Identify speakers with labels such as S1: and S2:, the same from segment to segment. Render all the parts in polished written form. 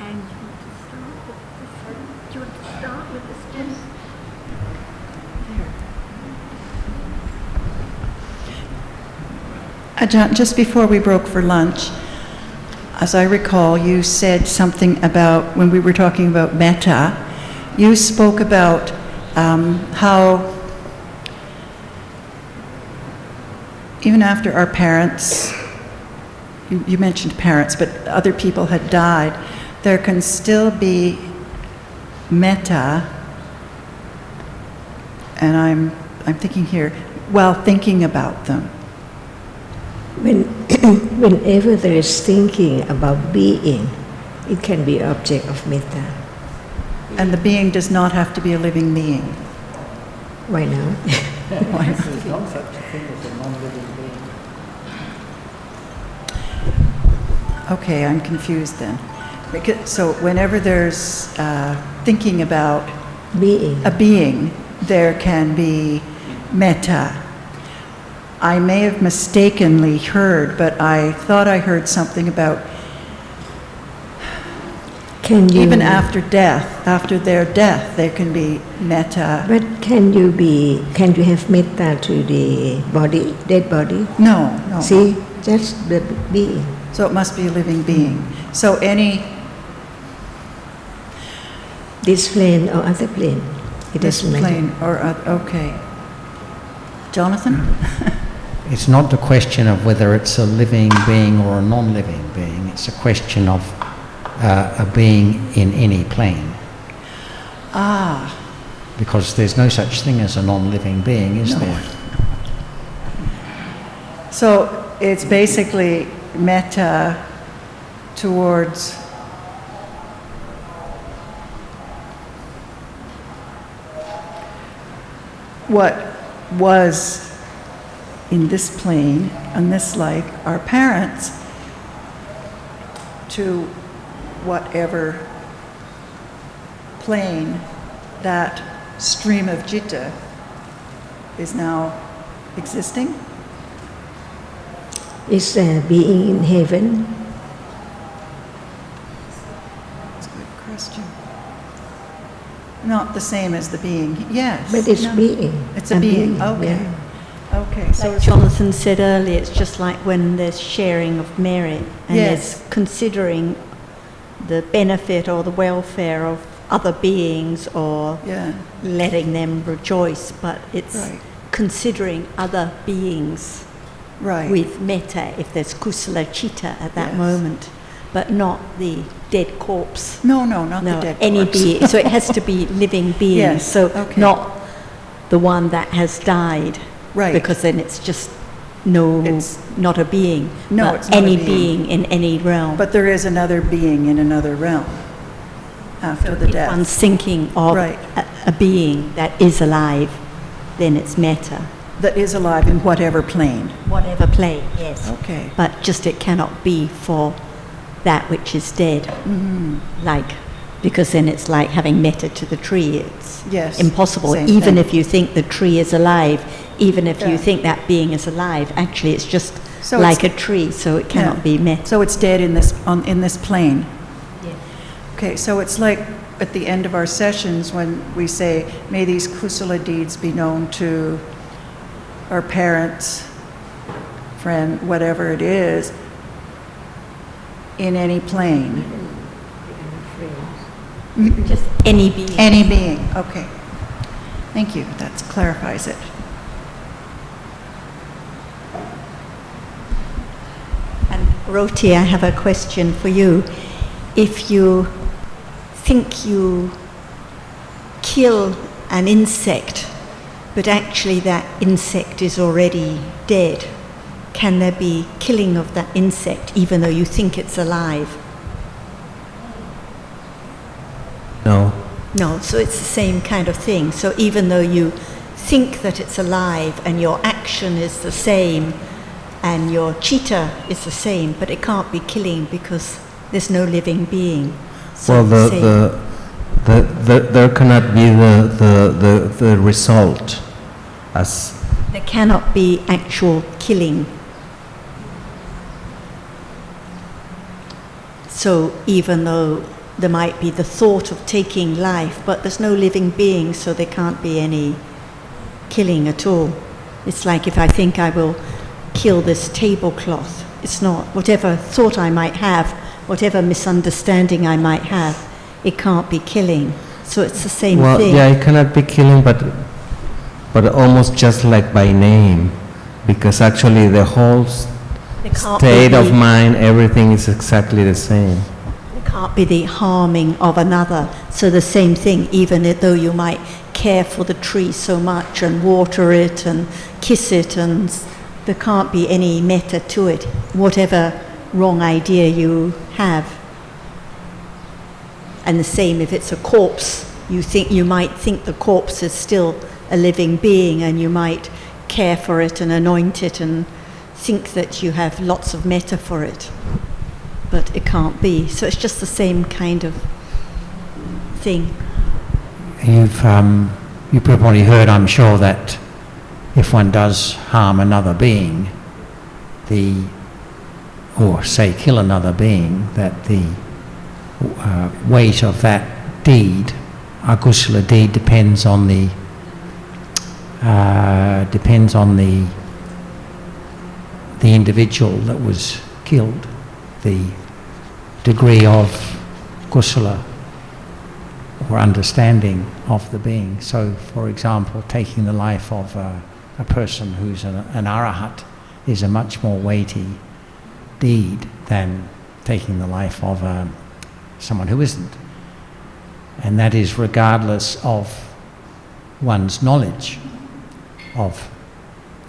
S1: And do you want to start with this one?
S2: Ajarn, just before we broke for lunch, as I recall, you said something about, when we were talking about metta, you spoke about how even after our parents, you mentioned parents, but other people had died, there can still be metta, and I'm thinking here, while thinking about them.
S3: Whenever there is thinking about being, it can be object of metta.
S2: And the being does not have to be a living being.
S3: Why not?
S2: Why not?
S4: There's not such a thing as a non-living being.
S2: Okay, I'm confused then. So whenever there's thinking about
S3: Being.
S2: a being, there can be metta. I may have mistakenly heard, but I thought I heard something about even after death, after their death, there can be metta.
S3: But can you have metta to the body, dead body?
S2: No.
S3: See, that's the being.
S2: So it must be a living being. So
S3: This plane or other plane, it doesn't matter.
S2: plane or okay. Jonathan?
S4: It's not the question of whether it's a living being or a non-living being. It's a question of a being in any plane.
S2: Ah.
S4: Because there's no such thing as a non-living being, is there?
S2: So it's basically metta towards what was in this plane, on this life, our parents, to whatever plane that stream of citta is now existing?
S3: Is there being in heaven?
S2: That's a good question. Not the same as the being, yes.
S3: But it's
S2: no.
S3: being.
S2: It's a being, okay.
S3: Yeah.
S2: Okay, so
S1: Like Jonathan said earlier, it's just like when there's sharing of merit and
S2: Yes.
S1: there's considering the benefit or the welfare of other beings or
S2: yeah,
S1: letting them rejoice, but it's
S2: Right.
S1: considering other beings
S2: right.
S1: with metta if there's kusala chitta at that
S2: Yes.
S1: moment, but not the dead corpse.
S2: No, not the dead
S1: any
S2: corpse.
S1: being. So it has to be living beings.
S2: Yes,
S1: So
S2: okay.
S1: not the one that has died.
S2: Right.
S1: Because then it's just
S2: It's-
S1: not a being.
S2: No,
S1: but
S2: it's not a
S1: any
S2: being.
S1: in any realm.
S2: But there is another being in another realm after the
S1: if
S2: death.
S1: one's thinking of
S2: Right.
S1: a being that is alive, then it's metta.
S2: That is alive in whatever plane.
S1: Whatever plane, yes.
S2: Okay.
S1: But just it cannot be for that which is dead.
S2: Mm-hmm.
S1: Because then it's like having metta to the tree. It's
S2: Yes,
S1: impossible.
S2: same
S1: Even
S2: thing.
S1: if you think the tree is alive, even if
S2: Yeah.
S1: you think that being is alive, actually it's just
S2: So
S1: like
S2: it's-
S1: a tree, so it cannot
S2: Yeah.
S1: be metta.
S2: So it's dead in this plane.
S1: Yes.
S2: Okay, so it's like at the end of our sessions when we say, may these kusala deeds be known to our parents, friend, whatever it is, in any plane.
S1: Just any being.
S2: Any being, okay. Thank you, that clarifies it.
S1: And Roti, I have a question for you. If you think you kill an insect, but actually that insect is already dead, can there be killing of that insect even though you think it's alive?
S4: No.
S1: No, so it's the same kind of thing. So even though you think that it's alive and your action is the same and your chitta is the same, but it can't be killing because there's no living being. So
S5: Well,
S1: same.
S5: there cannot be the result as
S1: There cannot be actual killing. So even though there might be the thought of taking life, but there's no living being, so there can't be any killing at all. It's like if I think I will kill this tablecloth, it's not. Whatever thought I might have, whatever misunderstanding I might have, it can't be killing. So it's the same
S5: Well,
S1: thing.
S5: yeah, it cannot be killing, but almost just like by name, because actually the whole
S1: There can't
S5: state
S1: be
S5: of
S1: the-
S5: mind, everything is exactly the same.
S1: There can't be the harming of another. So the same thing, even though you might care for the tree so much and water it and kiss it, and there can't be any metta to it, whatever wrong idea you have. And the same if it's a corpse, you might think the corpse is still a living being, and you might care for it and anoint it and think that you have lots of metta for it, but it can't be. So it's just the same kind of thing.
S4: You've probably heard, I'm sure, that if one does harm another being, or say kill another being, that the weight of that deed, akusala deed, depends on the individual that was killed, the degree of kusala or understanding of the being. So, for example, taking the life of a person who's an arahat is a much more weighty deed than taking the life of someone who isn't. And that is regardless of one's knowledge of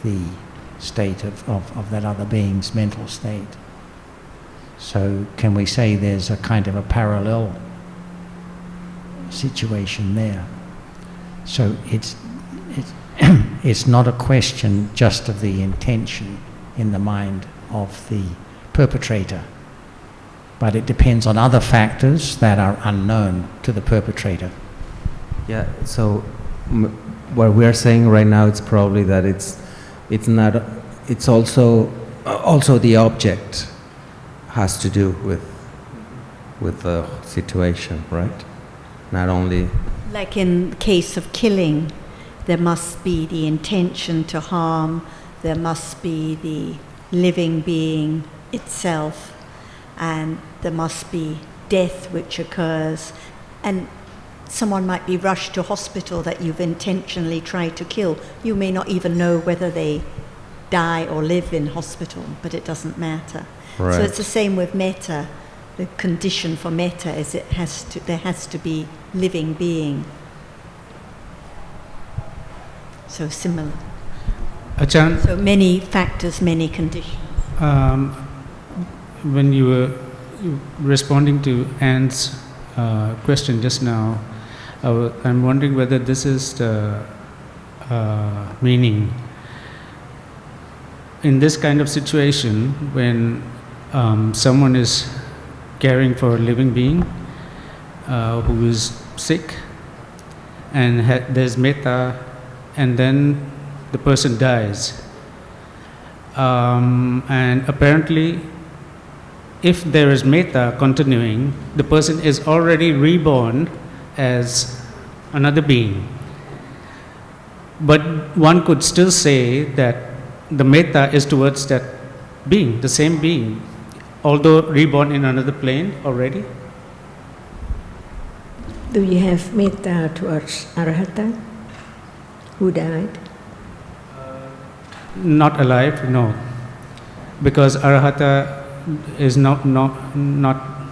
S4: the state of that other being's mental state. So can we say there's a kind of a parallel situation there? So it's not a question just of the intention in the mind of the perpetrator, but it depends on other factors that are unknown to the perpetrator.
S5: Yeah, so what we're saying right now, it's probably that it's also the object has to do with the situation, right? Not only...
S1: Like in the case of killing, there must be the intention to harm, there must be the living being itself, and there must be death which occurs, and someone might be rushed to hospital that you've intentionally tried to kill. You may not even know whether they die or live in hospital, but it doesn't matter.
S5: Right.
S1: So it's the same with metta. The condition for metta is there has to be living being. So similar.
S6: Ajarn,
S1: So many factors, many conditions.
S6: when you were responding to Anne's question just now, I'm wondering whether this is the meaning. In this kind of situation, when someone is caring for a living being who is sick, and there's metta, and then the person dies. And apparently, if there is metta continuing, the person is already reborn as another being. But one could still say that the metta is towards that being, the same being, although reborn in another plane already.
S3: Do you have metta towards Arahata who died?
S6: Not alive, no. Because Arahata is not
S3: No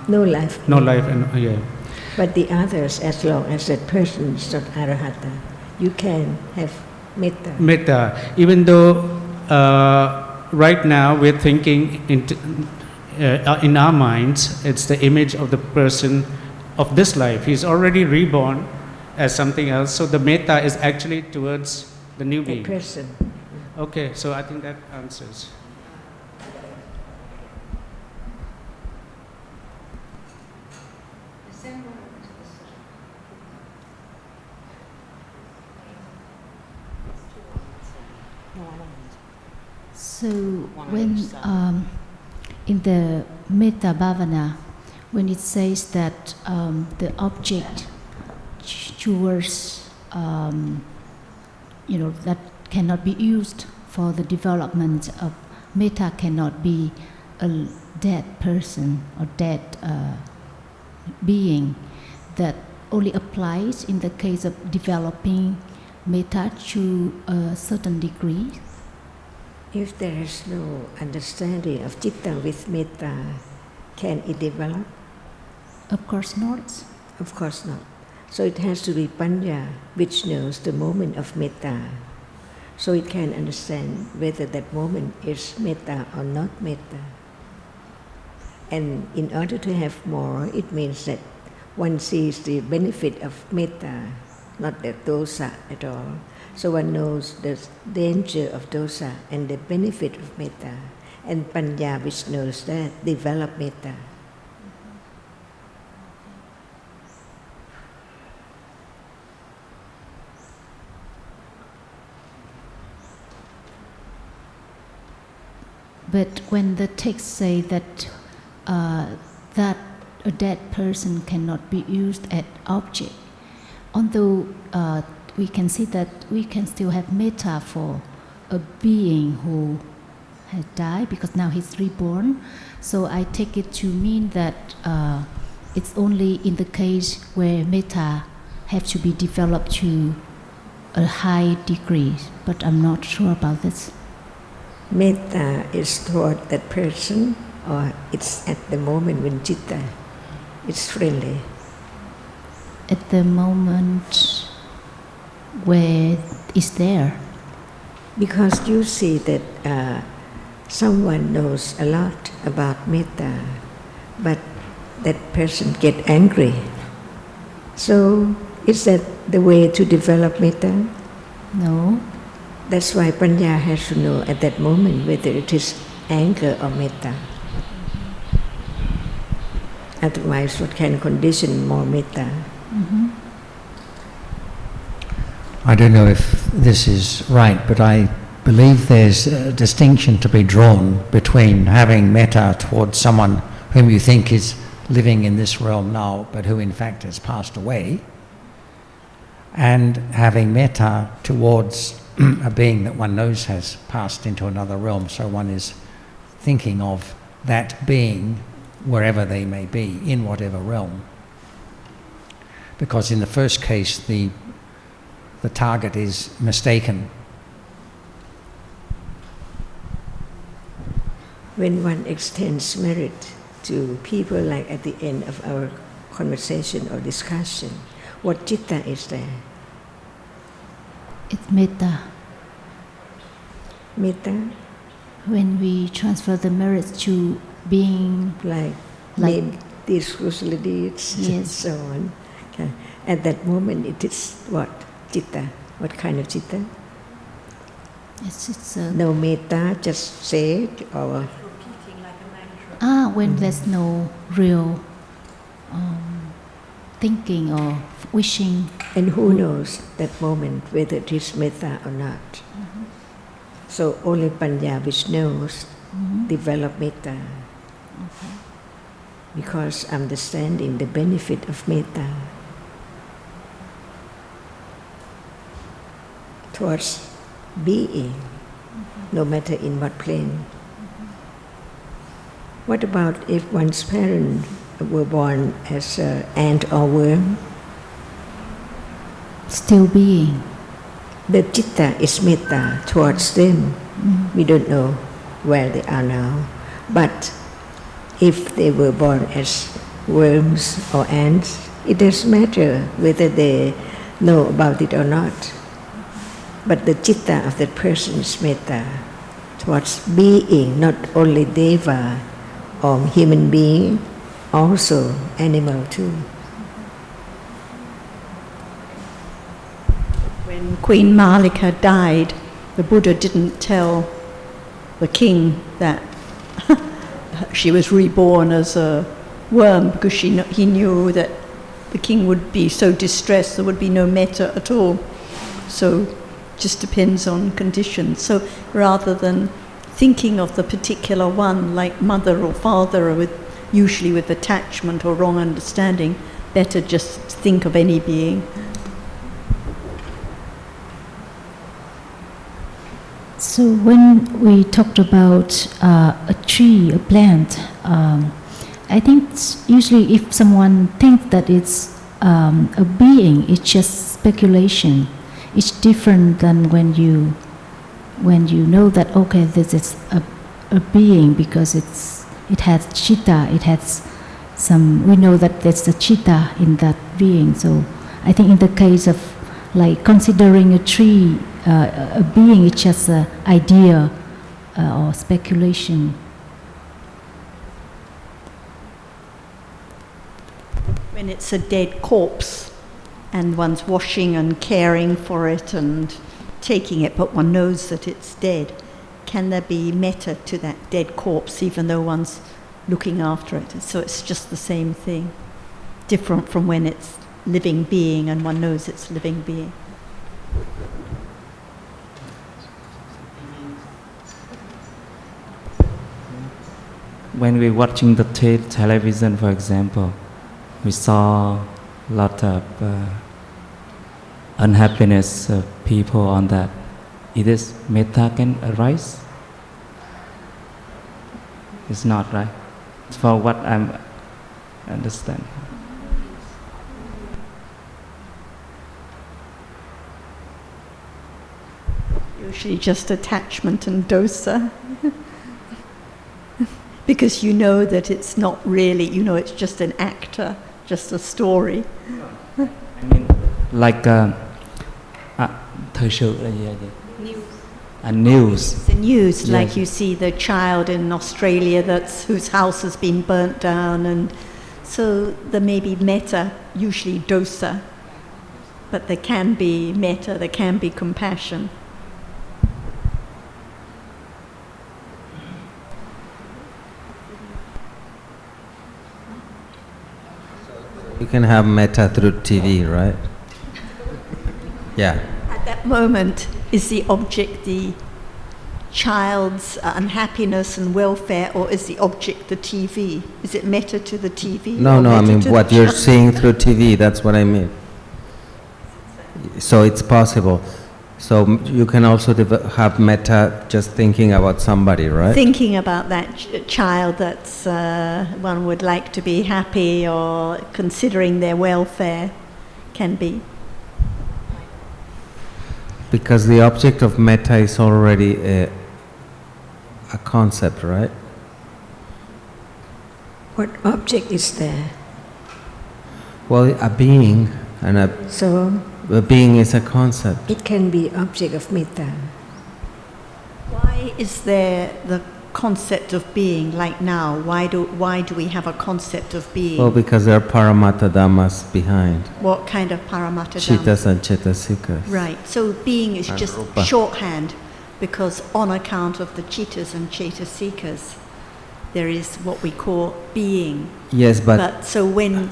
S3: life.
S6: no life, and yeah.
S3: But the others, as long as that person is not Arahata, you can have metta.
S6: Metta, even though right now we're thinking in our minds, it's the image of the person of this life. He's already reborn as something else, so the metta is actually towards the new
S3: The
S6: being.
S3: person.
S6: Okay, so I think that answers.
S7: So when in the Metta Bhavana, when it says that the object towards, that cannot be used for the development of metta cannot be a dead person or dead being, that only applies in the case of developing metta to a certain degree.
S3: If there is no understanding of citta with metta, can it develop?
S7: Of course not.
S3: Of course not. So it has to be panya, which knows the moment of metta. So it can understand whether that moment is metta or not metta. And in order to have more, it means that one sees the benefit of metta, not the dosa at all. So one knows the danger of dosa and the benefit of metta. And panya, which knows that, develop metta.
S7: But when the text say that that a dead person cannot be used as object, although we can see that we can still have metta for a being who has died because now he's reborn. So I take it to mean that it's only in the case where metta have to be developed to a high degree, but I'm not sure about this.
S3: Metta is toward that person, or it's at the moment when citta is friendly?
S7: At the moment where it's there.
S3: Because you see that someone knows a lot about metta, but that person get angry. So is that the way to develop metta?
S7: No.
S3: That's why panya has to know at that moment whether it is anger or metta. Otherwise, what can condition more metta?
S7: Mm-hmm.
S4: I don't know if this is right, but I believe there's a distinction to be drawn between having metta towards someone whom you think is living in this realm now, but who in fact has passed away, and having metta towards a being that one knows has passed into another realm. So one is thinking of that being wherever they may be, in whatever realm. Because in the first case, the target is mistaken.
S3: When one extends merit to people, like at the end of our conversation or discussion, what citta is there?
S7: It's metta.
S3: Metta?
S7: When we transfer the merits to being
S3: Like these kusala deeds,
S7: yes,
S3: and so on. Okay. At that moment, it is what? Citta. What kind of citta?
S7: it's
S3: No metta, just say it, or
S7: when there's no real thinking or wishing.
S3: and who knows that moment whether it is metta or not?
S7: Mm-hmm.
S3: So only panya, which knows, develop metta.
S7: Okay.
S3: Because understanding the benefit of metta towards being, no matter in what plane. What about if one's parents were born as an ant or worm?
S7: Still being.
S3: The citta is metta towards them. We don't know where they are now. But if they were born as worms or ants, it doesn't matter whether they know about it or not. But the citta of that person is metta towards being, not only deva or human being, also animal too.
S1: When Queen Malika died, the Buddha didn't tell the king that she was reborn as a worm, because he knew that the king would be so distressed there would be no metta at all. So just depends on conditions. So rather than thinking of the particular one, like mother or father with usually with attachment or wrong understanding, better just think of any being.
S7: So when we talked about a tree, a plant, I think usually if someone thinks that it's a being, it's just speculation. It's different than when you know that, okay, this is a being because it has chitta, it has some, we know that there's a chitta in that being. So I think in the case of like considering a tree, a being, it's just an idea or speculation.
S1: When it's a dead corpse and one's washing and caring for it and taking it, but one knows that it's dead, can there be metta to that dead corpse even though one's looking after it? So it's just the same thing, different from when it's living being and one knows it's living being.
S8: When we're watching the television, for example, we saw a lot of unhappiness of people on that. It is metta can arise? It's not, right? For what I'm understand.
S1: Usually just attachment and dosa. Because you know that it's not really, you know, it's just an actor, just a story.
S8: I mean, like thời sự là gì? News.
S1: The news,
S8: Yes.
S1: like you see the child in Australia whose house has been burnt down, and so there may be metta, usually dosa, but there can be metta, there can be compassion.
S5: You can have metta through TV, right? Yeah.
S1: At that moment, is the object the child's unhappiness and welfare, or is the object the TV? Is it metta to the TV?
S5: No,
S1: or
S5: no, I
S1: metta
S5: mean
S1: to
S5: what
S1: the
S5: you're
S1: child?
S5: seeing through TV, that's what I mean. So it's possible. So you can also have metta just thinking about somebody, right?
S1: Thinking about that child that one would like to be happy, or considering their welfare, can be.
S5: Because the object of metta is already a concept, right?
S3: What object is there?
S5: Well, a being, and
S3: So
S5: a being is a concept.
S3: it can be object of metta.
S1: Why is there the concept of being like now? Why do we have a concept of being?
S5: Well, because there are paramatta dhammas behind.
S1: What kind of paramatta dhamma?
S5: Chittas and cetasikas.
S1: Right, so being is
S5: And
S1: just
S5: rupa.
S1: shorthand, because on account of the chittas and cetasikas, there is what we call being.
S5: Yes, but
S1: So when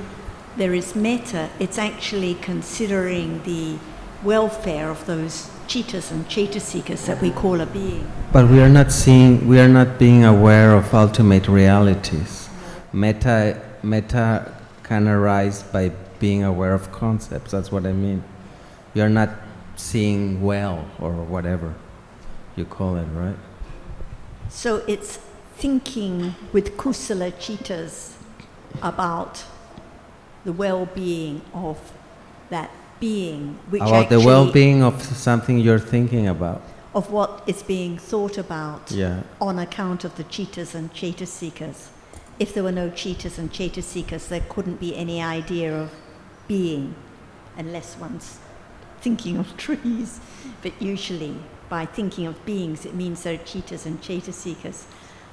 S1: there is metta, it's actually considering the welfare of those chittas and cetasikas that we call a being.
S5: we are not being aware of ultimate realities. Metta can arise by being aware of concepts, that's what I mean. You are not seeing well, or whatever you call it, right?
S1: So it's thinking with kusala chittas about the well-being of that being, which
S5: About the
S1: actually,
S5: well-being of something you're thinking about.
S1: of what is being thought about
S5: Yeah.
S1: on account of the chittas and cetasikas. If there were no chittas and cetasikas, there couldn't be any idea of being, unless one's thinking of trees. But usually, by thinking of beings, it means there are chittas and cetasikas.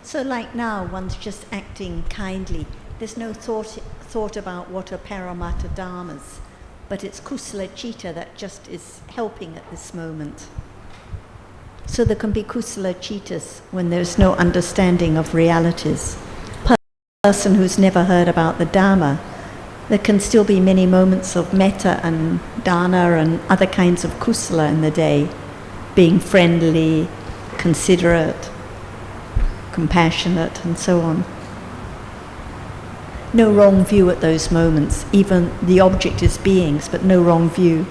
S1: So like now, one's just acting kindly. There's no thought about what are paramatta dhammas, but it's kusala citta that just is helping at this moment. So there can be kusala cittas when there's no understanding of realities. Person who's never heard about the Dhamma, there can still be many moments of metta and dana and other kinds of kusala in the day, being friendly, considerate, compassionate, and so on. no wrong view at those moments. Even the object is beings, but no wrong view.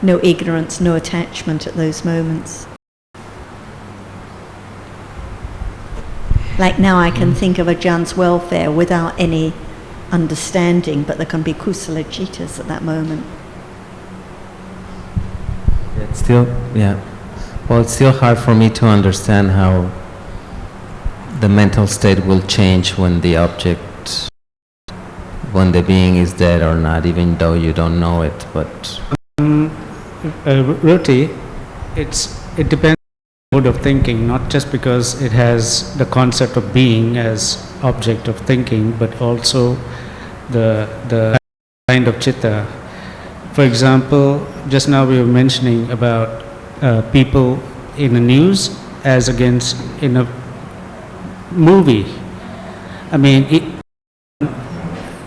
S1: No ignorance, no attachment at those moments. Like now I can think of Ajarn's welfare without any understanding, but there can be kusala citas at that moment.
S5: It's still, yeah. Well, it's still hard for me to understand how the mental state will change when the object, when the being is dead or not, even though you don't know it, but...
S6: Roti, it depends on the mode of thinking, not just because it has the concept of being as object of thinking, but also the kind of chitta. For example, just now we were mentioning about people in the news as against in a movie. I mean,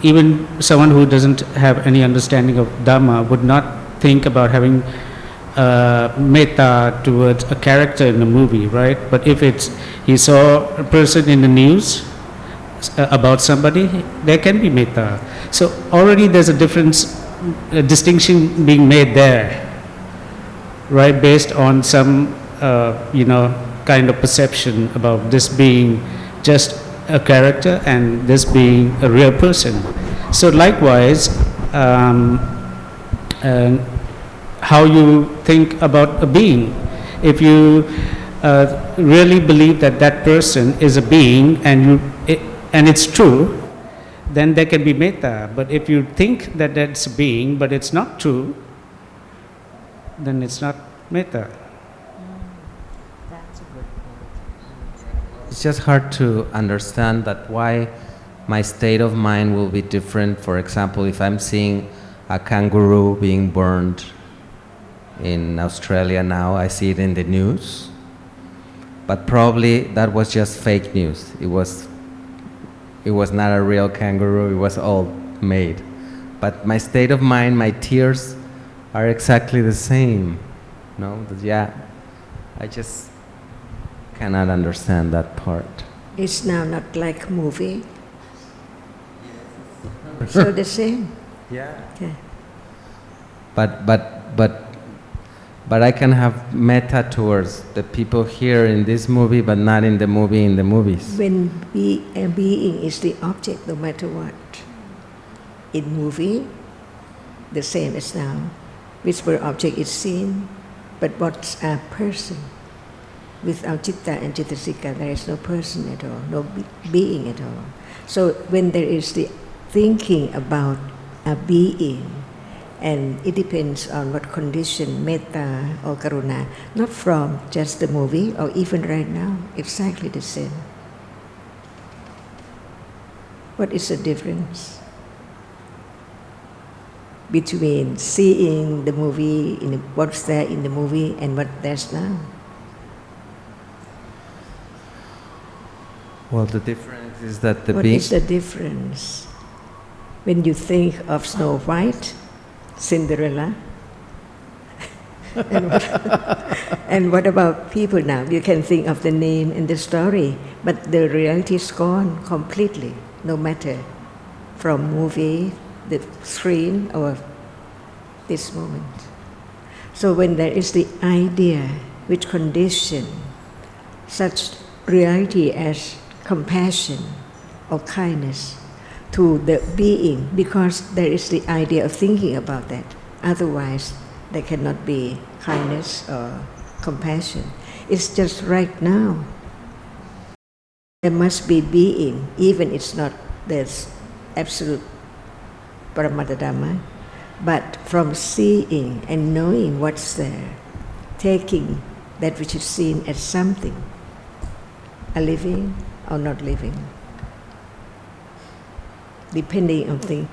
S6: even someone who doesn't have any understanding of Dhamma would not think about having metta towards a character in a movie, right? But if he saw a person in the news about somebody, there can be metta. So already there's a distinction being made there, right? Based on some, kind of perception about this being just a character and this being a real person. So likewise, how you think about a being. If you really believe that that person is a being and it's true, then there can be metta. But if you think that that's a being but it's not true, then it's not metta.
S3: That's a good point.
S5: It's just hard to understand that why my state of mind will be different. For example, if I'm seeing a kangaroo being burned in Australia now, I see it in the news, but probably that was just fake news. It was not a real kangaroo, it was all made. But my state of mind, my tears are exactly the same. No, yeah, I just cannot understand that part.
S3: It's now not like a movie. So the same.
S5: Yeah.
S3: Okay.
S5: But I can have metta towards the people here in this movie, but not in the movie in the movies.
S3: When a being is the object, no matter what. In movie, the same as now. Whichever object is seen, but what's a person? Without citta and cittasika, there is no person at all, no being at all. So when there is the thinking about a being, and it depends on what condition, metta or karuna, not from just the movie or even right now, exactly the same. What is the difference between seeing the movie, what's there in the movie and what there's now?
S5: Well, the difference is that
S3: What is the difference? When you think of Snow White, Cinderella, and what about people now? You can think of the name and the story, but the reality is gone completely, no matter from movie, the screen, or this moment. So when there is the idea which condition such reality as compassion or kindness to the being, because there is the idea of thinking about that. Otherwise, there cannot be kindness or compassion. It's just right now. There must be being, even it's not this absolute Paramatma, but from seeing and knowing what's there, taking that which is seen as something, a living or not living, depending on things.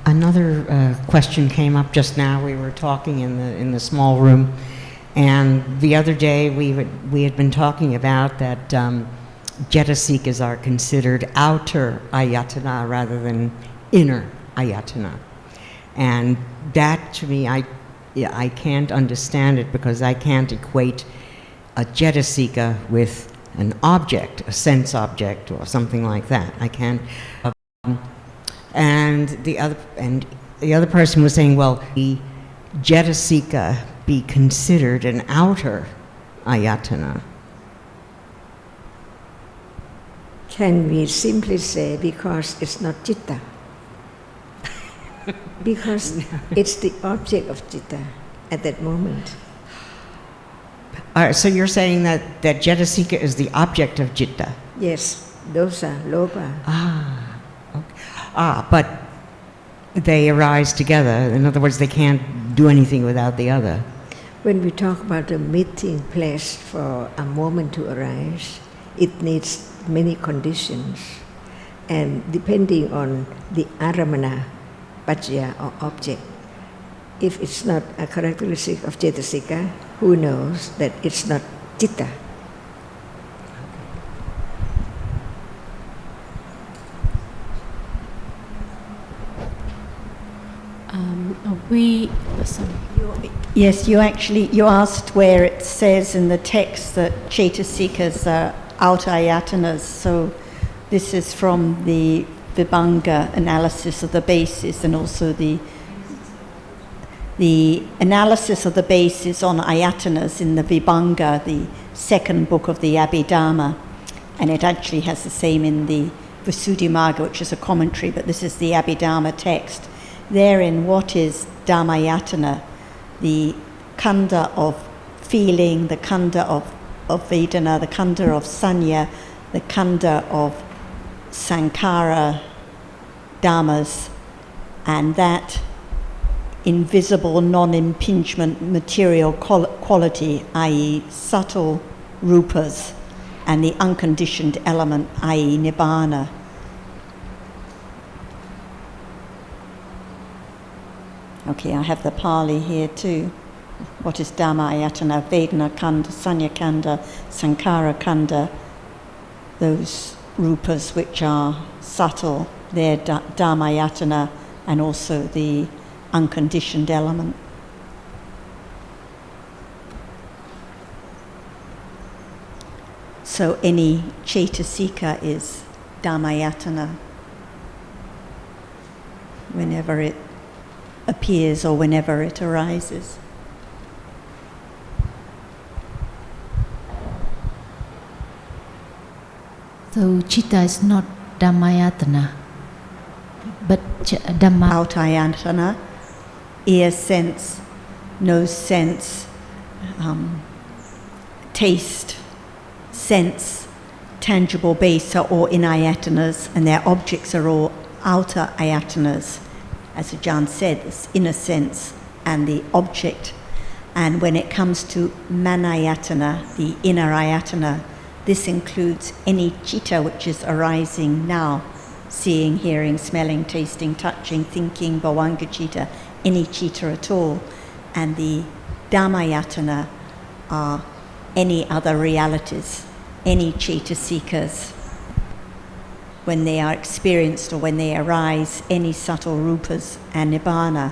S9: Another question came up just now. We were talking in the small room, and the other day we had been talking about that jetasikas are considered outer ayatana rather than inner ayatana, and that to me I can't understand it because I can't equate a jetasika with an object, a sense object or something like that. I can't. And the other person was saying, well, the Jetasika be considered an outer ayatana?
S3: Can we simply say because it's not citta? Because it's the object of citta at that moment.
S9: So you're saying that Jetasika is the object of citta?
S3: Yes, dosa, loba.
S9: But they arise together. In other words, they can't do anything without the other.
S3: When we talk about a meeting place for a moment to arise, it needs many conditions. And depending on the aramana, pajya or object, if it's not a characteristic of Cetasika, who knows that it's not citta?
S1: Yes, you asked where it says in the text that Cetasikas are outer ayatanas. So this is from the Vibhanga analysis of the basis, and also the analysis of the basis on ayatanas in the Vibhanga, the second book of the Abhidhamma, and it actually has the same in the Visuddhimagga, which is a commentary, but this is the Abhidhamma text. Therein, what is Dhammayatana? The khandha of feeling, the khandha of Vedana, the khandha of Sanya, the khandha of Sankhara Dhammas, and that invisible, non-impingement material quality, i.e. subtle rupas, and the unconditioned element, i.e. Nibbana. Okay, I have the Pali here too. What is Dhamma Ayatana? Vedana Khandha, Sanya Khandha, Sankhara Khandha, those rupas which are subtle, they're Dhamma Ayatana, and also the unconditioned element. So any Cetasika is Dhammayatana whenever it appears or whenever it arises.
S7: So citta is not Dhammayatana, but Dhamma.
S1: Autayatana, ear sense, nose sense, taste, sense, tangible base are all in ayatanas, and their objects are all outer ayatanas. As Ajarn said, this inner sense and the object. And when it comes to manayatana, the inner ayatana, this includes any citta which is arising now, seeing, hearing, smelling, tasting, touching, thinking, bhavanga citta, any citta at all. And the dhammayatana are any other realities, any cetasikas, when they are experienced or when they arise, any subtle rupas and nibbana.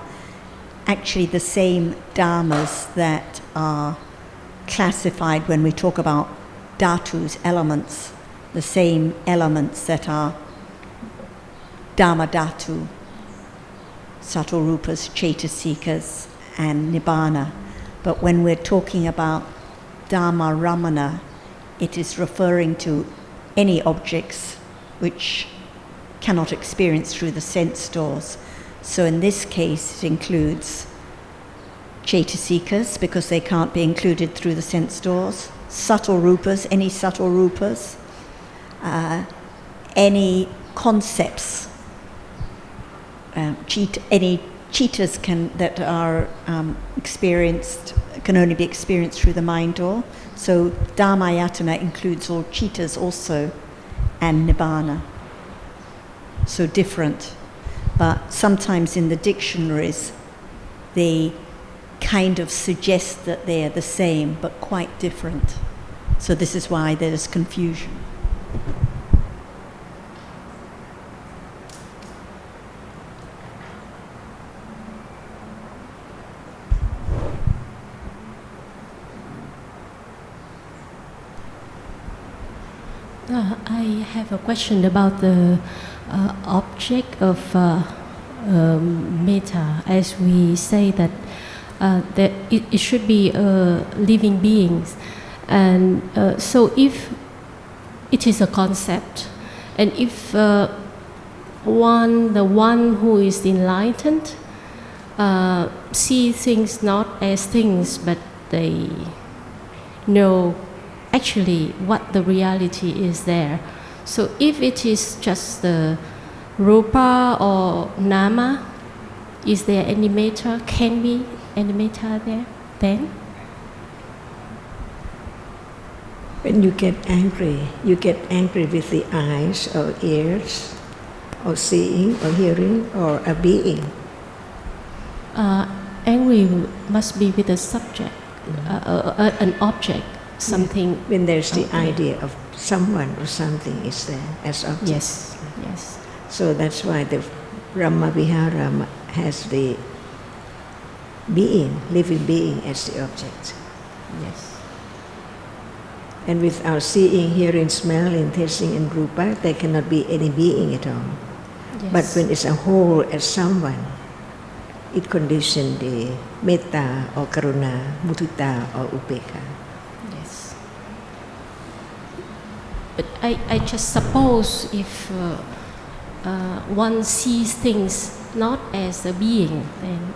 S1: Actually, the same dhammas that are classified when we talk about dhatus, elements, the same elements that are dhamma dhatu, subtle rupas, cetasikas, and nibbana. But when we're talking about dhamma ramana, it is referring to any objects which cannot experience through the sense doors. So in this case, it includes cetasikas, because they can't be included through the sense doors, subtle rupas, any subtle rupas, any concepts, any cittas that are experienced, can only be experienced through the mind door. So dhammayatana includes all cittas also, and nibbana. So different. But sometimes in the dictionaries, they kind of suggest that they are the same, but quite different. So this is why there's confusion.
S10: I have a question about the object of metta, as we say that it should be living beings, and so if it is a concept, and if the one who is enlightened see things not as things, but they know actually what the reality is there. So if it is just the rupa or nama, is there any metta? Can be any metta there then?
S3: When you get angry with the eyes or ears, or seeing or hearing, or a being.
S10: Angry must be with a subject, an object, something.
S3: When there's the idea of someone or something is there as object.
S10: Yes, yes.
S3: So that's why the Brahma Vihara has the being, living being as the object.
S10: Yes.
S3: And without seeing, hearing, smelling, tasting, and rupa, there cannot be any being at all.
S10: Yes.
S3: But when it's a whole as someone, it conditions the metta or karuna, mudita or upekha.
S10: Yes. But I just suppose if one sees things not as a being, then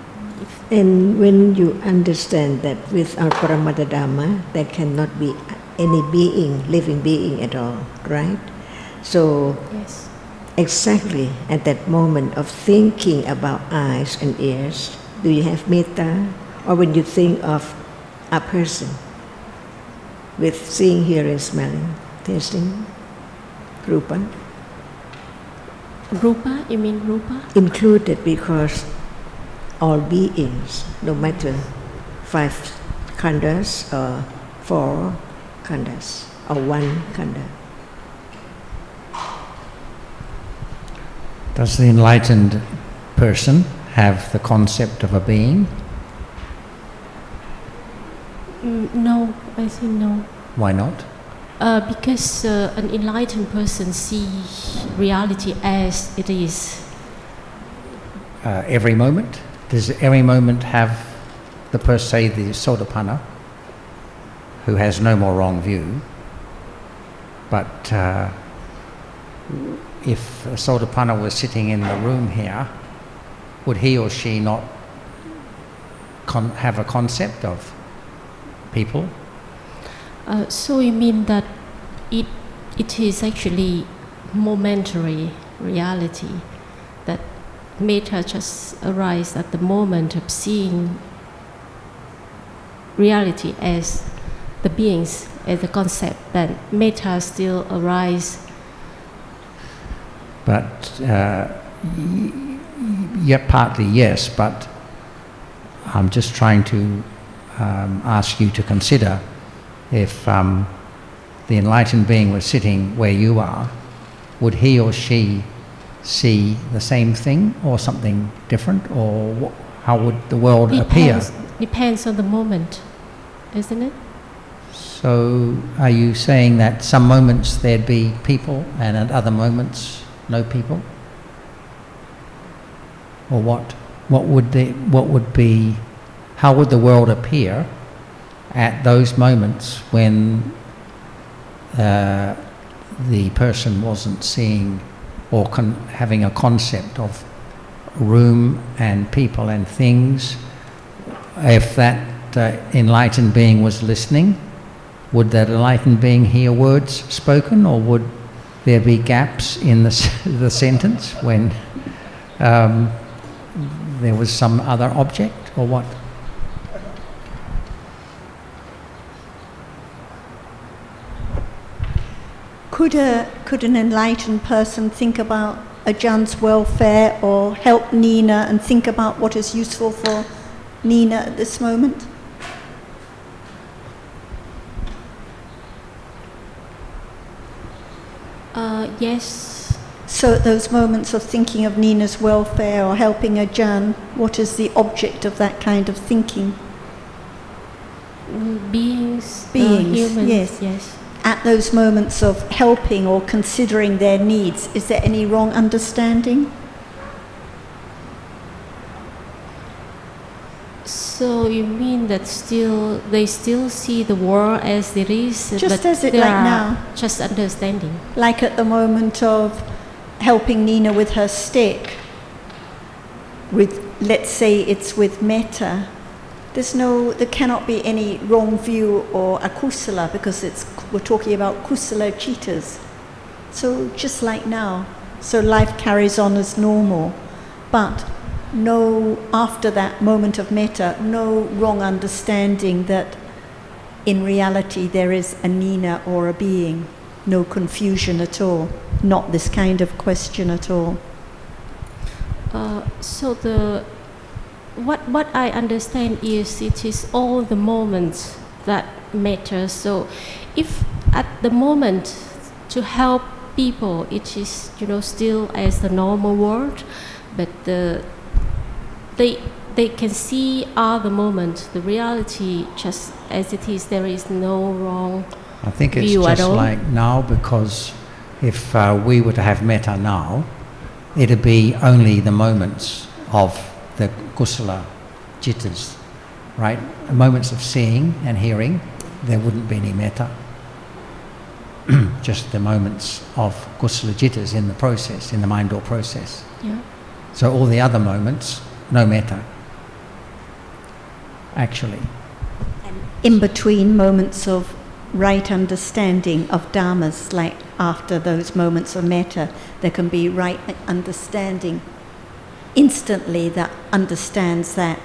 S3: and when you understand that without Paramatma-Dhamma, there cannot be any being, living being at all, right? So
S10: yes.
S3: Exactly at that moment of thinking about eyes and ears, do you have metta? Or when you think of a person with seeing, hearing, smelling, tasting, rupa?
S10: Rupa, you mean rupa?
S3: Included, because all beings, no matter 5 khandas or 4 khandas or 1 khanda.
S4: Does the enlightened person have the concept of a being?
S10: No, I think no.
S4: Why not?
S10: Because an enlightened person sees reality as it is.
S4: Every moment? Does every moment have the per se, the Sotapanna, who has no more wrong view, but if a Sotapanna was sitting in the room here, would he or she not have a concept of people?
S10: So you mean that it is actually momentary reality, that metta just arises at the moment of seeing reality as the beings, as the concept, that metta still arises.
S4: But yeah, partly yes, but I'm just trying to ask you to consider if the enlightened being was sitting where you are, would he or she see the same thing or something different, or how would the world appear?
S10: Depends on the moment, isn't it?
S4: So are you saying that some moments there'd be people and at other moments no people? Or what would be, how would the world appear at those moments when the person wasn't seeing or having a concept of room and people and things? If that enlightened being was listening, would that enlightened being hear words spoken, or would there be gaps in the sentence when there was some other object, or what?
S1: Could an enlightened person think about Ajarn's welfare or help Nina and think about what is useful for Nina at this moment?
S10: Yes.
S1: So at those moments of thinking of Nina's welfare or helping Ajarn, what is the object of that kind of thinking?
S10: Beings,
S1: Beings,
S10: humans,
S1: yes.
S10: yes.
S1: at those moments of helping or considering their needs, is there any wrong understanding?
S10: So you mean that they still see the world as it is,
S1: Just
S10: but
S1: as it
S10: they
S1: like
S10: are
S1: now.
S10: just understanding.
S1: Like at the moment of helping Nina with her stick, with, let's say it's with metta, there cannot be any wrong view or akusala, because we're talking about kusala chittas. So just like now, so life carries on as normal, but no, after that moment of metta, no wrong understanding that in reality there is a Nina or a being, no confusion at all, not this kind of question at all.
S10: So what I understand is it is all the moments that matter. So if at the moment to help people, it is still as the normal world, but they can see all the moments, the reality just as it is. There is no wrong
S4: I think it's
S10: view at
S4: just
S10: all.
S4: like now, because if we were to have metta now, it'd be only the moments of the kusala jittas, right? Moments of seeing and hearing, there wouldn't be any metta. Just the moments of kusala jittas in the process, in the mind-door process.
S10: Yeah.
S4: So all the other moments, no metta, actually.
S1: In between moments of right understanding of dhammas, like after those moments of metta, there can be right understanding instantly that understands that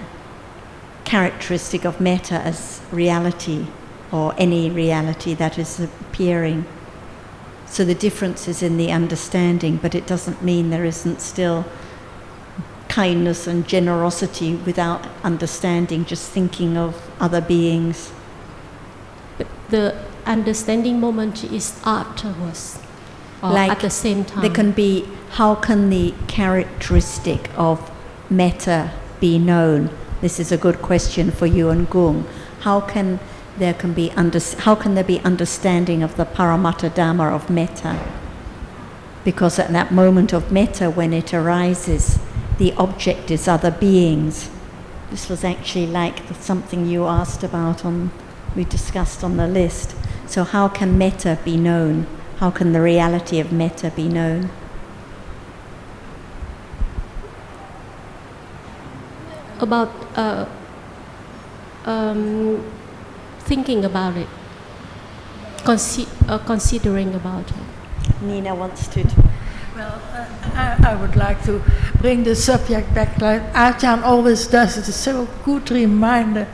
S1: characteristic of metta as reality, or any reality that is appearing. So the difference is in the understanding, but it doesn't mean there isn't still kindness and generosity without understanding, just thinking of other beings.
S10: But the understanding moment is afterwards, or
S1: Like
S10: at the same time.
S1: There can be, how can the characteristic of metta be known? This is a good question for you and Gung. How can there be understanding of the Paramatta Dhamma of metta? Because at that moment of metta, when it arises, the object is other beings. This was actually like something you asked about we discussed on the list. So how can metta be known? How can the reality of metta be known?
S10: About thinking about it, considering about it.
S1: Nina wants to.
S11: Well, I would like to bring the subject back, like Ajarn always does. It is so good reminder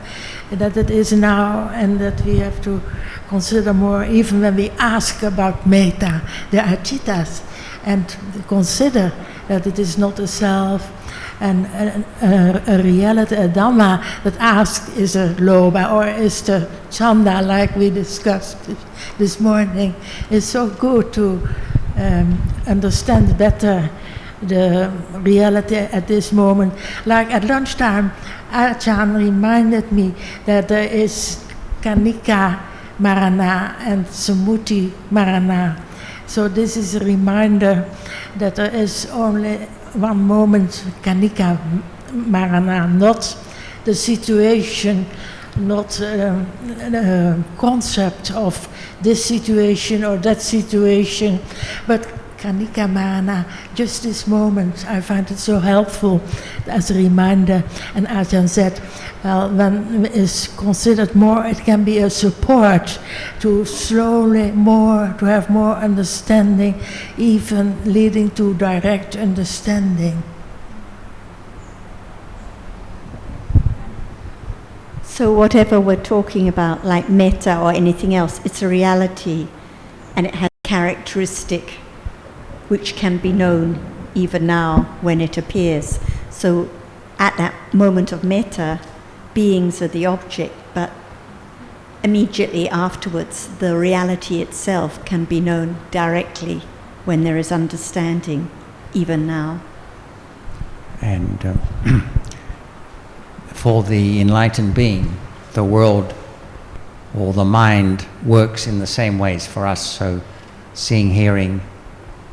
S11: that it is now, and that we have to consider more, even when we ask about metta, the achittas, and consider that it is not a self and a reality, a Dhamma that asks, is a loba or is the chanda, like we discussed this morning. It's so good to understand better the reality at this moment. Like at lunchtime, Ajarn reminded me that there is Kanika Marana and Samuti Marana. So this is a reminder that there is only one moment, Kanika Marana, not the situation, not the concept of this situation or that situation, but Kanika Marana, just this moment. I find it so helpful as a reminder. And Ajarn said, well, when it's considered more, it can be a support to slowly more, to have more understanding, even leading to direct understanding.
S1: So whatever we're talking about, like metta or anything else, it's a reality, and it has a characteristic which can be known even now when it appears. So at that moment of metta, beings are the object, but immediately afterwards, the reality itself can be known directly when there is understanding, even now.
S4: And for the enlightened being, the world or the mind works in the same ways for us, so seeing, hearing,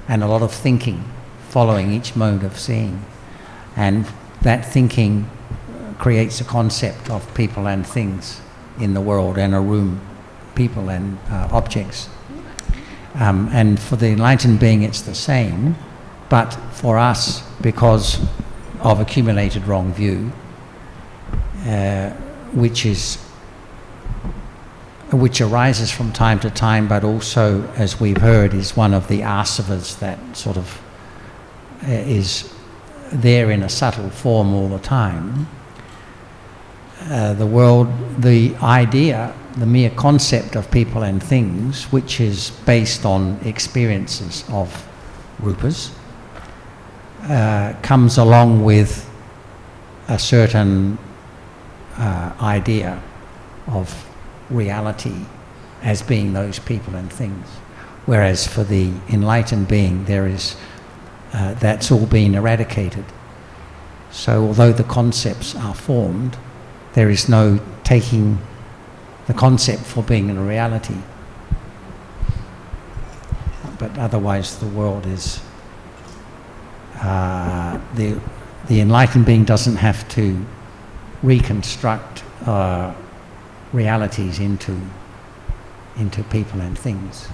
S4: and a lot of thinking, following each mode of seeing. And that thinking creates a concept of people and things in the world, and a room, people and objects. And for the enlightened being it's the same, but for us, because of accumulated wrong view, which arises from time to time, but also, as we've heard, is one of the asavas that sort of is there in a subtle form all the time. The world, the idea, the mere concept of people and things, which is based on experiences of rupas, comes along with a certain idea of reality as being those people and things. Whereas for the enlightened being, there is that's all been eradicated. So although the concepts are formed, there is no taking the concept for being a reality. But otherwise the world is, the enlightened being doesn't have to reconstruct realities into people and things.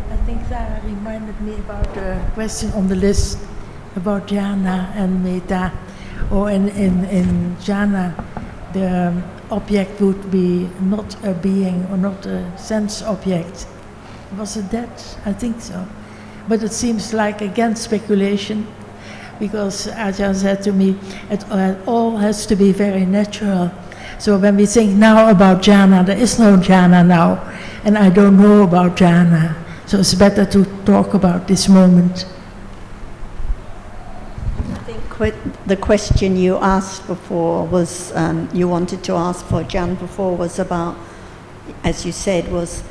S11: I think that reminded me about the question on the list about jhana and metta. Or in jhana, the object would be not a being or not a sense object. Was it that? I think so. But it seems like, again, speculation, because Ajarn said to me, it all has to be very natural. So when we think now about jhana, there is no jhana now, and I don't know about jhana. So it's better to talk about this moment.
S1: I think the question you asked before was, you wanted to ask for Jan before, was about, as you said, was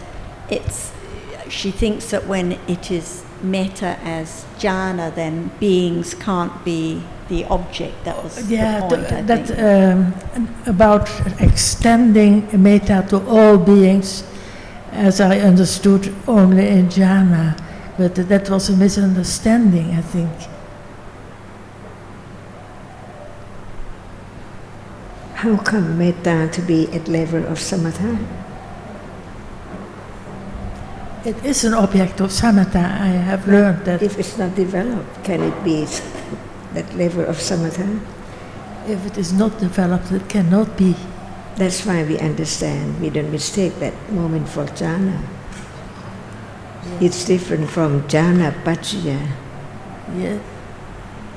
S1: she thinks that when it is metta as jhana, then beings can't be the object. That was the point,
S11: about extending metta to all beings, as I understood, only in jhana. But that was a misunderstanding, I think.
S3: How come metta to be at level of samatha?
S11: It is an object of samatha. I have learned that.
S3: If it's not developed, can it be that level of samatha?
S11: If it is not developed, it cannot be.
S3: That's why we understand. We don't mistake that moment for jhana. Yes. It's different from jhana paccaya.
S11: Yes.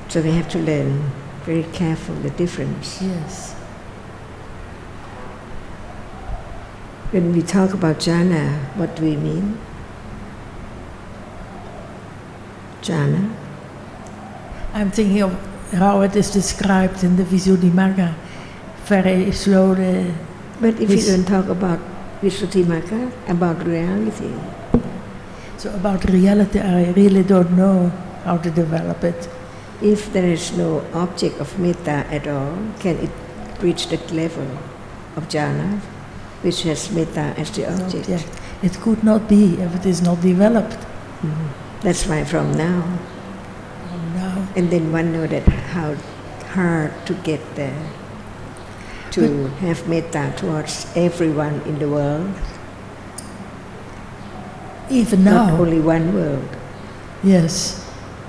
S3: So we have to learn very careful the difference.
S11: Yes.
S3: When we talk about jhana, what do we mean? Jhana?
S11: I'm thinking of how it is described in the Visuddhimagga, very slowly.
S3: But if you don't talk about Visuddhimagga, about reality.
S11: So about reality, I really don't know how to develop it.
S3: If there is no object of metta at all, can it reach that level of jhana, which has metta as the object?
S11: It could not be if it is not developed.
S3: Mm-hmm. That's why from now. And then one know that how hard to get there, to have metta towards everyone in the world.
S11: even
S3: not
S11: now.
S3: only one world.
S11: Yes.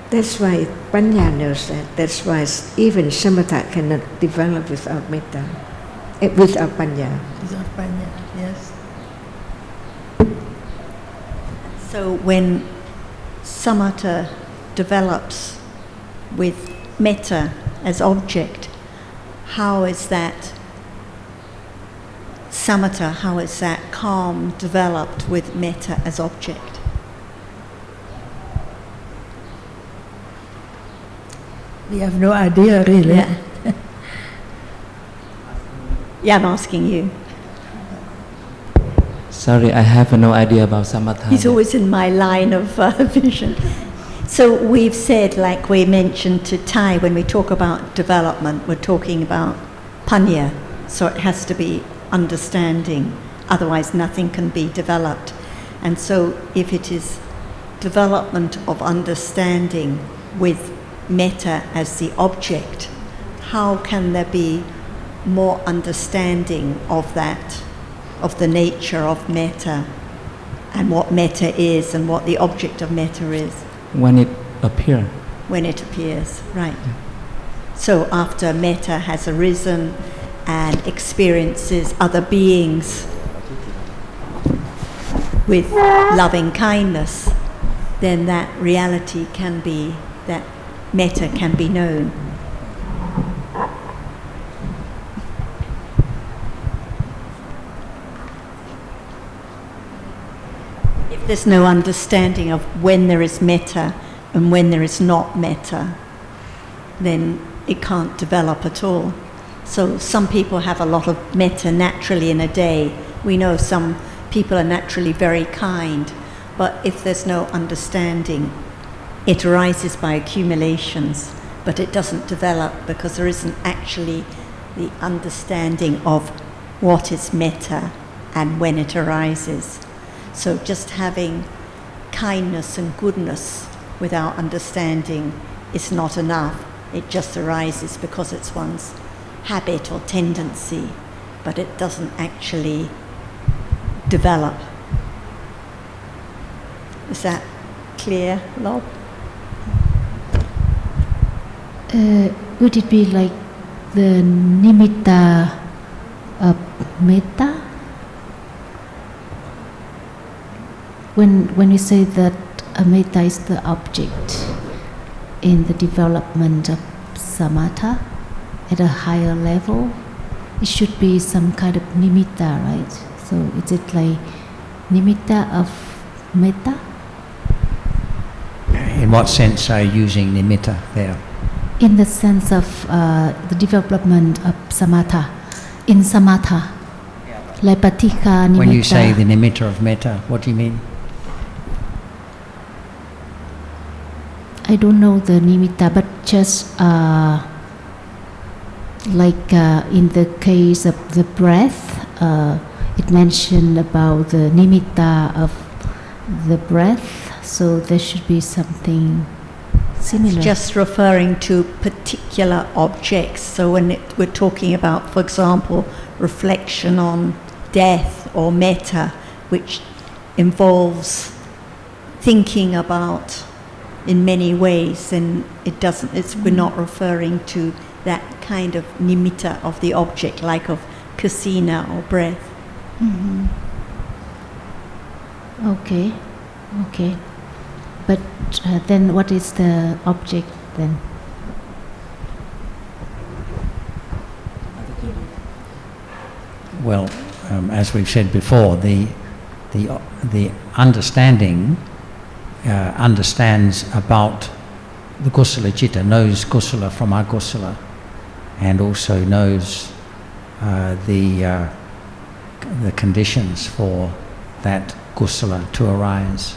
S3: That's why Panya knows that. That's why even Samatha cannot develop without Metta, without Panya.
S11: Without Panya, yes.
S1: So when samatha develops with metta as object, how is that samatha, how is that calm developed with metta as object?
S11: We have no idea really.
S1: Yeah. Yeah, I'm asking you.
S8: Sorry, I have no idea about samatha.
S1: He's always in my line of vision. So we've said, like we mentioned to Thai, when we talk about development, we're talking about panya. So it has to be understanding, otherwise nothing can be developed. And so if it is development of understanding with metta as the object, how can there be more understanding of that, of the nature of metta and what metta is and what the object of metta is?
S8: When it appears.
S1: When it appears, right. So after metta has arisen and experiences other beings with loving kindness, then that reality can be, that metta can be known. If there's no understanding of when there is metta and when there is not metta, then it can't develop at all. So some people have a lot of metta naturally in a day. We know some people are naturally very kind, but if there's no understanding, it arises by accumulations, but it doesn't develop because there isn't actually the understanding of what is metta and when it arises. So just having kindness and goodness without understanding is not enough. It just arises because it's one's habit or tendency, but it doesn't actually develop. Is that clear, Lob?
S7: Would it be like the nimitta of metta? When you say that metta is the object in the development of samatha at a higher level, it should be some kind of nimitta, right? So is it like nimitta of metta?
S4: In what sense are you using nimitta there?
S7: In the sense of the development of samatha, in samatha, like patika nimitta.
S4: When you say the nimitta of metta, what do you mean?
S7: I don't know the nimitta, but just like in the case of the breath, it mentioned about the nimitta of the breath, so there should be something similar.
S1: It's just referring to particular objects. So when we're talking about, for example, reflection on death or metta, which involves thinking about in many ways, and it doesn't, we're not referring to that kind of nimitta of the object, like of kasina or breath.
S7: Mm-hmm. Okay. But then what is the object then?
S4: Well, as we've said before, the understanding understands about the kusala citta, knows kusala from akusala, and also knows the conditions for that kusala to arise.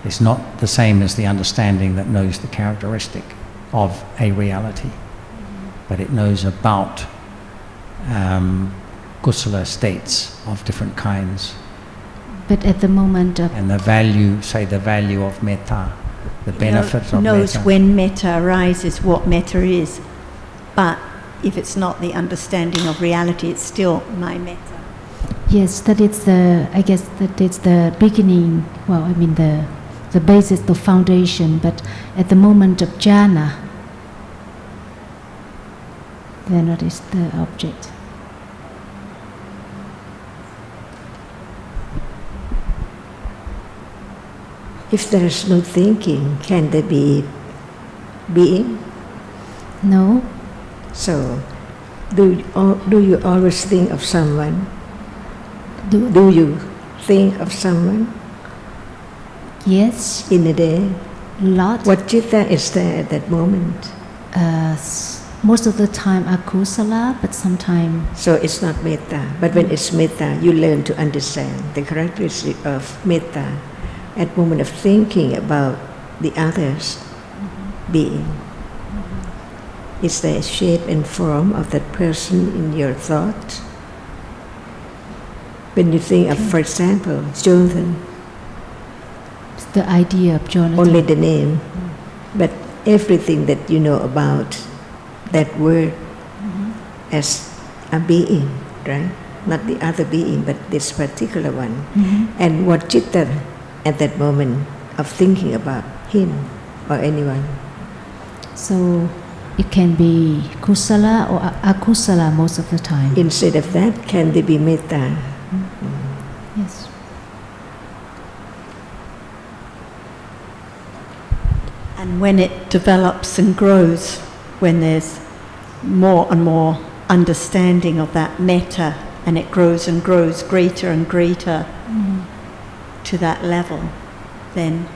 S4: It's not the same as the understanding that knows the characteristic of a reality, but it knows about kusala states of different kinds.
S7: But at the moment of...
S4: And the value, say the value of metta, the benefit of
S1: knows
S4: metta.
S1: when metta arises, what metta is, but if it's not the understanding of reality, it's still my metta.
S7: Yes, that is the, I guess that it's the beginning, well, I mean the basis, the foundation, but at the moment of jhana, then what is the object?
S3: If there is no thinking, can there be being?
S7: No.
S3: So, do you always think of someone?
S7: Do
S3: you think of someone?
S7: Yes.
S3: In a day?
S7: Lot.
S3: What citta is there at that moment?
S7: Most of the time akusala, but sometimes...
S3: So it's not metta. But when it's metta, you learn to understand the characteristic of metta at moment of thinking about the others being. Is there a shape and form of that person in your thought? When you think of, for example, Jonathan,
S7: it's the idea of Jonathan.
S3: Only the name, but everything that you know about that word as a being, right? Not the other being, but this particular one. And what citta at that moment of thinking about him or anyone?
S7: So it can be kusala or akusala most of the time.
S3: Instead of that, can there be metta?
S7: Yes.
S1: And when it develops and grows, when there's more and more understanding of that metta, and it grows and grows greater and greater to that level, then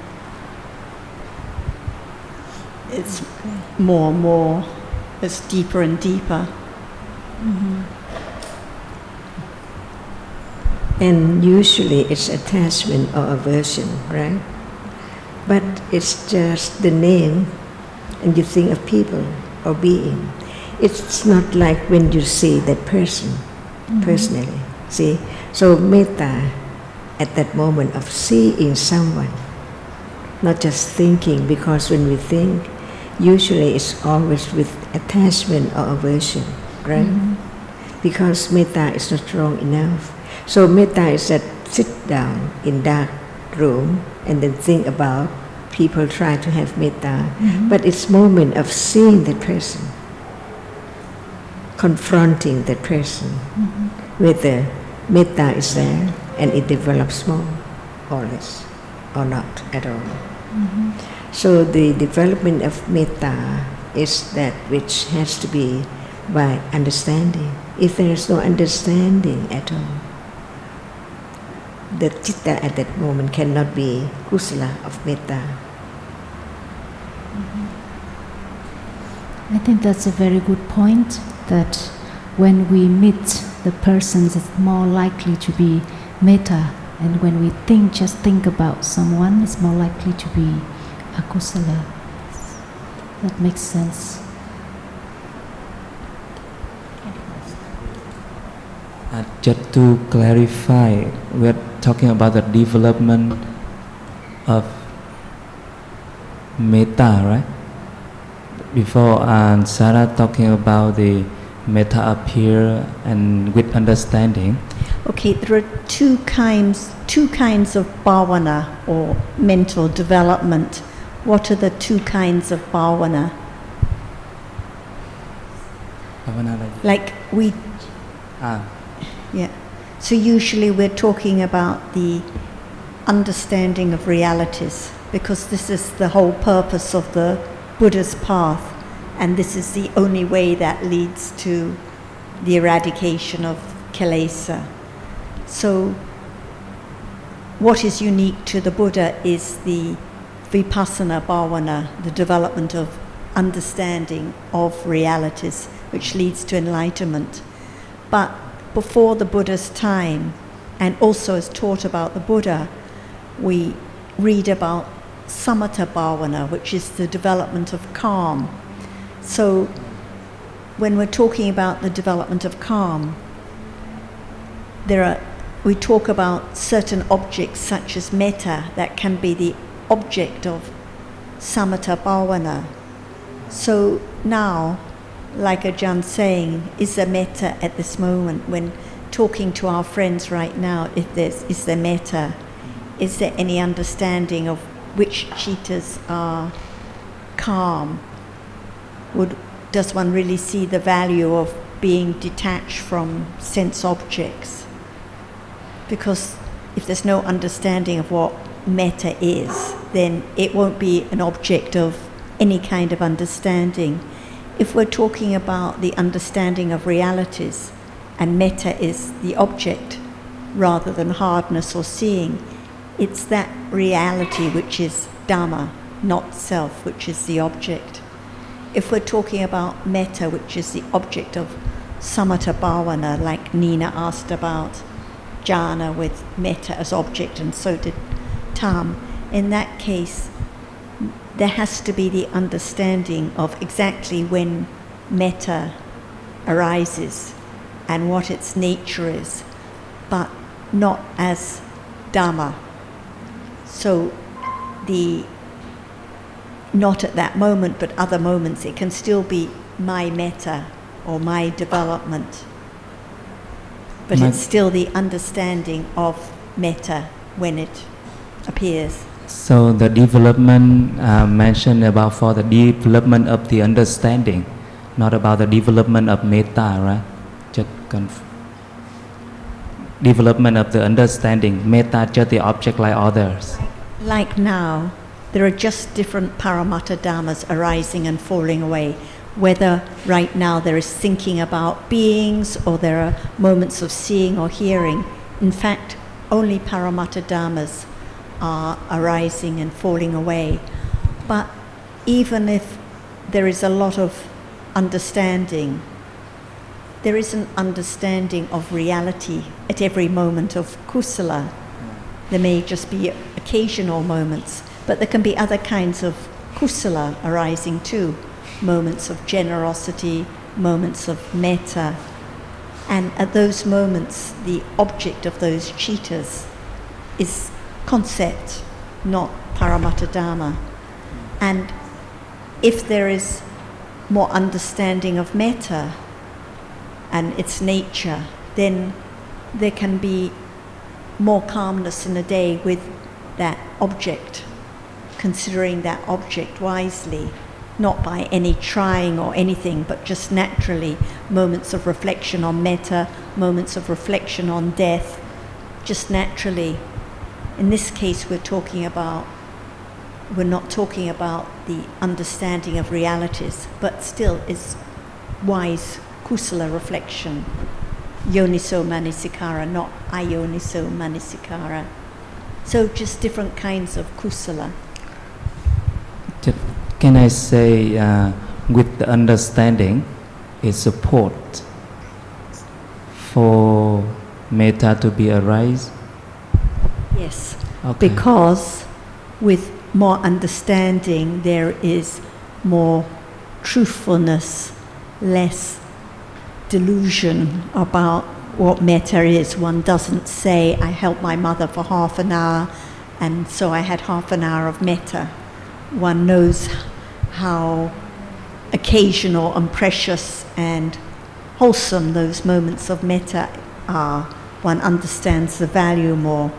S1: it's more and more, it's deeper and deeper.
S3: And usually it's attachment or aversion, right? But it's just the name, and you think of people or being. It's not like when you see that person personally. See? So metta at that moment of seeing someone, not just thinking, because when we think, usually it's always with attachment or aversion, right? Because metta is not strong enough. So metta is that sit down in dark room and then think about people try to have metta, but it's moment of seeing that person, confronting that person, whether metta is there and it develops more or less or not at all. So the development of metta is that which has to be by understanding. If there is no understanding at all, the citta at that moment cannot be kusala of metta.
S7: I think that's a very good point, that when we meet the persons, it's more likely to be metta, and when we think, just think about someone, it's more likely to be akusala. That makes sense.
S8: Just to clarify, we're talking about the development of metta, right? Before Sarah talking about the metta appear and with understanding.
S1: Okay, there are two kinds of bhavana or mental development. What are the two kinds of bhavana? Like we... Yeah. So usually we're talking about the understanding of realities, because this is the whole purpose of the Buddha's path, and this is the only way that leads to the eradication of kilesa. So what is unique to the Buddha is the vipassana bhavana, the development of understanding of realities, which leads to enlightenment. But before the Buddha's time, and also as taught about the Buddha, we read about samatha bhavana, which is the development of calm. So when we're talking about the development of calm, we talk about certain objects such as metta that can be the object of samatha bhavana. So now, like Ajarn saying, is there metta at this moment when talking to our friends right now, is there metta? Is there any understanding of which citas are calm? Does one really see the value of being detached from sense objects? Because if there's no understanding of what metta is, then it won't be an object of any kind of understanding. If we're talking about the understanding of realities, and metta is the object rather than hardness or seeing, it's that reality which is Dhamma, not self, which is the object. If we're talking about metta, which is the object of samatha bhavana, like Nina asked about jhana with metta as object, and so did Tam, in that case, there has to be the understanding of exactly when metta arises and what its nature is, but not as Dhamma. So not at that moment, but other moments, it can still be my metta or my development. But it's still the understanding of metta when it appears.
S8: So the development mentioned about for the development of the understanding, not about the development of metta, right? Just development of the understanding, metta just the object like others.
S1: Like now, there are just different paramattha dhammas arising and falling away. Whether right now there is thinking about beings or there are moments of seeing or hearing, in fact, only paramattha dhammas are arising and falling away. But even if there is a lot of understanding, there is an understanding of reality at every moment of kusala. There may just be occasional moments, but there can be other kinds of kusala arising too. Moments of generosity, moments of metta. And at those moments, the object of those citas is concept, not paramattha dhamma. And if there is more understanding of metta and its nature, then there can be more calmness in a day with that object, considering that object wisely, not by any trying or anything, but just naturally, moments of reflection on metta, moments of reflection on death, just naturally. In this case, we're not talking about the understanding of realities, but still is wise kusala reflection, yoniso manasikara, not ayoniso manasikara. So just different kinds of kusala.
S8: Can I say, with the understanding, it support for metta to be arise?
S1: Yes,
S8: Okay.
S1: because with more understanding there is more truthfulness, less delusion about what metta is. One doesn't say, I helped my mother for half an hour and so I had half an hour of metta. One knows how occasional and precious and wholesome those moments of metta are. One understands the value more.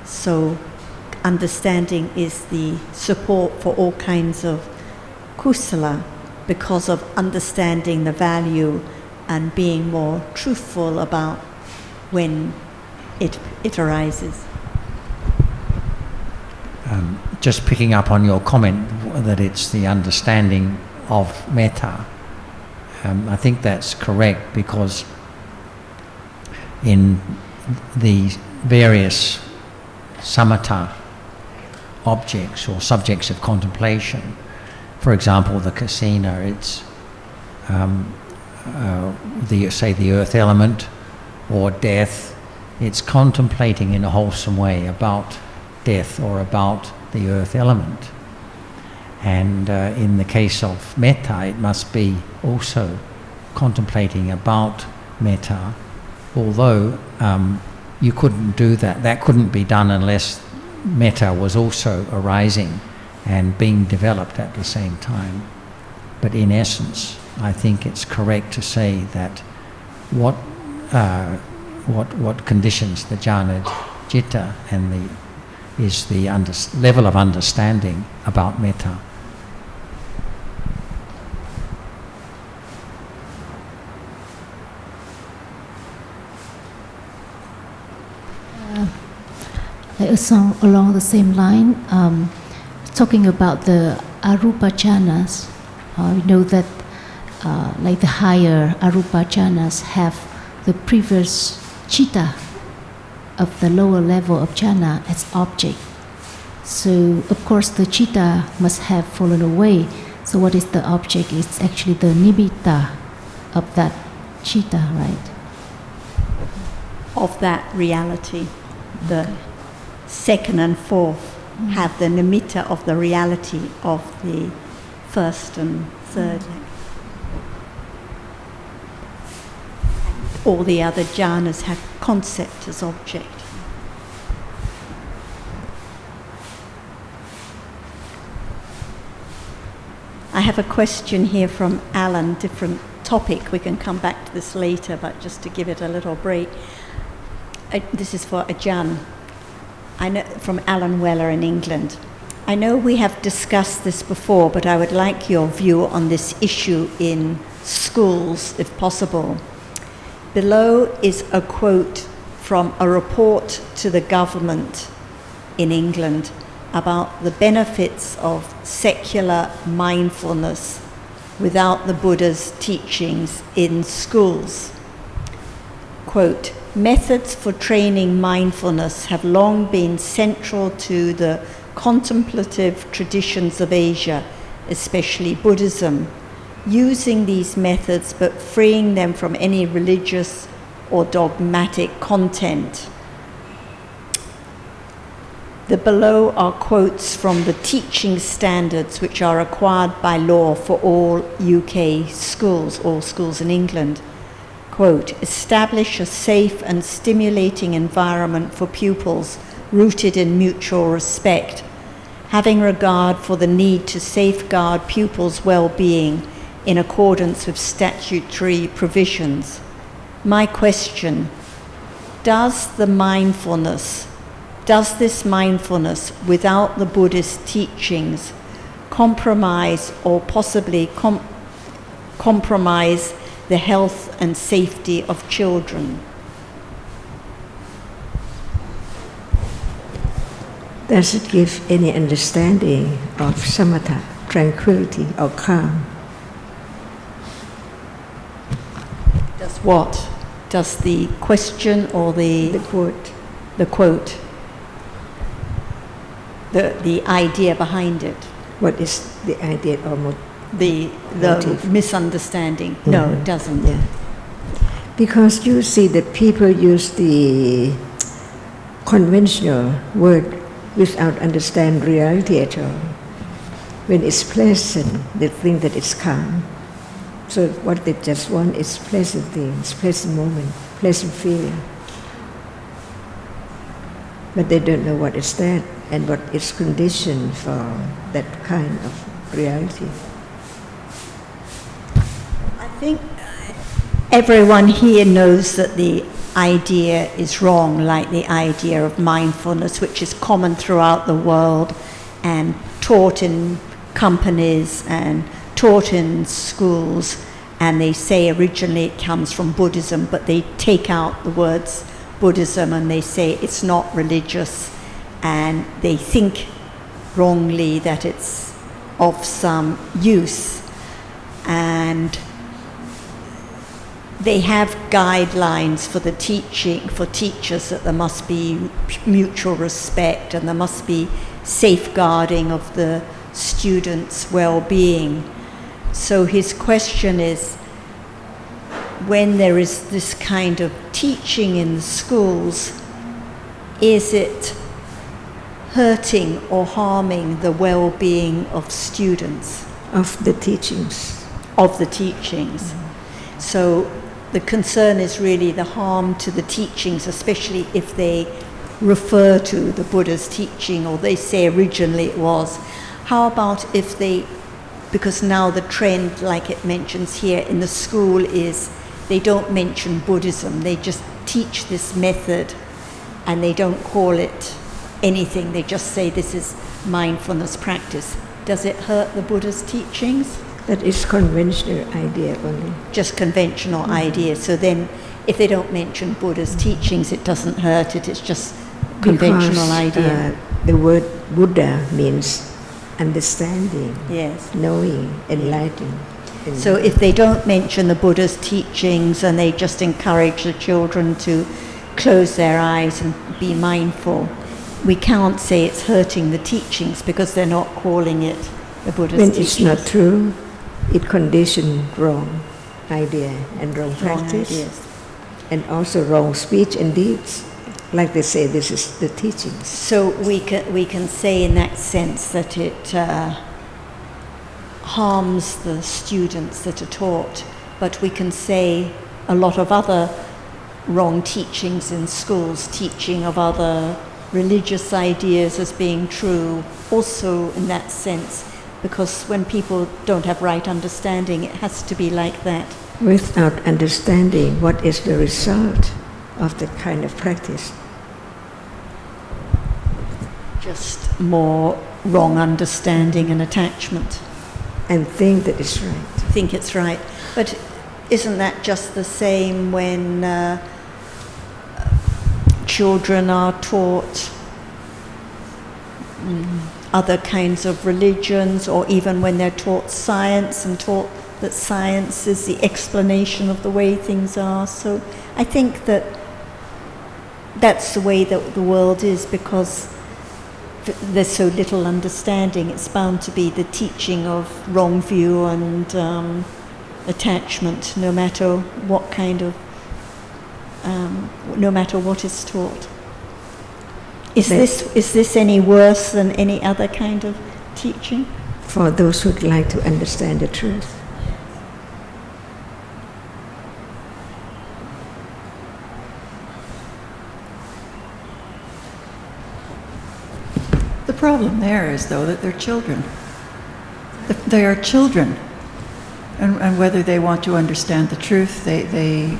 S1: So understanding is the support for all kinds of kusala because of understanding the value and being more truthful about when it arises.
S4: Just picking up on your comment that it's the understanding of metta, I think that's correct, because in the various samatha objects or subjects of contemplation, for example the kasina, it's the earth element or death. It's contemplating in a wholesome way about death or about the earth element. And in the case of metta, it must be also contemplating about metta, although you couldn't do that. That couldn't be done unless metta was also arising and being developed at the same time. But in essence, I think it's correct to say that what what conditions the jhana citta and is the level of understanding about metta.
S7: A song along the same line, talking about the arupa jhanas. We know that like the higher arupa jhanas have the previous citta of the lower level of jhana as object. So of course the citta must have fallen away. So what is the object? It's actually the nimitta of that citta, right?
S1: Of that reality, the second and fourth have the nimitta of the reality of the first and third. All the other jhanas have concept as object. I have a question here from Alan, different topic. We can come back to this later, but just to give it a little break. This is for Ajarn. I know from Alan Weller in England. I know we have discussed this before, but I would like your view on this issue in schools, if possible. Below is a quote from a report to the government in England about the benefits of secular mindfulness without the Buddha's teachings in schools. Quote, methods for training mindfulness have long been central to the contemplative traditions of Asia, especially Buddhism, using these methods but freeing them from any religious or dogmatic content. The below are quotes from the teaching standards which are required by law for all UK schools, all schools in England. Quote, establish a safe and stimulating environment for pupils rooted in mutual respect, having regard for the need to safeguard pupils' well-being in accordance with statutory provisions. My question, does this mindfulness without the Buddhist teachings compromise or possibly compromise the health and safety of children?
S3: Does it give any understanding of samatha, tranquility or calm?
S1: Does what? Does the question or the quote? The quote. The idea behind it.
S3: What is the idea or
S1: the misunderstanding?
S3: Mm-hmm.
S1: No, it doesn't.
S3: Yeah. Because you see that people use the conventional word without understand reality at all. When it's pleasant, they think that it's calm. So what they just want is pleasant things, pleasant moment, pleasant feeling. But they don't know what is that and what is conditioned for that kind of reality.
S1: I think everyone here knows that the idea is wrong, like the idea of mindfulness, which is common throughout the world and taught in companies and taught in schools, and they say originally it comes from Buddhism, but they take out the words Buddhism and they say it's not religious, and they think wrongly that it's of some use. And they have guidelines for the teaching, for teachers, that there must be mutual respect and there must be safeguarding of the students' well-being. So his question is, when there is this kind of teaching in the schools, is it hurting or harming the well-being of students?
S3: Of the teachings.
S1: Of the teachings. Mm-hmm. So the concern is really the harm to the teachings, especially if they refer to the Buddha's teaching, or they say originally it was. How about if they, because now the trend, like it mentions here in the school, is they don't mention Buddhism, they just teach this method and they don't call it anything, they just say this is mindfulness practice, does it hurt the Buddha's teachings?
S3: That is conventional idea only.
S1: Just conventional idea. So then if they don't mention Buddha's teachings, it doesn't hurt it, it's just conventional idea.
S3: The word Buddha means understanding,
S1: Yes.
S3: knowing, enlightening.
S1: So if they don't mention the Buddha's teachings and they just encourage the children to close their eyes and be mindful, we can't say it's hurting the teachings because they're not calling it the Buddha's
S3: when
S1: teachings.
S3: it's not true, it conditions wrong idea and wrong
S1: Wrong
S3: practice,
S1: ideas.
S3: and also wrong speech and deeds. Like they say, this is the teachings.
S1: So we can say in that sense that it harms the students that are taught, but we can say a lot of other wrong teachings in schools, teaching of other religious ideas as being true, also in that sense, because when people don't have right understanding, it has to be like that.
S3: Without understanding what is the result of that kind of practice.
S1: Just more wrong understanding and attachment.
S3: And think that it's right.
S1: Think it's right. But isn't that just the same when children are taught other kinds of religions, or even when they're taught science and taught that science is the explanation of the way things are? So I think that that's the way that the world is, because there's so little understanding. It's bound to be the teaching of wrong view and attachment, no matter what kind of, no matter what is taught. Is this any worse than any other kind of teaching?
S3: For those who'd like to understand the truth.
S2: The problem there is, though, that they're children. They are children. And whether they want to understand the truth, they,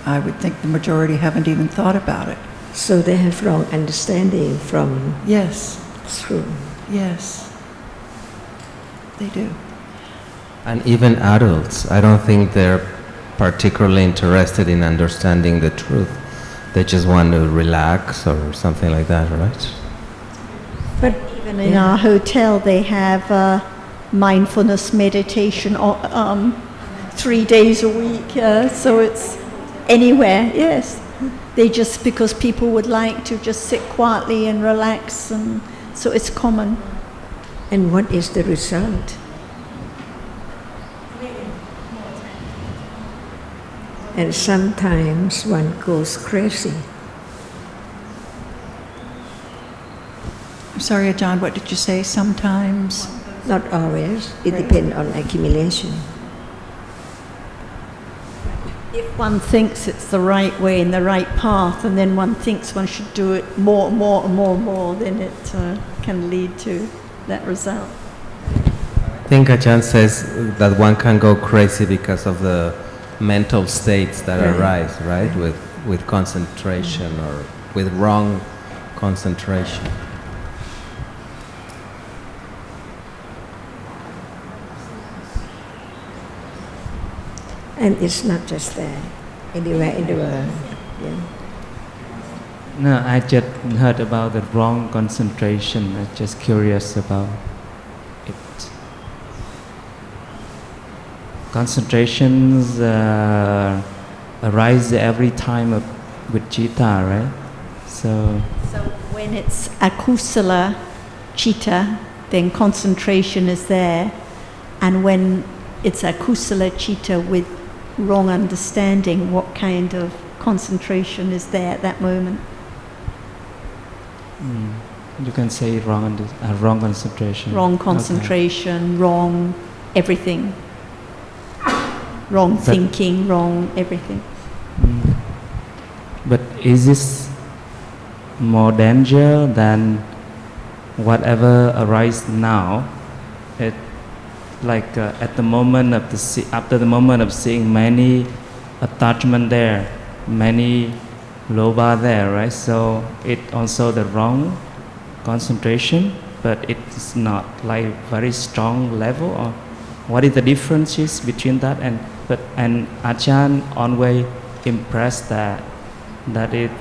S2: I would think the majority haven't even thought about it.
S3: So they have wrong understanding from
S2: Yes,
S3: school.
S2: yes, they do.
S5: And even adults, I don't think they're particularly interested in understanding the truth. They just want to relax or something like that, right?
S1: But even in our hotel, they have mindfulness meditation 3 days a week. So it's anywhere, yes. They just, because people would like to just sit quietly and relax, and so it's common.
S3: And what is the result? And sometimes one goes crazy.
S2: I'm sorry, Ajarn, what did you say? Sometimes?
S3: Not always. It depends on accumulation.
S1: If one thinks it's the right way and the right path, and then one thinks one should do it more, then it can lead to that result.
S5: I think Ajarn says that one can go crazy because of the mental states that arise, right? With concentration or with wrong concentration.
S3: And it's not just there, anywhere in the world. Yeah.
S8: No, I just heard about the wrong concentration. I'm just curious about it. Concentrations arise every time with citta, right? So
S1: when it's akusala citta, then concentration is there, and when it's akusala citta with wrong understanding, what kind of concentration is there at that moment?
S8: You can say wrong concentration.
S1: Wrong concentration, wrong everything. Wrong thinking, wrong everything.
S8: But is this more danger than whatever arises now? It like at the moment of after the moment of seeing many attachment there, many loba there, right? So it also the wrong concentration, but it's not like very strong level. Or what is the differences between that and Ajarn always impressed that it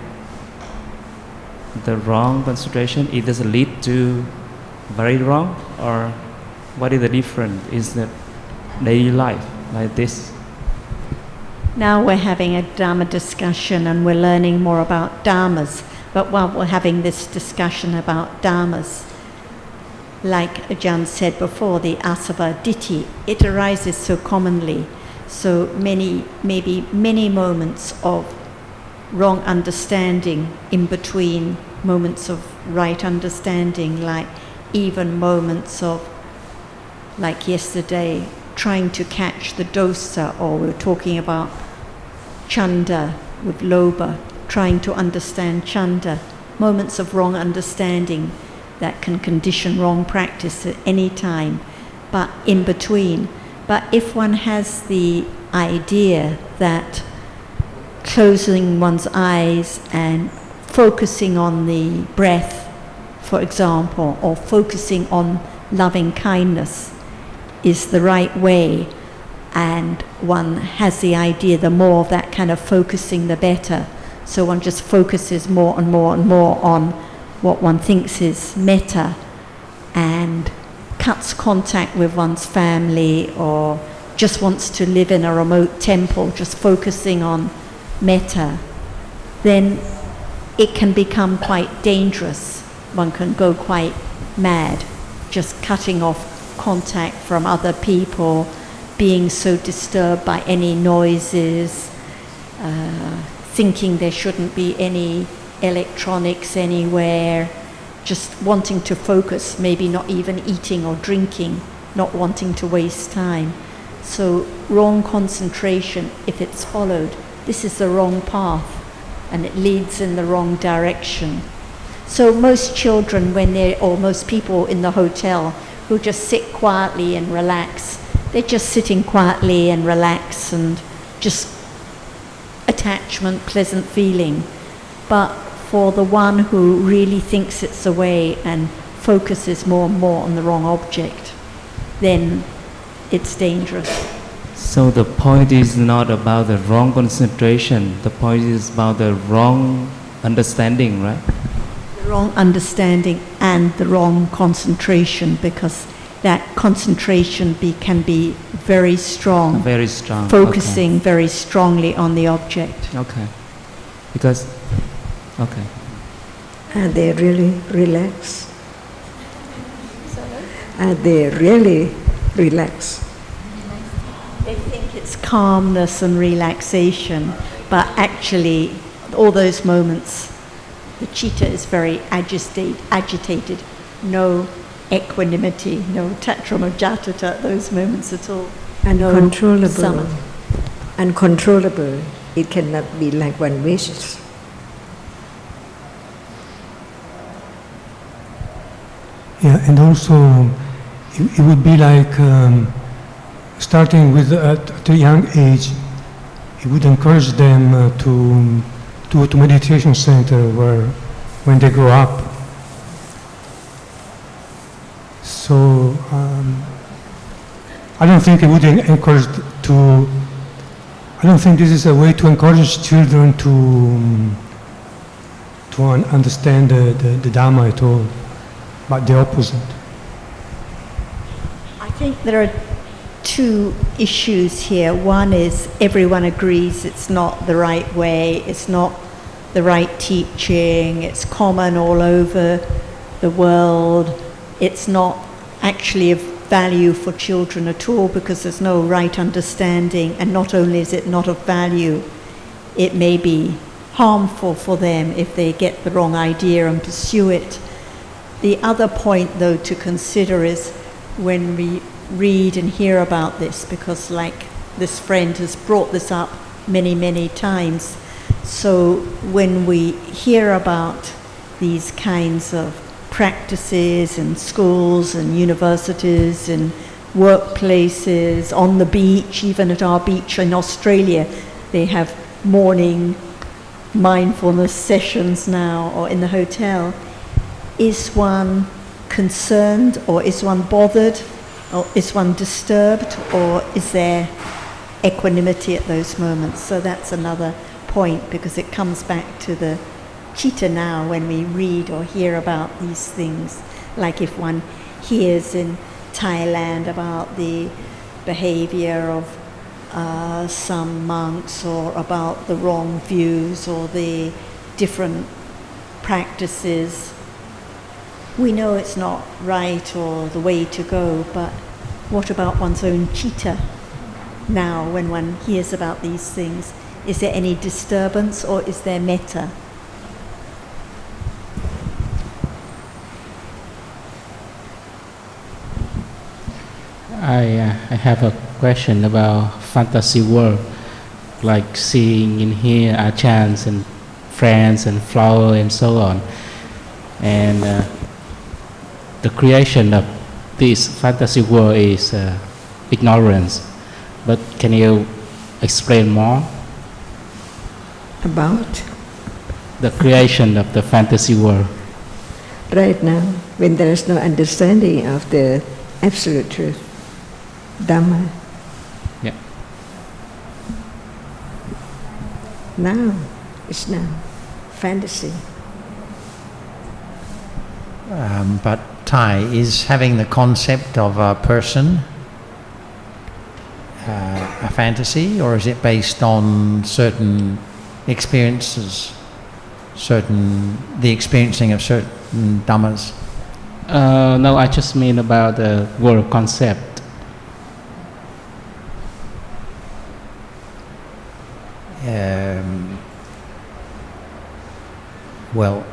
S8: the wrong concentration, it does lead to very wrong, or what is the difference? Is that daily life like this?
S1: Now we're having a Dhamma discussion and we're learning more about Dhammas. But while we're having this discussion about Dhammas, like Ajarn said before, the asava ditthi, it arises so commonly. So maybe many moments of wrong understanding in between moments of right understanding, like even moments of, like yesterday, trying to catch the dosa, or we were talking about chanda with loba, trying to understand chanda, moments of wrong understanding that can condition wrong practice at any time, but in between. But if one has the idea that closing one's eyes and focusing on the breath, for example, or focusing on loving kindness is the right way, and one has the idea the more of that kind of focusing the better, so one just focuses more and more and more on what one thinks is metta and cuts contact with one's family, or just wants to live in a remote temple just focusing on metta, then it can become quite dangerous. One can go quite mad, just cutting off contact from other people, being so disturbed by any noises, thinking there shouldn't be any electronics anywhere, just wanting to focus, maybe not even eating or drinking, not wanting to waste time. So wrong concentration, if it's followed, this is the wrong path and it leads in the wrong direction. So most children, or most people in the hotel who just sit quietly and relax, they're just sitting quietly and relax and just attachment, pleasant feeling. But for the one who really thinks it's the way and focuses more and more on the wrong object, then it's dangerous.
S8: So the point is not about the wrong concentration, the point is about the wrong understanding, right?
S1: The wrong understanding and the wrong concentration, because that concentration can be very strong.
S8: Very strong.
S1: Focusing very strongly on the object.
S8: Okay. Because, okay.
S3: Are they really relaxed? Are they really relaxed?
S1: They think it's calmness and relaxation, but actually all those moments, the citta is very agitated, no equanimity, no tattramajatata at those moments at all.
S3: Uncontrollable.
S1: No
S3: Uncontrollable. It cannot be like one wishes.
S12: Yeah, and also it would be like starting with at a young age, it would encourage them to go to meditation center when they grow up. So I don't think it would encourage I don't think this is a way to encourage children to understand the Dhamma at all, but the opposite.
S1: I think there are two issues here. One is everyone agrees it's not the right way, it's not the right teaching, it's common all over the world, it's not actually of value for children at all because there's no right understanding, and not only is it not of value, it may be harmful for them if they get the wrong idea and pursue it. The other point though to consider is when we read and hear about this, because like this friend has brought this up many times, so when we hear about these kinds of practices in schools and universities and workplaces, on the beach, even at our beach in Australia, they have morning mindfulness sessions now or in the hotel, is one concerned or is one bothered or is one disturbed, or is there equanimity at those moments? So that's another point, because it comes back to the citta now when we read or hear about these things. Like if one hears in Thailand about the behavior of some monks, or about the wrong views or the different practices, we know it's not right or the way to go, but what about one's own citta now when one hears about these things? Is there any disturbance, or is there metta?
S8: I have a question about fantasy world, like seeing in here Ajarns and friends and flower and so on, and the creation of this fantasy world is ignorance. But can you explain more
S3: About
S8: the creation of the fantasy world?
S3: right now, when there is no understanding of the absolute truth, Dhamma.
S8: Yeah.
S3: Now, it's now fantasy.
S4: But Thai, is having the concept of a person a fantasy, or is it based on certain experiences, the experiencing of certain dhammas?
S8: No, I just mean about the word concept.
S4: Well,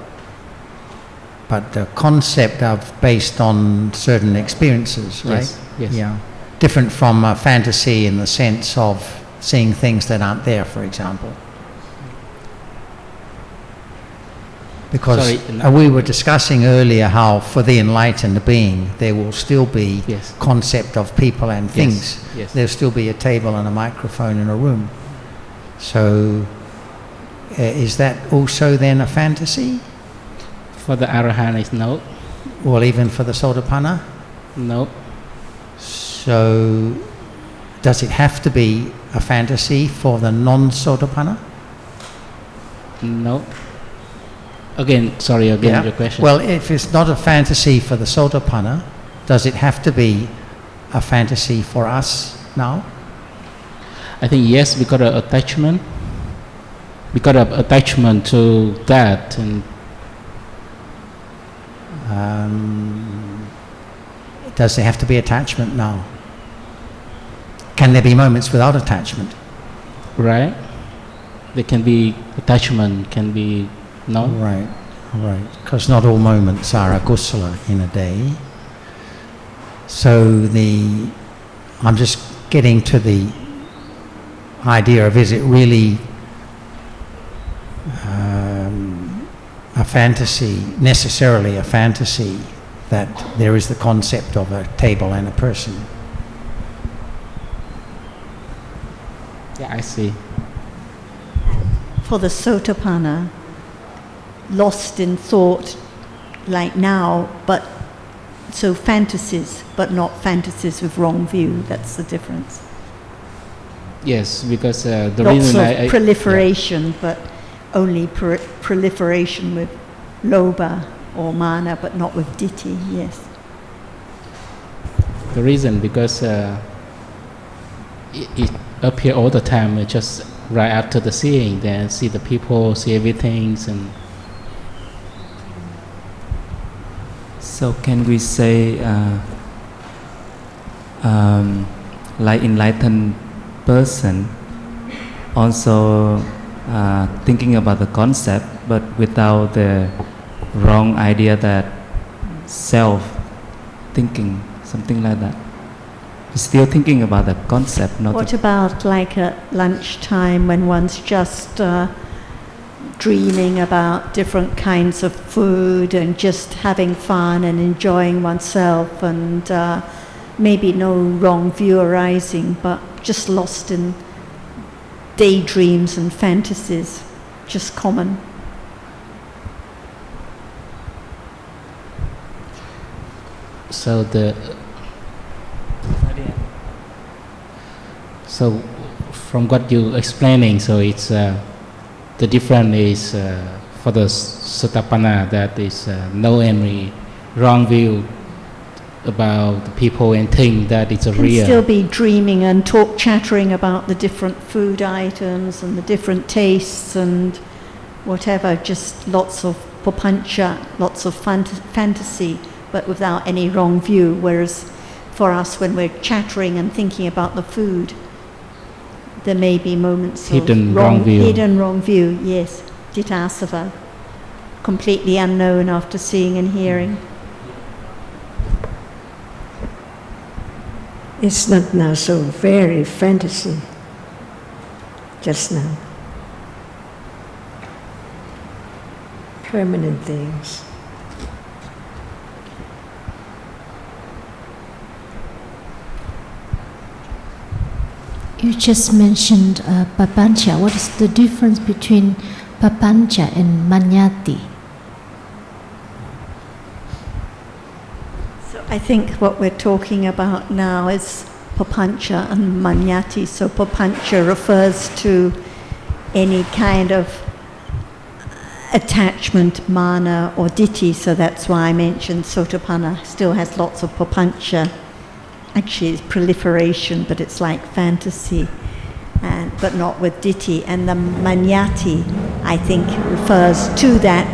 S4: but the concept of based on certain experiences, right?
S8: Yes, yes.
S4: Yeah. Different from a fantasy in the sense of seeing things that aren't there, for example. Because we were discussing earlier how for the enlightened being there will still be
S8: Yes.
S4: concept of people and things.
S8: Yes.
S4: There'll still be a table and a microphone in a room. So is that also then a fantasy?
S8: For the Ajarn is no.
S4: Well, even for the Sotapanna?
S8: No.
S4: So does it have to be a fantasy for the non-Sotapanna?
S8: No. Again, sorry, your question.
S4: Well, if it's not a fantasy for the Sotapanna, does it have to be a fantasy for us now?
S8: I think yes, because of attachment. Because of attachment to that, and
S4: does there have to be attachment now? Can there be moments without attachment?
S8: right? There can be attachment, can be no.
S4: Right, right. Because not all moments are a kusala in a day. So I'm just getting to the idea of, is it really a fantasy, necessarily a fantasy, that there is the concept of a table and a person?
S8: Yeah, I see.
S1: For the Sotapanna, lost in thought like now, but so fantasies, but not fantasies with wrong view. That's the difference.
S8: Yes, because the
S1: Lots
S8: reason
S1: of proliferation, but only proliferation with lobha or mana, but not with ditthi. Yes.
S8: The reason because it appear all the time. It just right after the seeing, then see the people, see everything, and
S13: so can we say like enlightened person also thinking about the concept, but without the wrong idea that self thinking, something like that? Still thinking about the concept. Not
S1: What about like at lunchtime when one's just dreaming about different kinds of food and just having fun and enjoying oneself, and maybe no wrong view arising, but just lost in daydreams and fantasies? just common.
S14: So from what you explaining, so it's the difference is for the Sotapanna that is no any wrong view about the people and things, that it's a
S1: Can
S14: real.
S1: still be dreaming and chattering about the different food items and the different tastes and whatever, just lots of papancha, lots of fantasy, but without any wrong view. Whereas for us, when we're chattering and thinking about the food, there may be moments
S14: Hidden
S1: of
S14: wrong view.
S1: Hidden wrong view, yes. Jitasava, completely unknown after seeing and hearing.
S3: It's not now so very fantasy, just now. Permanent things.
S7: You just mentioned papancha. What is the difference between papancha and manyati?
S1: So I think what we're talking about now is papancha and manyati. So papancha refers to any kind of attachment, mana or ditthi. So that's why I mentioned Sotapanna still has lots of papancha. Actually, it's proliferation, but it's like fantasy, but not with ditthi. And the manyati, I think, refers to that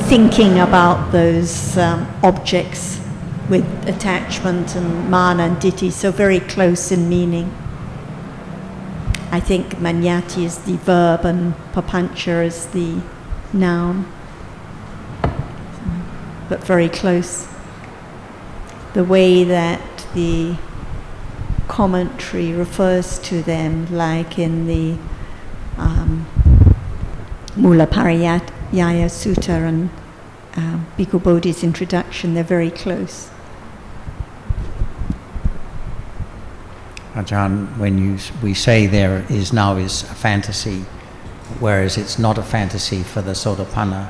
S1: thinking about those objects with attachment and mana and ditthi, so very close in meaning. I think manyati is the verb and papancha is the noun, but very close. The way that the commentary refers to them, like in the Mula Pariyaya Sutta and Bhikkhu Bodhi's introduction, they're very close.
S4: Ajarn, when we say there is now is a fantasy, whereas it's not a fantasy for the Sotapanna.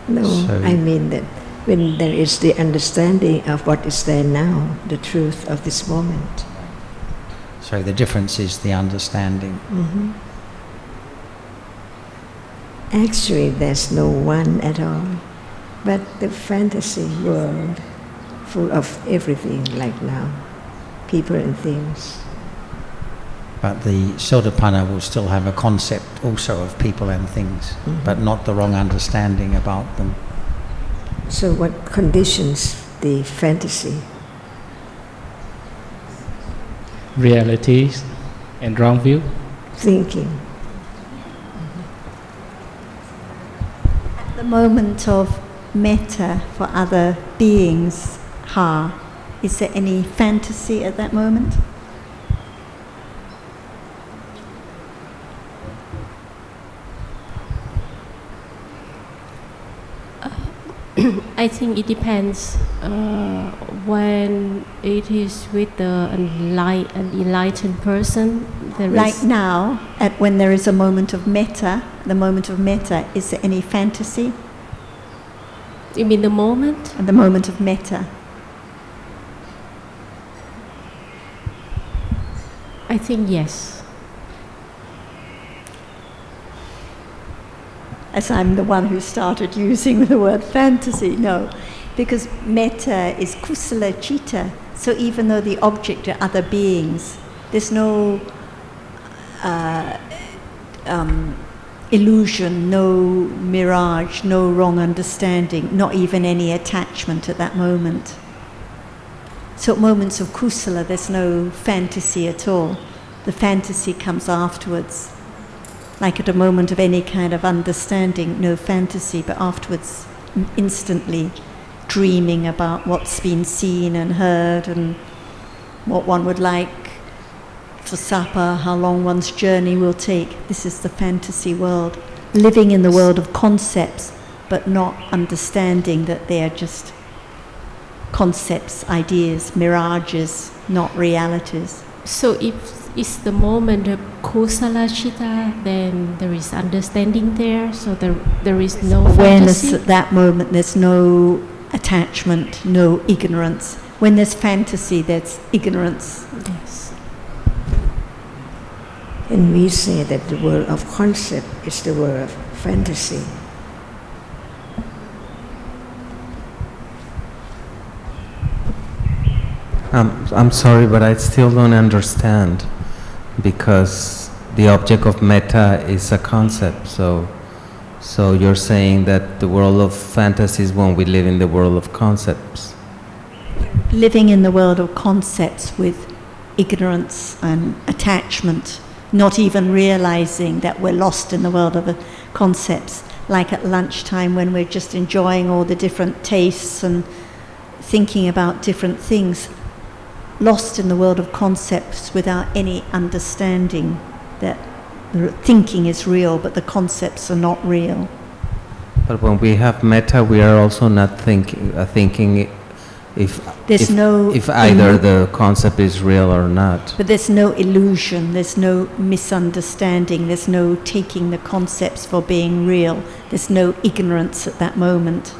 S3: No,
S4: So
S3: I mean that when there is the understanding of what is there now, the truth of this moment.
S4: So the difference is the understanding.
S3: Mm-hmm. Actually, there's no one at all, but the fantasy world full of everything like now, people and things.
S4: But the Sotapanna will still have a concept also of people and things, but not the wrong understanding about them.
S3: So what conditions the fantasy?
S14: Realities and wrong view.
S3: Thinking.
S1: At the moment of metta for other beings, is there any fantasy at that moment?
S10: I think it depends when it is with an enlightened person.
S1: Like now, when there is a moment of metta, the moment of metta, is there any fantasy?
S10: You mean the moment?
S1: At the moment of metta.
S10: I think yes.
S1: As I'm the one who started using the word fantasy, no. Because metta is kusala citta, so even though the object are other beings, there's no illusion, no mirage, no wrong understanding, not even any attachment at that moment. So at moments of kusala, there's no fantasy at all. The fantasy comes afterwards. Like at a moment of any kind of understanding, no fantasy, but afterwards instantly dreaming about what's been seen and heard and what one would like for supper, how long one's journey will take. This is the fantasy world. Living in the world of concepts, but not understanding that they are just concepts, ideas, mirages, not realities.
S10: So if is the moment of kusala chitta, then there is understanding there, so there is no
S1: awareness
S10: fantasy.
S1: at that moment. There's no attachment, no ignorance. When there's fantasy, there's ignorance.
S10: Yes.
S3: And we say that the world of concept is the world of fantasy.
S5: I'm sorry, but I still don't understand, because the object of metta is a concept. So you're saying that the world of fantasy is when we live in the world of concepts.
S1: Living in the world of concepts with ignorance and attachment, not even realizing that we're lost in the world of concepts, like at lunchtime when we're just enjoying all the different tastes and thinking about different things, lost in the world of concepts without any understanding that the thinking is real but the concepts are not real.
S5: But when we have metta, we are also not thinking if either the concept is real or not.
S1: But there's no illusion, there's no misunderstanding, there's no taking the concepts for being real, there's no ignorance at that moment.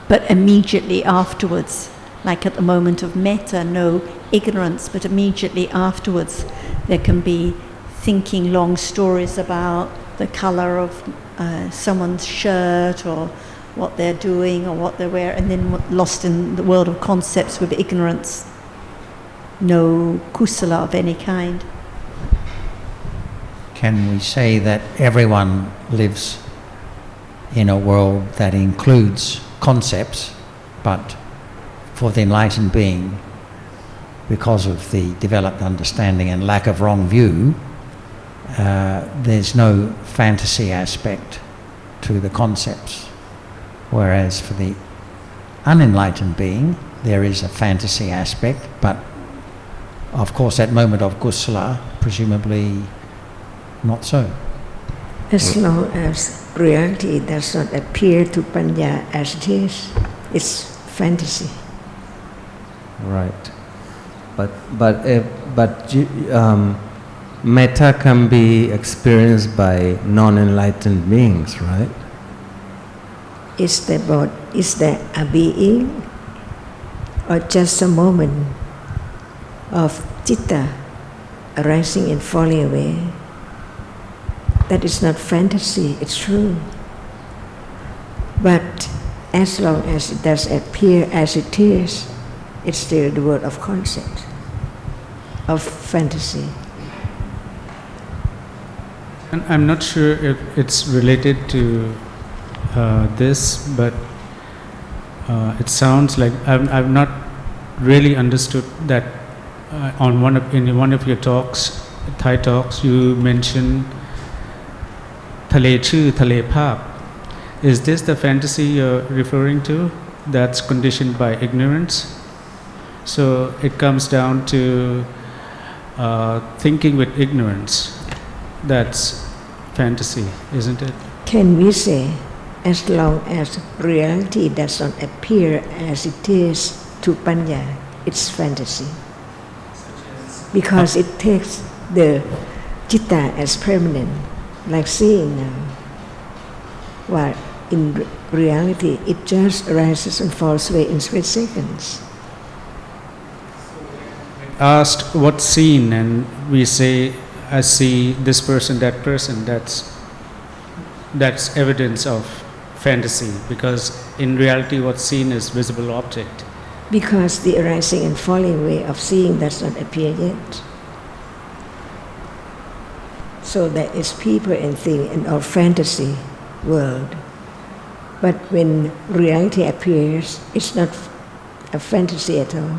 S1: But immediately afterwards, like at the moment of metta, no ignorance, but immediately afterwards there can be thinking long stories about the color of someone's shirt or what they're doing or what they're wearing, and then lost in the world of concepts with ignorance, no kusala of any kind.
S4: Can we say that everyone lives in a world that includes concepts, but for the enlightened being, because of the developed understanding and lack of wrong view, there's no fantasy aspect to the concepts, whereas for the unenlightened being there is a fantasy aspect, but of course at moment of kusala presumably not so.
S3: As long as reality does not appear to panya as it is, it's fantasy.
S5: Right, but metta can be experienced by non-enlightened beings, right?
S3: Is there a being or just a moment of citta arising and falling away? That is not fantasy, it's true. But as long as it does appear as it is, it's still the world of concept, of fantasy.
S6: And I'm not sure if it's related to this, but it sounds like I've not really understood that. In one of your talks, Thai talks, you mentioned Thale Chư, Thale Phap. Is this the fantasy you're referring to that's conditioned by ignorance? So it comes down to thinking with ignorance. That's fantasy, isn't it?
S3: Can we say, as long as reality does not appear as it is to panya, it's fantasy? Because it takes the citta as permanent, like seeing now. While in reality, it just arises and falls away in split seconds.
S6: Asked what's seen, and we say, I see this person, that person, that's evidence of fantasy, because in reality what's seen is visible object.
S3: Because the arising and falling away of seeing does not appear yet. So there is people and thing in our fantasy world. But when reality appears, it's not a fantasy at all.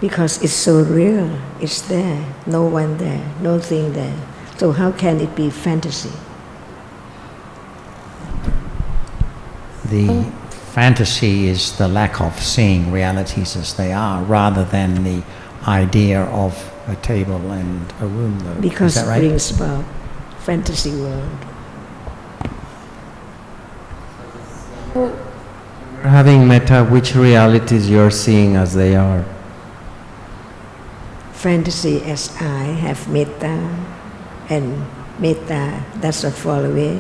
S3: Because it's so real, it's there, no one there, no thing there. So how can it be fantasy?
S4: The fantasy is the lack of seeing realities as they are, rather than the idea of a table and a room, though.
S3: Because
S4: is that right?
S3: it brings about fantasy world.
S5: We're having metta, which realities you're seeing as they are?
S3: Fantasy as I have metta, and metta does not fall away.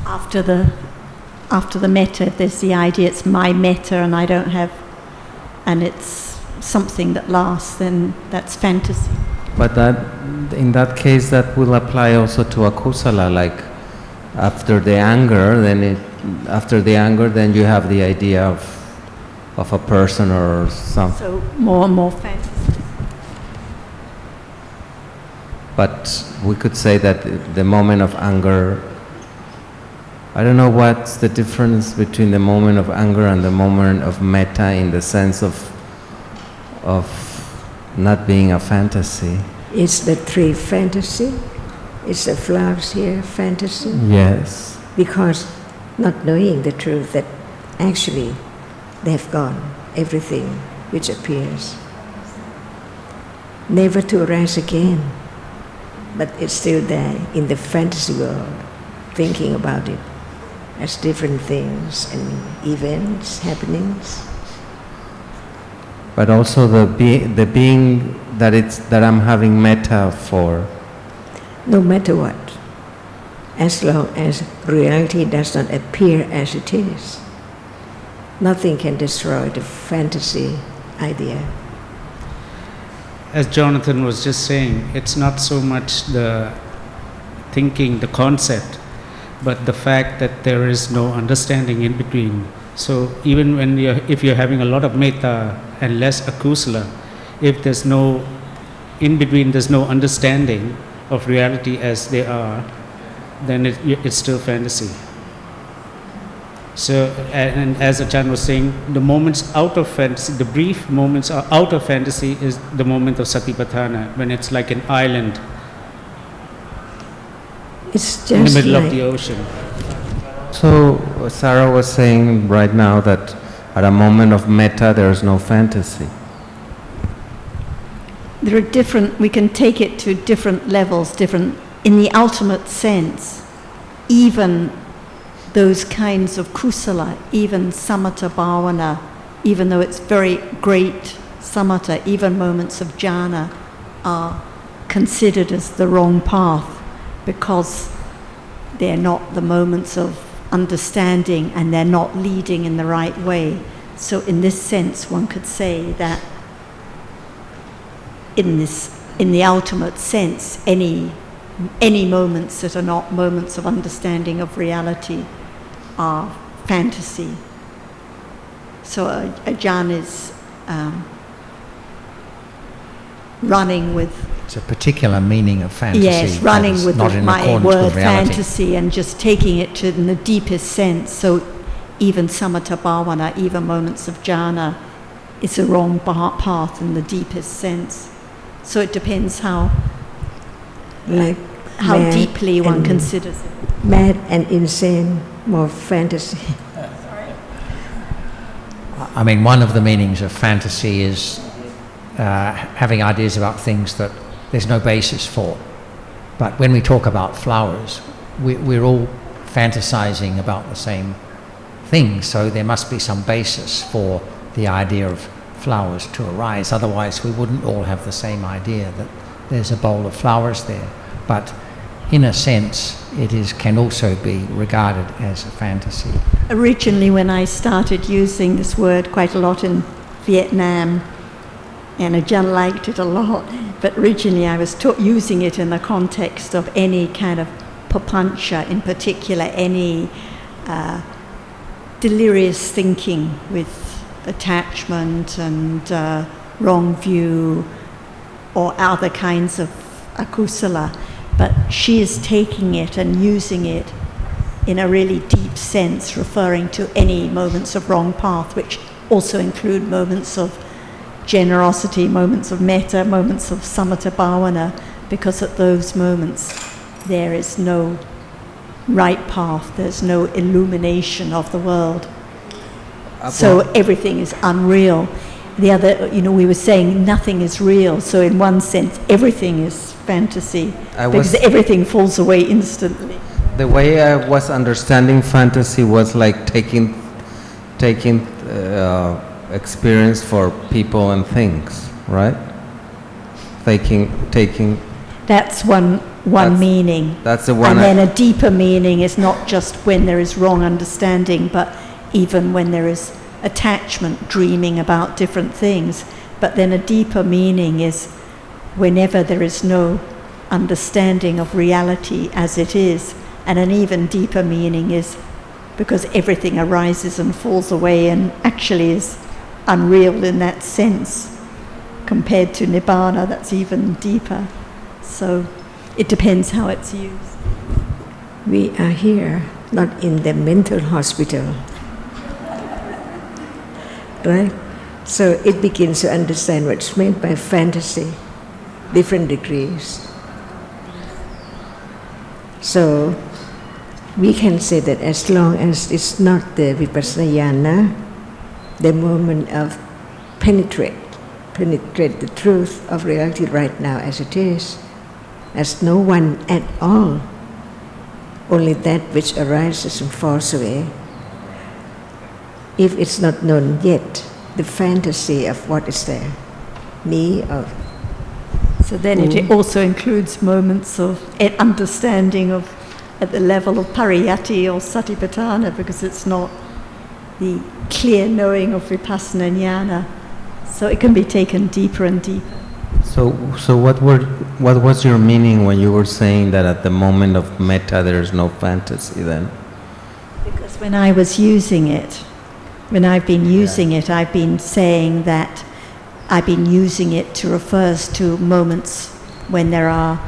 S1: After the metta, if there's the idea it's my metta and I don't have, and it's something that lasts, then that's fantasy.
S5: But that, in that case, that will apply also to akusala, like after the anger, then you have the idea of a person or something.
S1: So more and more fantasy.
S5: But we could say that the moment of anger, I don't know what's the difference between the moment of anger and the moment of metta in the sense of not being a fantasy.
S3: Is the tree fantasy? Is the flowers here fantasy?
S5: Yes.
S3: Because not knowing the truth that actually they have gone, everything which appears, never to arise again, but it's still there in the fantasy world, thinking about it as different things and events, happenings.
S5: But also the being that I'm having metta for.
S3: No matter what, as long as reality does not appear as it is, nothing can destroy the fantasy idea.
S6: As Jonathan was just saying, it's not so much the thinking, the concept, but the fact that there is no understanding in between. So even when if you're having a lot of metta and less akusala, if there's no, in between there's no understanding of reality as they are, then it's still fantasy. So, and as Ajarn was saying, the moments out of fantasy, the brief moments are out of fantasy is the moment of satipatthana, when it's like an island
S3: It's
S6: in the
S3: just
S6: middle
S3: like
S6: of the ocean.
S5: So Sarah was saying right now that at a moment of metta there is no fantasy.
S1: There are different, we can take it to different levels, different, in the ultimate sense, even those kinds of kusala, even samatha bhavana, even though it's very great samatha, even moments of jhana are considered as the wrong path because they're not the moments of understanding and they're not leading in the right way. So in this sense, one could say that in the ultimate sense, any moments that are not moments of understanding of reality are fantasy. So Ajarn is running with...
S4: It's a particular meaning of fantasy.
S1: Yes, running with my word fantasy and just taking it to in the deepest sense. So even samatha bhavana, even moments of jhana, is a wrong path in the deepest sense. So it depends how deeply one considers it.
S3: Mad and insane, more fantasy.
S4: I mean, one of the meanings of fantasy is having ideas about things that there's no basis for. But when we talk about flowers, we're all fantasizing about the same things, so there must be some basis for the idea of flowers to arise. Otherwise, we wouldn't all have the same idea that there's a bowl of flowers there. But in a sense, can also be regarded as a fantasy.
S1: Originally, when I started using this word quite a lot in Vietnam, and Ajarn liked it a lot, but originally I was using it in the context of any kind of papancha, in particular any delirious thinking with attachment and wrong view or other kinds of akusala. But she is taking it and using it in a really deep sense, referring to any moments of wrong path, which also include moments of generosity, moments of metta, moments of samatha bhavana, because at those moments there is no right path, there's no illumination of the world. So everything is unreal. The other, we were saying nothing is real, so in one sense everything is fantasy, because everything falls away instantly.
S5: The way I was understanding fantasy was like taking experience for people and things, right? Taking.
S1: That's one meaning.
S5: That's the one.
S1: And then a deeper meaning is not just when there is wrong understanding, but even when there is attachment, dreaming about different things. But then a deeper meaning is whenever there is no understanding of reality as it is. And an even deeper meaning is because everything arises and falls away and actually is unreal in that sense. Compared to Nibbana, that's even deeper. So it depends how it's used.
S3: We are here, not in the mental hospital. Right? So it begins to understand what's meant by fantasy, different degrees. So we can say that as long as it's not the vipassana jhana, the moment of penetrate the truth of reality right now as it is, as no one at all, only that which arises and falls away. If it's not known yet, the fantasy of what is there, me or...
S1: So then it also includes moments of understanding of at the level of pariyatti or satipatthana, because it's not the clear knowing of vipassana jnana. So it can be taken deeper and deeper.
S5: So what was your meaning when you were saying that at the moment of metta there is no fantasy then?
S1: Because when I was using it, when I've been using it, I've been saying that I've been using it to refer to moments when there are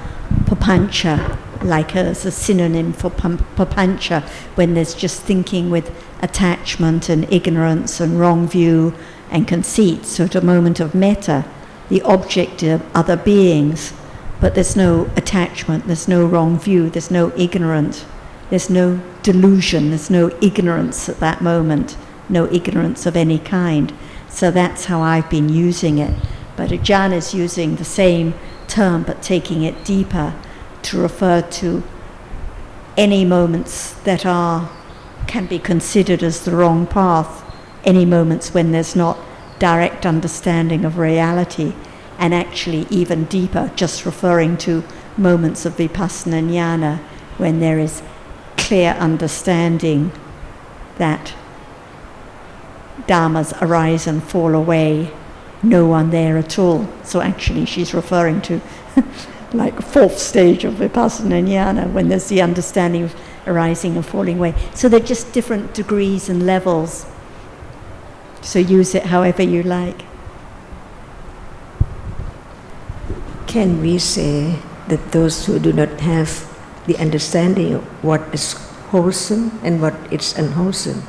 S1: papancha, like as a synonym for papancha, when there's just thinking with attachment and ignorance and wrong view and conceit. So at a moment of metta, the object of other beings, but there's no attachment, there's no wrong view, there's no ignorance, there's no delusion, there's no ignorance at that moment, no ignorance of any kind. So that's how I've been using it. But Ajarn is using the same term but taking it deeper to refer to any moments that can be considered as the wrong path, any moments when there's not direct understanding of reality, and actually even deeper, just referring to moments of vipassana jnana when there is clear understanding that dharmas arise and fall away, no one there at all. So actually she's referring to like fourth stage of vipassana jnana, when there's the understanding of arising and falling away. So they're just different degrees and levels. So use it however you like.
S3: Can we say that those who do not have the understanding of what is wholesome and what is unwholesome,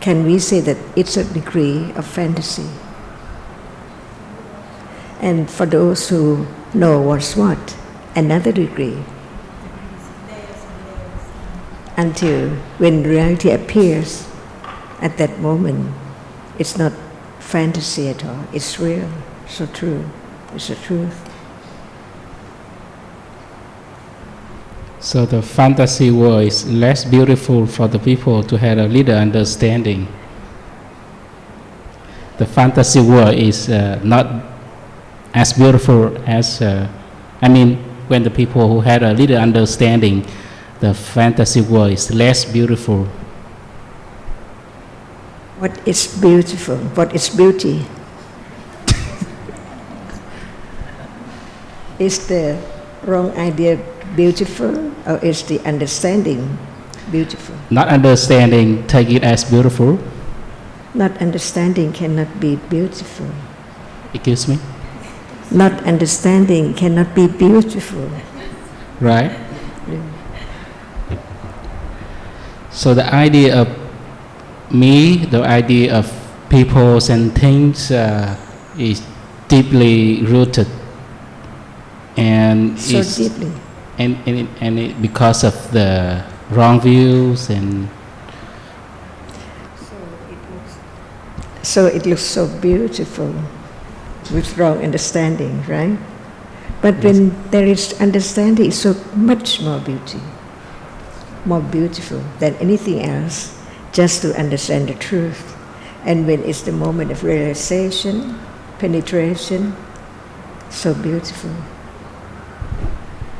S3: can we say that it's a degree of fantasy? And for those who know what's what, another degree. Until when reality appears, at that moment, it's not fantasy at all, it's real, so true, it's the truth.
S14: So the fantasy world is less beautiful for the people to have a little understanding. The fantasy world is not as beautiful as, when the people who had a little understanding, the fantasy world is less beautiful.
S3: What is beautiful? What is beauty? Is the wrong idea beautiful, or is the understanding beautiful?
S14: Not understanding, take it as beautiful.
S3: Not understanding cannot be beautiful.
S14: Excuse me?
S3: Not understanding cannot be beautiful.
S14: Right? So the idea of me, the idea of people and things is deeply rooted, and
S3: so deeply.
S14: And because of the wrong views and
S3: so it looks so beautiful with wrong understanding, right? But yes, when there is understanding, it's so much more beauty. more beautiful than anything else, just to understand the truth. And when it's the moment of realization, penetration, so beautiful.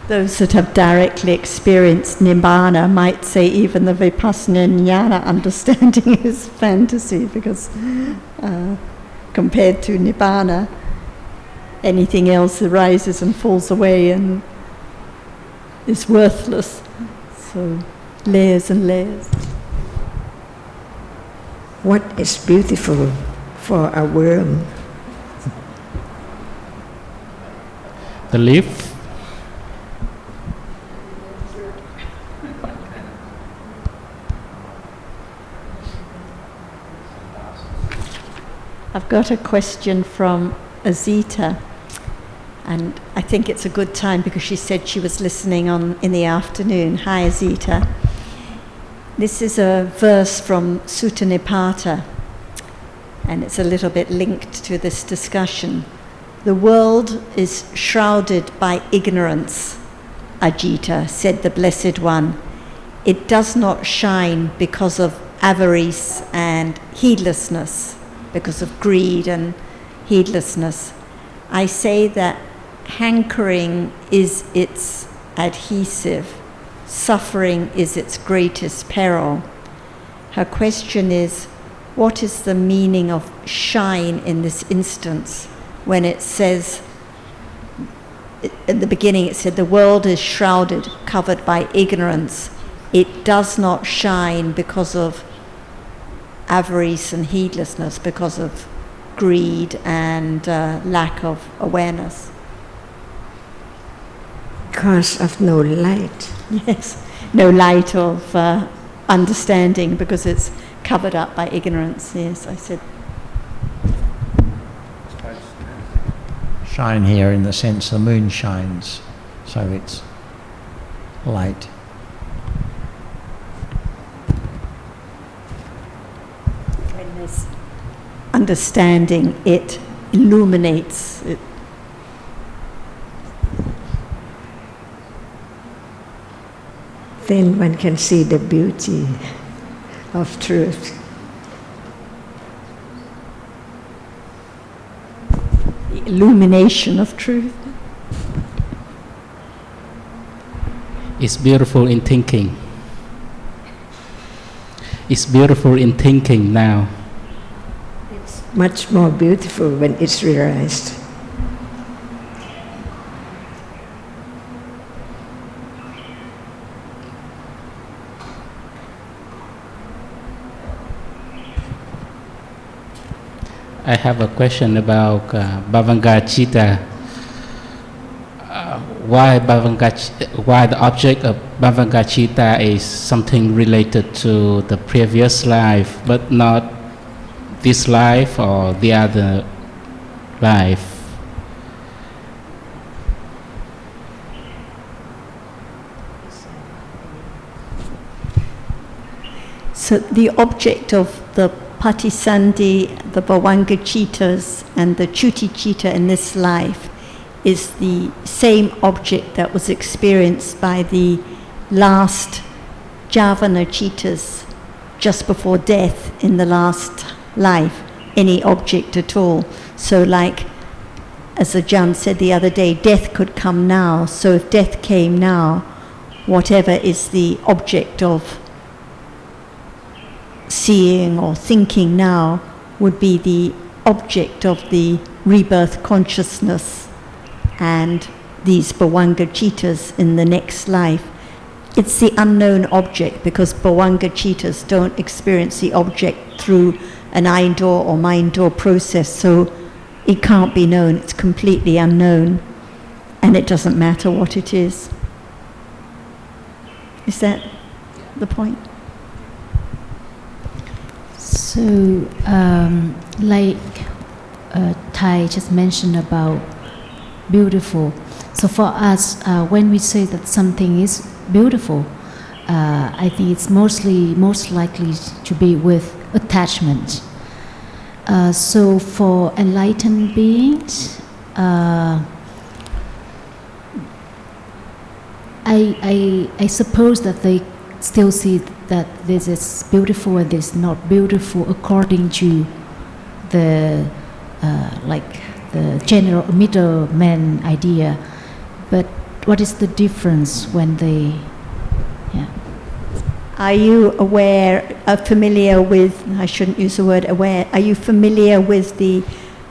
S1: Those that have directly experienced Nibbana might say even the Vipassana Jnana understanding is fantasy, because compared to Nibbana, anything else arises and falls away and is worthless. So layers and layers.
S3: What is beautiful for a worm?
S14: The leaf.
S1: I've got a question from Azita, and I think it's a good time because she said she was listening in the afternoon. Hi, Azita. This is a verse from Sutta Nipata, and it's a little bit linked to this discussion. The world is shrouded by ignorance, Ajita, said the Blessed One. It does not shine because of avarice and heedlessness, because of greed and heedlessness. I say that hankering is its adhesive, suffering is its greatest peril. Her question is, what is the meaning of shine in this instance when it says, at the beginning it said, the world is shrouded, covered by ignorance. It does not shine because of avarice and heedlessness, because of greed and lack of awareness.
S3: Because of no light.
S1: Yes, no light of understanding, because it's covered up by ignorance. Yes, I said.
S4: Shine here in the sense the moon shines, so it's light.
S1: When there's understanding, it illuminates it.
S3: Then one can see the beauty of truth.
S1: The illumination of truth.
S14: It's beautiful in thinking. It's beautiful in thinking now.
S3: It's much more beautiful when it's realized.
S14: I have a question about Bhavanga-citta. Why the object of Bhavanga-citta is something related to the previous life, but not this life or the other life?
S1: So the object of the Patisandhi, the Bhavanga-cittas and the Chuti-citta in this life is the same object that was experienced by the last Javana-cittas just before death in the last life, any object at all. So like, as Ajarn said the other day, death could come now. So if death came now, whatever is the object of seeing or thinking now would be the object of the rebirth consciousness and these Bhavanga-cittas in the next life. It's the unknown object, because Bhavanga-cittas don't experience the object through an eye-door or mind-door process, so it can't be known. It's completely unknown, and it doesn't matter what it is. Is that the point?
S7: So, like Thai just mentioned about beautiful. So for us, when we say that something is beautiful, I think it's most likely to be with attachment. So for enlightened beings, I suppose that they still see that this is beautiful and this is not beautiful according to the like the general middleman idea. But what is the difference when they, yeah?
S1: Are you familiar with, I shouldn't use the word aware, are you familiar with the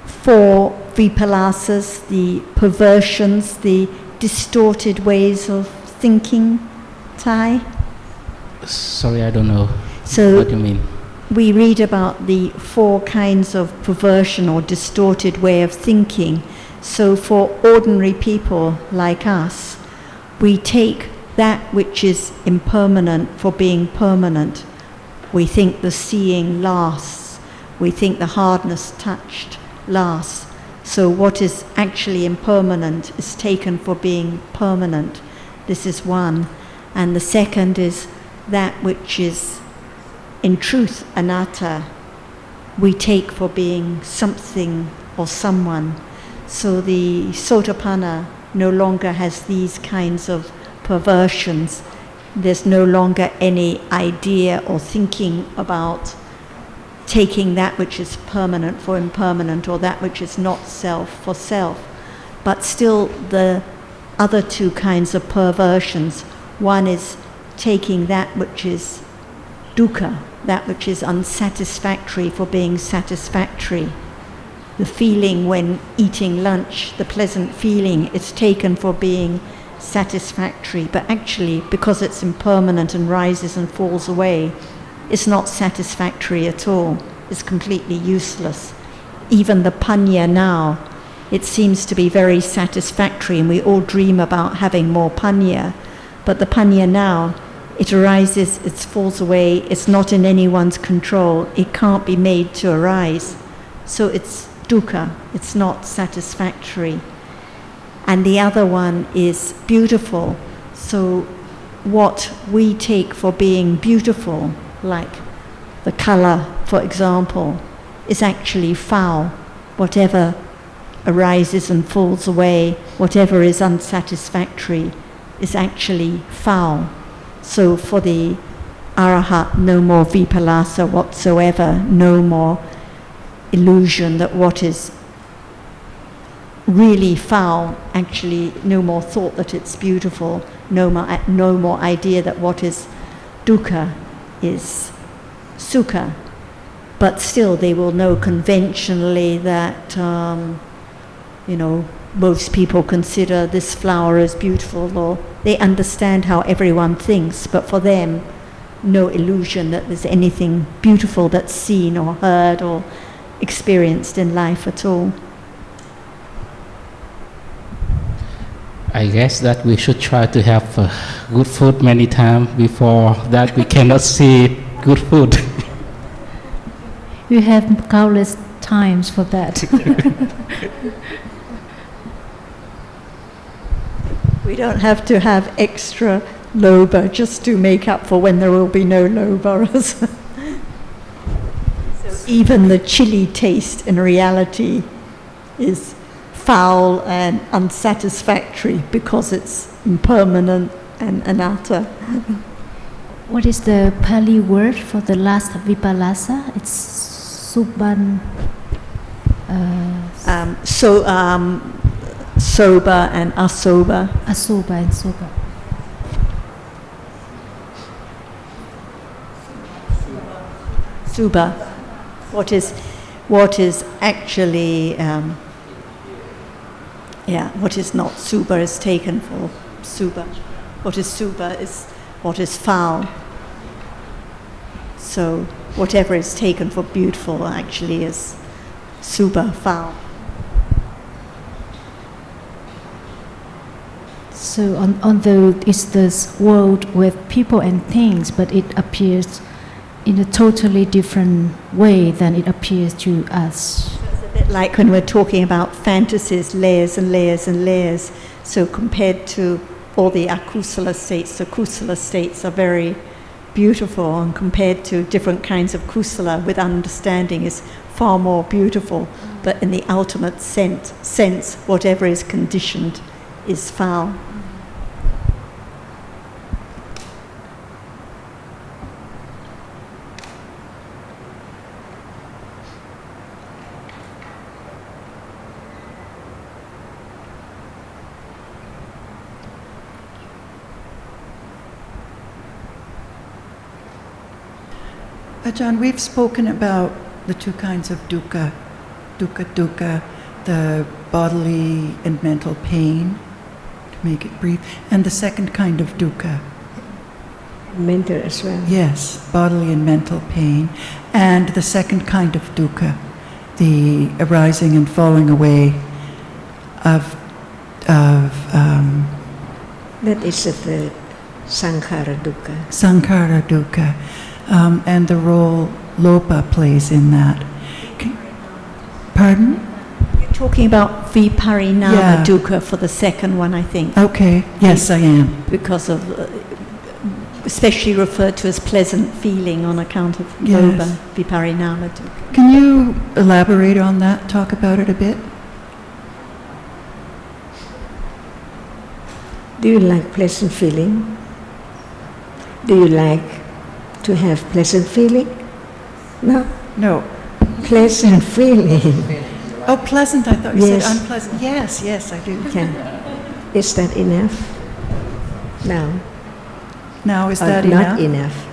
S1: 4 vipalasas, the perversions, the distorted ways of thinking, Thai?
S14: Sorry, I don't know
S1: So
S14: what you mean.
S1: we read about the 4 kinds of perversion or distorted way of thinking. So for ordinary people like us, we take that which is impermanent for being permanent. We think the seeing lasts. We think the hardness touched lasts. So what is actually impermanent is taken for being permanent. This is one. And the second is that which is in truth anatta, we take for being something or someone. So the Sotapanna no longer has these kinds of perversions. There's no longer any idea or thinking about taking that which is permanent for impermanent or that which is not self for self. But still the other 2 kinds of perversions. One is taking that which is dukkha, that which is unsatisfactory for being satisfactory. The feeling when eating lunch, the pleasant feeling, is taken for being satisfactory, but actually because it's impermanent and rises and falls away, it's not satisfactory at all. It's completely useless. Even the panya now, it seems to be very satisfactory, and we all dream about having more panya, but the panya now, it arises, it falls away, it's not in anyone's control, it can't be made to arise. So it's dukkha, it's not satisfactory. And the other one is beautiful. So what we take for being beautiful, like the color, for example, is actually foul. Whatever arises and falls away, whatever is unsatisfactory, is actually foul. So for the Arahat, no more vipalasa whatsoever, no more illusion that what is really foul, actually no more thought that it's beautiful, no more idea that what is dukkha is sukha. But still they will know conventionally that, most people consider this flower as beautiful, or they understand how everyone thinks, but for them, no illusion that there's anything beautiful that's seen or heard or experienced in life at all.
S14: I guess that we should try to have good food many times before that we cannot see good food.
S7: You have countless times for that.
S1: We don't have to have extra loba just to make up for when there will be no lobas. So even the chili taste in reality is foul and unsatisfactory because it's impermanent and anatta.
S7: What is the Pali word for the last vipalasa? It's subban.
S1: Soba and asoba.
S7: Asoba and soba.
S1: Suba. What is actually, what is not suba is taken for suba. What is suba is what is foul. So whatever is taken for beautiful actually is suba, foul.
S7: So although it's this world with people and things, but it appears in a totally different way than it appears to us.
S1: It's a bit like when we're talking about fantasies, layers and layers and layers. So compared to all the akusala states, the kusala states are very beautiful, and compared to different kinds of kusala with understanding is far more beautiful. But in the ultimate sense, whatever is conditioned is foul.
S2: Ajarn, we've spoken about the two kinds of dukkha, the bodily and mental pain, to make it brief, and the second kind of dukkha.
S3: Mental as well.
S2: Yes, bodily and mental pain. And the second kind of dukkha, the arising and falling away of
S3: that is the third, sankhara dukkha.
S2: Sankhara dukkha, and the role lopa plays in that. Pardon?
S1: You're talking about viparinama
S2: Yeah.
S1: dukkha for the second one, I think.
S2: Okay, yes, I am.
S1: Because of, especially referred to as pleasant feeling on account of
S2: Yes.
S1: lobha, viparinama dukkha.
S2: Can you elaborate on that, talk about it a bit?
S3: Do you like pleasant feeling? Do you like to have pleasant feeling? No?
S2: No.
S3: Pleasant feeling.
S2: Oh, pleasant, I thought you
S3: Yes.
S2: said unpleasant. Yes, yes, I do.
S3: Okay. Is that enough? No.
S2: Now, is
S3: Or
S2: that
S3: not
S2: enough?
S3: enough?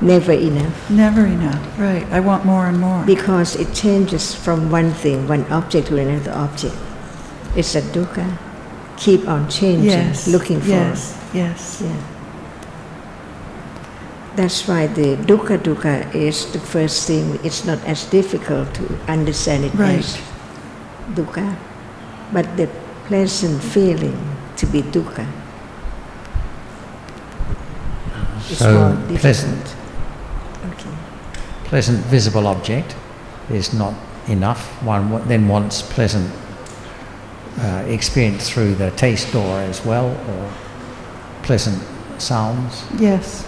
S3: Never enough.
S2: Never enough, right. I want more and more.
S3: Because it changes from one thing, one object to another object. It's a dukkha. Keep on changing,
S2: Yes,
S3: looking for.
S2: yes, yes.
S3: Yeah. That's why the dukkha is the first thing. It's not as difficult to understand it
S2: Right.
S3: as dukkha. But the pleasant feeling to be dukkha is more
S4: So
S3: difficult.
S4: pleasant,
S3: Okay.
S4: pleasant visible object is not enough. One then wants pleasant experience through the taste door as well, or pleasant sounds.
S2: Yes.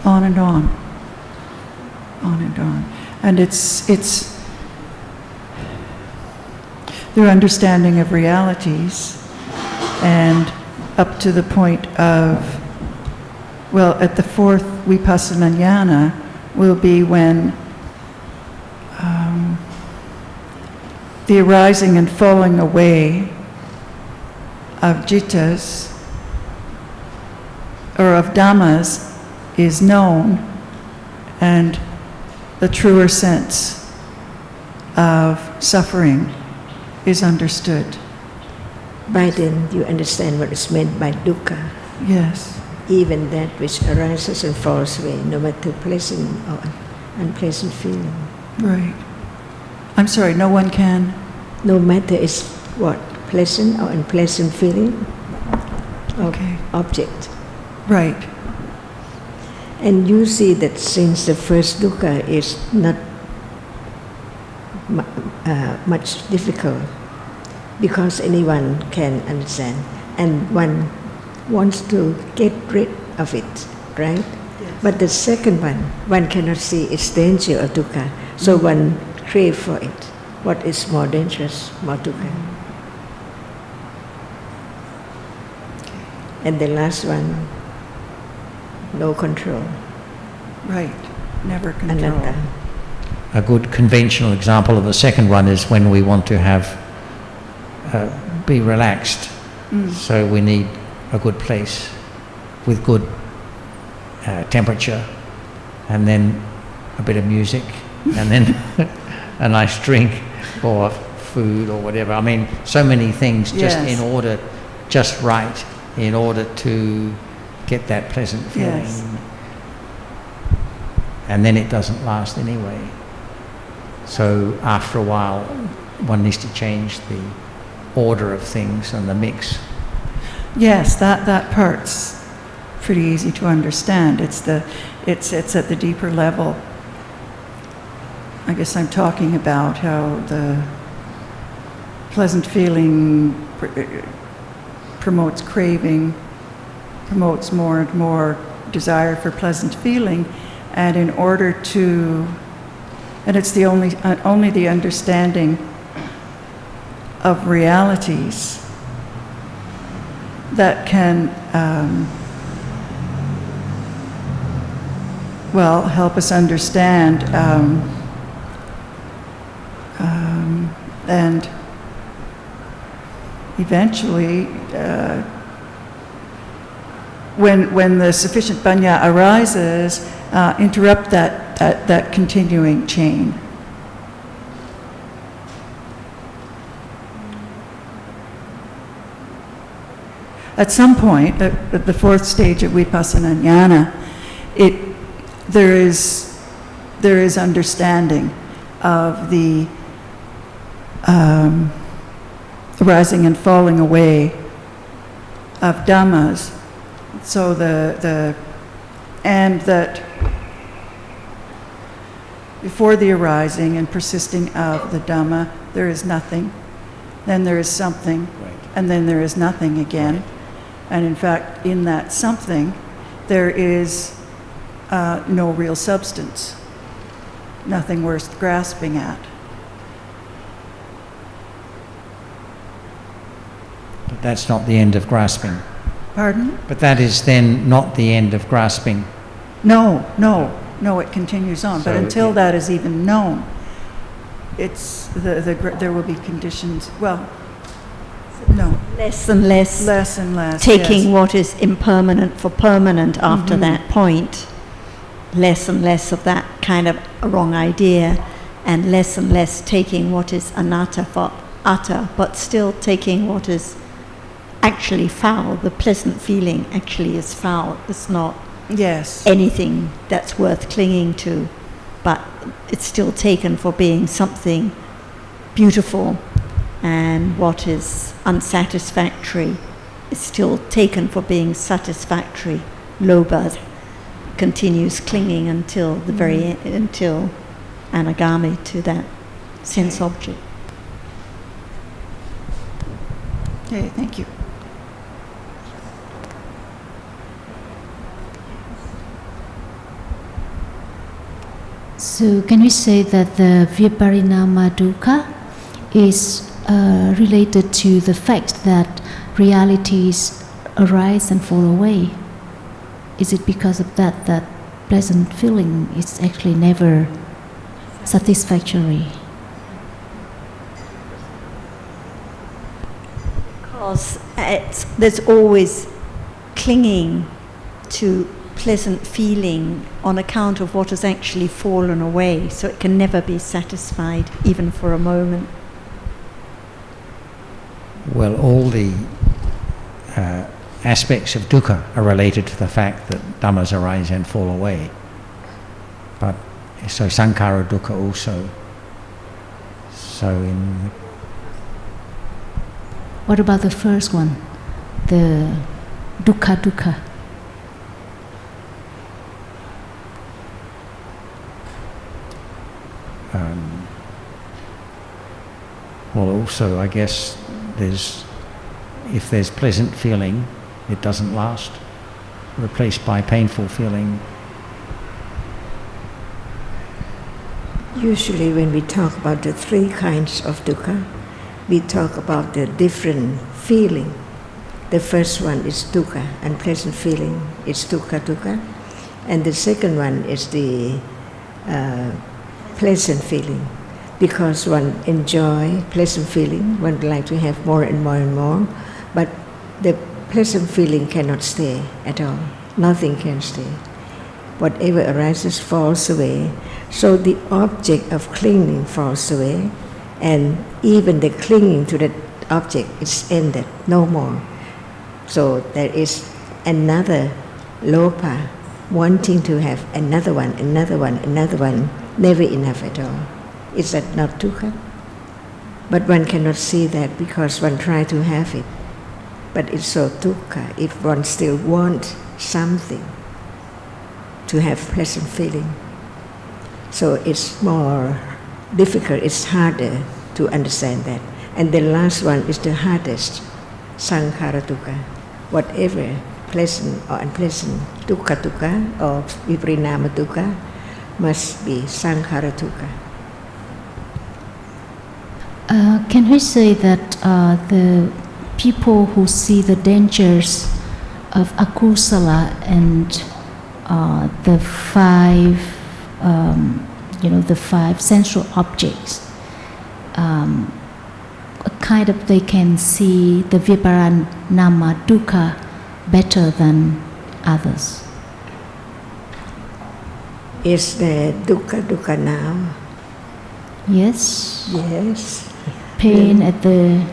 S2: On and on. On and on. And it's their understanding of realities, and up to the point of, well, at the fourth vipassana jnana will be when the arising and falling away of jittas, or of dhammas, is known, and the truer sense of suffering is understood.
S3: By then you understand what is meant by dukkha.
S2: Yes.
S3: Even that which arises and falls away, no matter pleasant or unpleasant feeling.
S2: Right. I'm sorry, no one can?
S3: No matter it's what, pleasant or unpleasant feeling of
S2: Okay.
S3: object.
S2: Right.
S3: And you see that since the first dukkha is not much difficult, because anyone can understand, and one wants to get rid of it, right?
S2: Yes.
S3: But the second one cannot see its danger of dukkha, so one crave for it. What is more dangerous, more dukkha? And the last one, no control.
S2: Right. Never control.
S3: Anatta.
S4: A good conventional example of the second one is when we want to be relaxed. So we need a good place with good temperature, and then a bit of music, and then a nice drink or food or whatever. I mean, so many things just
S2: Yes.
S4: in order, just right, in order to get that pleasant feeling.
S2: Yes.
S4: And then it doesn't last anyway. So after a while, one needs to change the order of things and the mix.
S2: Yes, that part's pretty easy to understand. It's at the deeper level. I guess I'm talking about how the pleasant feeling promotes craving, promotes more and more desire for pleasant feeling, and in order to, and it's the only the understanding of realities that can, help us understand and eventually, when the sufficient panya arises interrupt that continuing chain. At some point, at the fourth stage of Vipassana Jnana, there is understanding of the rising and falling away of Dhammas. So and that before the arising and persisting of the Dhamma, there is nothing, then there is something, and then there is nothing again. Right. And in fact, in that something, there is no real substance, nothing worth grasping at.
S4: But that's not the end of grasping.
S2: Pardon?
S4: But that is then not the end of grasping.
S2: No, it continues on. So, but until that is even known, it's there will be conditions. Well, no.
S1: Less and less. Taking what is impermanent for permanent after that point. Less and less of that kind of wrong idea, and less taking what is anatta for atta, but still taking what is actually foul. The pleasant feeling actually is foul. It's not anything that's worth clinging to, but it's still taken for being something beautiful, and what is unsatisfactory is still taken for being satisfactory. Lobha continues clinging until the until anagami to that sense object.
S2: Okay, thank you.
S7: So can we say that the viparinama dukkha is related to the fact that realities arise and fall away? Is it because of that pleasant feeling is actually never satisfactory?
S1: Because there's always clinging to pleasant feeling on account of what has actually fallen away, so it can never be satisfied, even for a moment.
S4: Well, all the aspects of dukkha are related to the fact that dhammas arise and fall away. But so sankhara dukkha also. So in
S7: what about the first one, the dukkha?
S4: Well, also, I guess if there's pleasant feeling, it doesn't last. Replaced by painful feeling.
S3: Usually when we talk about the three kinds of dukkha, we talk about the different feeling. The first one is dukkha, unpleasant feeling. It's dukkha. And the second one is the pleasant feeling. Because one enjoy pleasant feeling, one would like to have more and more and more, but the pleasant feeling cannot stay at all. Nothing can stay. Whatever arises falls away. So the object of clinging falls away, and even the clinging to that object is ended, no more. So there is another lobha, wanting to have another one, never enough at all. Is that not dukkha? But one cannot see that because one tries to have it. But it's so dukkha if one still wants something to have pleasant feeling. So it's more difficult, it's harder to understand that. And the last one is the hardest, sankhara dukkha. Whatever pleasant or unpleasant, dukkha or viparinama dukkha must be sankhara dukkha.
S7: Can we say that the people who see the dangers of akusala and the five sensual objects, kind of they can see the viparinama dukkha better than others?
S3: Is there dukkha now?
S7: Yes.
S3: Yes.
S7: Pain at the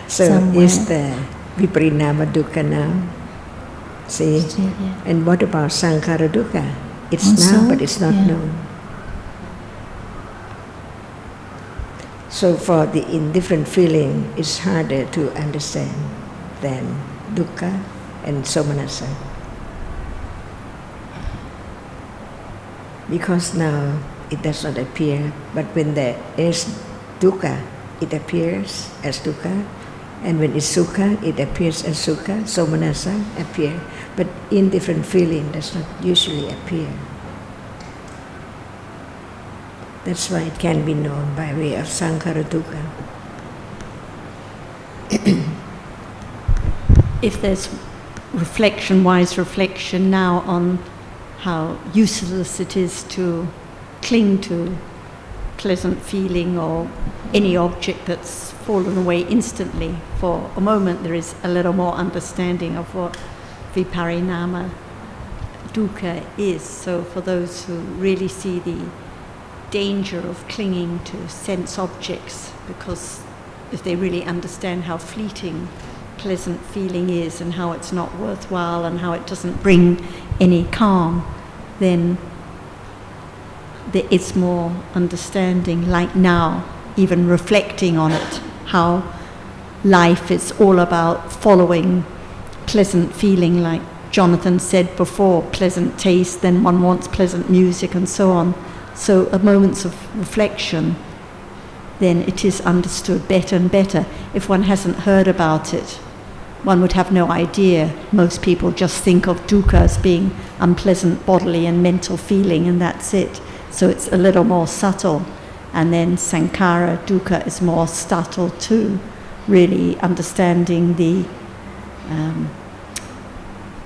S3: So
S7: somewhere.
S3: is there viparinama dukkha now? See?
S7: Still, yeah.
S3: And what about sankhara dukkha? It's
S7: Also,
S3: now, but it's not
S7: yeah.
S3: known. So for the indifferent feeling, it's harder to understand than dukkha and somanasa. Because now it does not appear, but when there is dukkha, it appears as dukkha, and when it's sukha, it appears as sukha, somanasa appear, but indifferent feeling does not usually appear. That's why it can be known by way of sankhara dukkha.
S1: If there's wise reflection now on how useless it is to cling to pleasant feeling or any object that's fallen away instantly. For a moment there is a little more understanding of what viparinama dukkha is. So for those who really see the danger of clinging to sense objects, because if they really understand how fleeting pleasant feeling is and how it's not worthwhile and how it doesn't bring any calm, then there is more understanding, like now, even reflecting on it, how life is all about following pleasant feeling, like Jonathan said before, pleasant taste, then one wants pleasant music and so on. So at moments of reflection, then it is understood better and better. If one hasn't heard about it, one would have no idea. Most people just think of dukkha as being unpleasant bodily and mental feeling, and that's it. So it's a little more subtle. And then sankhara dukkha is more subtle too, really understanding the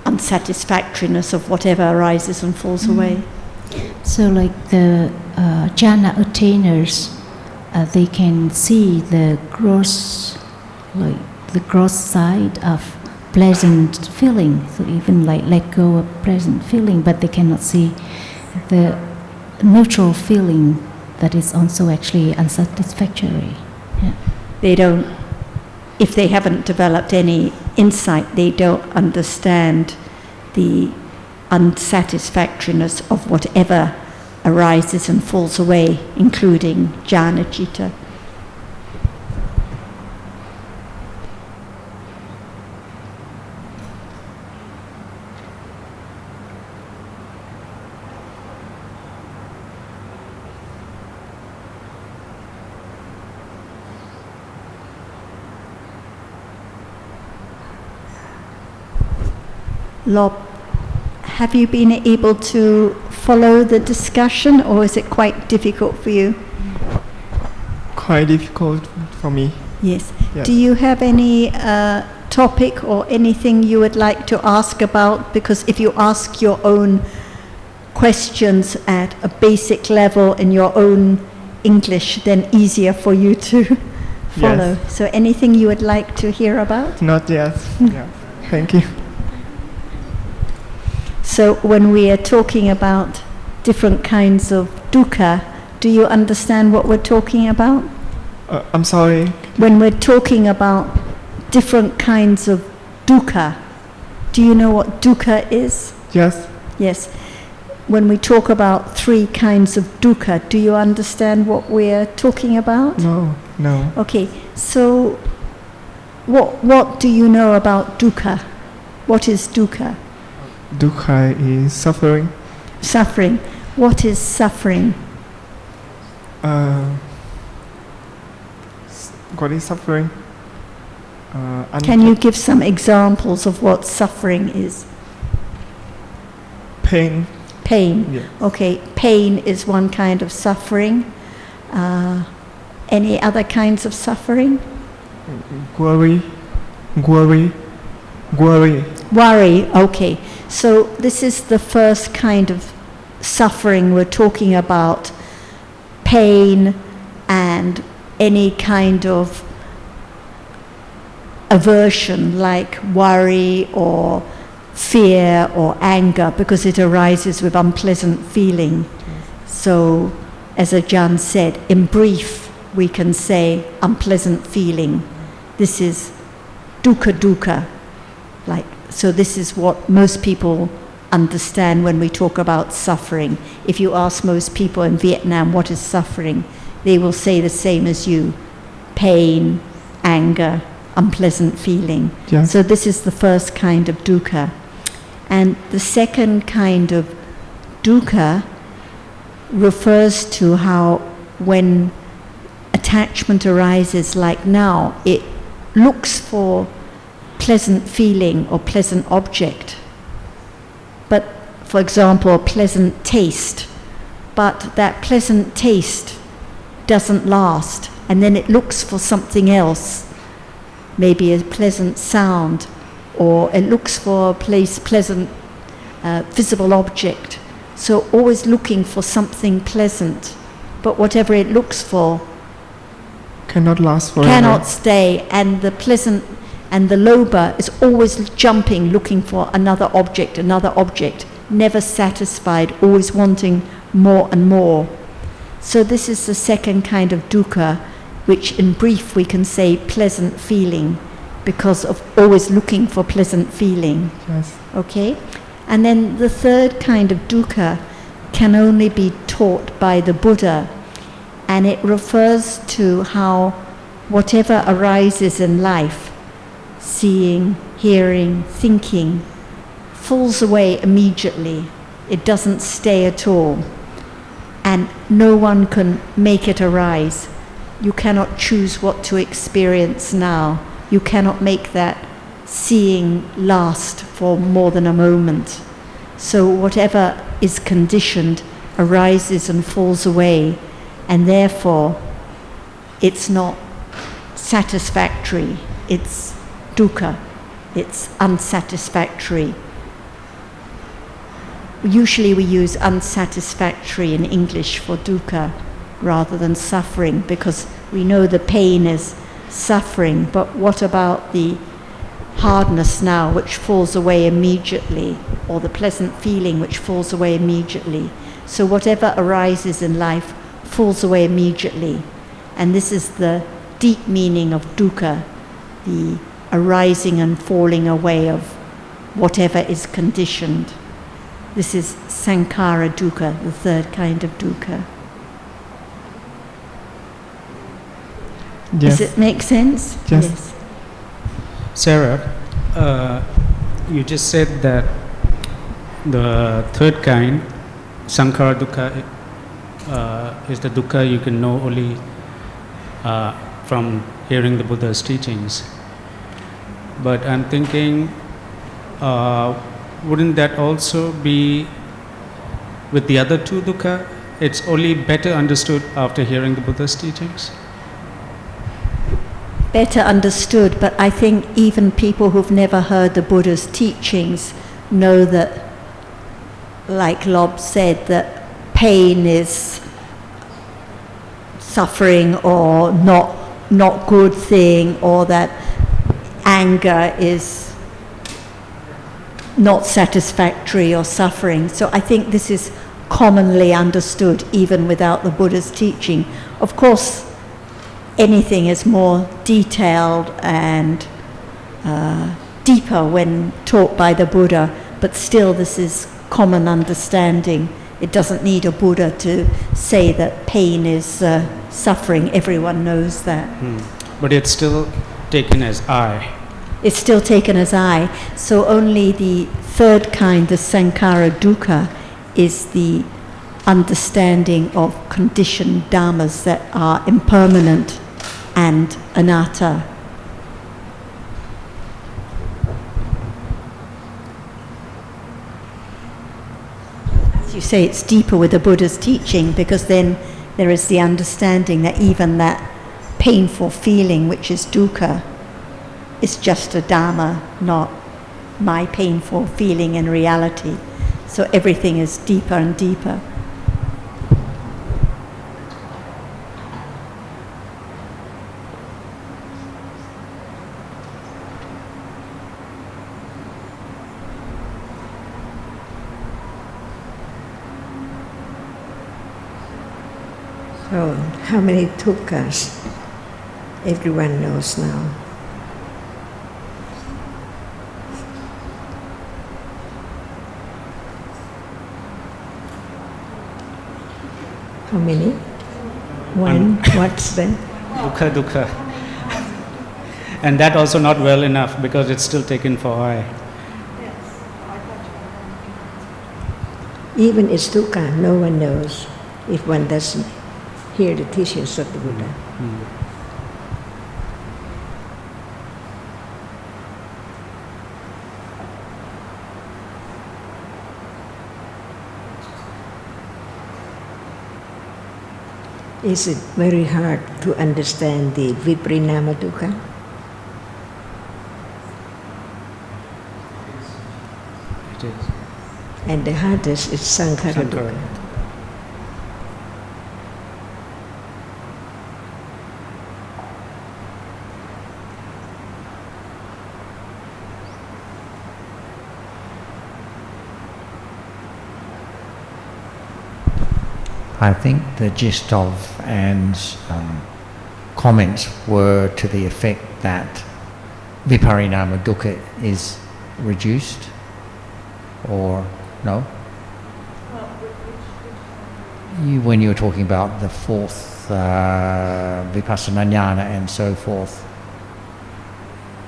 S1: unsatisfactoriness of whatever arises and falls away.
S7: So like the jhana attainers, they can see the gross, like the gross side of pleasant feeling. So even like let go of pleasant feeling, but they cannot see the neutral feeling that is also actually unsatisfactory. Yeah.
S1: They don't, if they haven't developed any insight, they don't understand the unsatisfactoriness of whatever arises and falls away, including jhana citta. Lob, have you been able to follow the discussion, or is it quite difficult for you?
S15: Quite difficult for me.
S1: Yes.
S15: Yes.
S1: Do you have any topic or anything you would like to ask about? Because if you ask your own questions at a basic level in your own English, then easier for you to follow.
S15: Yes.
S1: So anything you would like to hear about?
S15: Not yet. Yeah. Thank you.
S1: So when we are talking about different kinds of dukkha, do you understand what we're talking about?
S15: I'm sorry.
S1: When we're talking about different kinds of dukkha, do you know what dukkha is?
S15: Yes.
S1: Yes. When we talk about three kinds of dukkha, do you understand what we're talking about?
S15: No. No.
S1: Okay, so what do you know about dukkha? What is dukkha?
S15: Dukkha is suffering.
S1: Suffering. What is suffering?
S15: What is suffering?
S1: Can you give some examples of what suffering is?
S15: Pain.
S1: Pain.
S15: Yes.
S1: Okay, pain is one kind of suffering. Any other kinds of suffering?
S15: Worry. Worry. Worry.
S1: Worry, okay. So this is the first kind of suffering we're talking about. Pain and any kind of aversion like worry or fear or anger, because it arises with unpleasant feeling. So, as Ajarn said, in brief, we can say unpleasant feeling. This is dukkha. So this is what most people understand when we talk about suffering. If you ask most people in Vietnam what is suffering, they will say the same as you: pain, anger, unpleasant feeling.
S15: Yeah.
S1: So this is the first kind of dukkha. And the second kind of dukkha refers to how when attachment arises, like now, it looks for pleasant feeling or pleasant object. But, for example, a pleasant taste. But that pleasant taste doesn't last, and then it looks for something else, maybe a pleasant sound, or it looks for a pleasant visible object. So always looking for something pleasant, but whatever it looks for
S15: cannot last forever.
S1: cannot stay, and the pleasant and the lobha is always jumping, looking for another object, never satisfied, always wanting more and more. So this is the second kind of dukkha, which in brief we can say pleasant feeling, because of always looking for pleasant feeling.
S15: Yes.
S1: Okay? And then the third kind of dukkha can only be taught by the Buddha, and it refers to how whatever arises in life, seeing, hearing, thinking, falls away immediately. It doesn't stay at all. And no one can make it arise. You cannot choose what to experience now. You cannot make that seeing last for more than a moment. So whatever is conditioned arises and falls away, and therefore it's not satisfactory. It's dukkha. It's unsatisfactory. Usually we use unsatisfactory in English for dukkha rather than suffering, because we know the pain is suffering, but what about the hardness now which falls away immediately, or the pleasant feeling which falls away immediately? So whatever arises in life falls away immediately, and this is the deep meaning of dukkha, the arising and falling away of whatever is conditioned. This is sankhara dukkha, the third kind of dukkha.
S15: Yes.
S1: Does it make sense?
S15: Yes.
S6: Sarah, you just said that the third kind, sankhara dukkha, is the dukkha you can know only from hearing the Buddha's teachings. But I'm thinking, wouldn't that also be with the other two dukkha? It's only better understood after hearing the Buddha's teachings?
S1: Better understood, but I think even people who've never heard the Buddha's teachings know that, like Lob said, that pain is suffering or not good thing, or that anger is not satisfactory or suffering. So I think this is commonly understood even without the Buddha's teaching. Of course, anything is more detailed and deeper when taught by the Buddha, but still this is common understanding. It doesn't need a Buddha to say that pain is suffering. Everyone knows that.
S6: But it's still taken as I.
S1: It's still taken as I. So only the third kind, the sankhara dukkha, is the understanding of conditioned dhammas that are impermanent and anatta. As you say, it's deeper with the Buddha's teaching, because then there is the understanding that even that painful feeling, which is dukkha, is just a dhamma, not my painful feeling in reality. So everything is deeper and deeper.
S3: Oh, how many tukkas everyone knows now? How many? One. What's that?
S6: Dukkha. And that also not well enough because it's still taken for I.
S3: Even it's dukkha, no one knows if one doesn't hear the teachings of the Buddha. Is it very hard to understand the viparinama dukkha?
S6: It is.
S3: And the hardest is sankhara dukkha.
S4: I think the gist of Anne's comments were to the effect that viparinama dukkha is reduced, or no? When you were talking about the fourth vipassana jnana and so forth,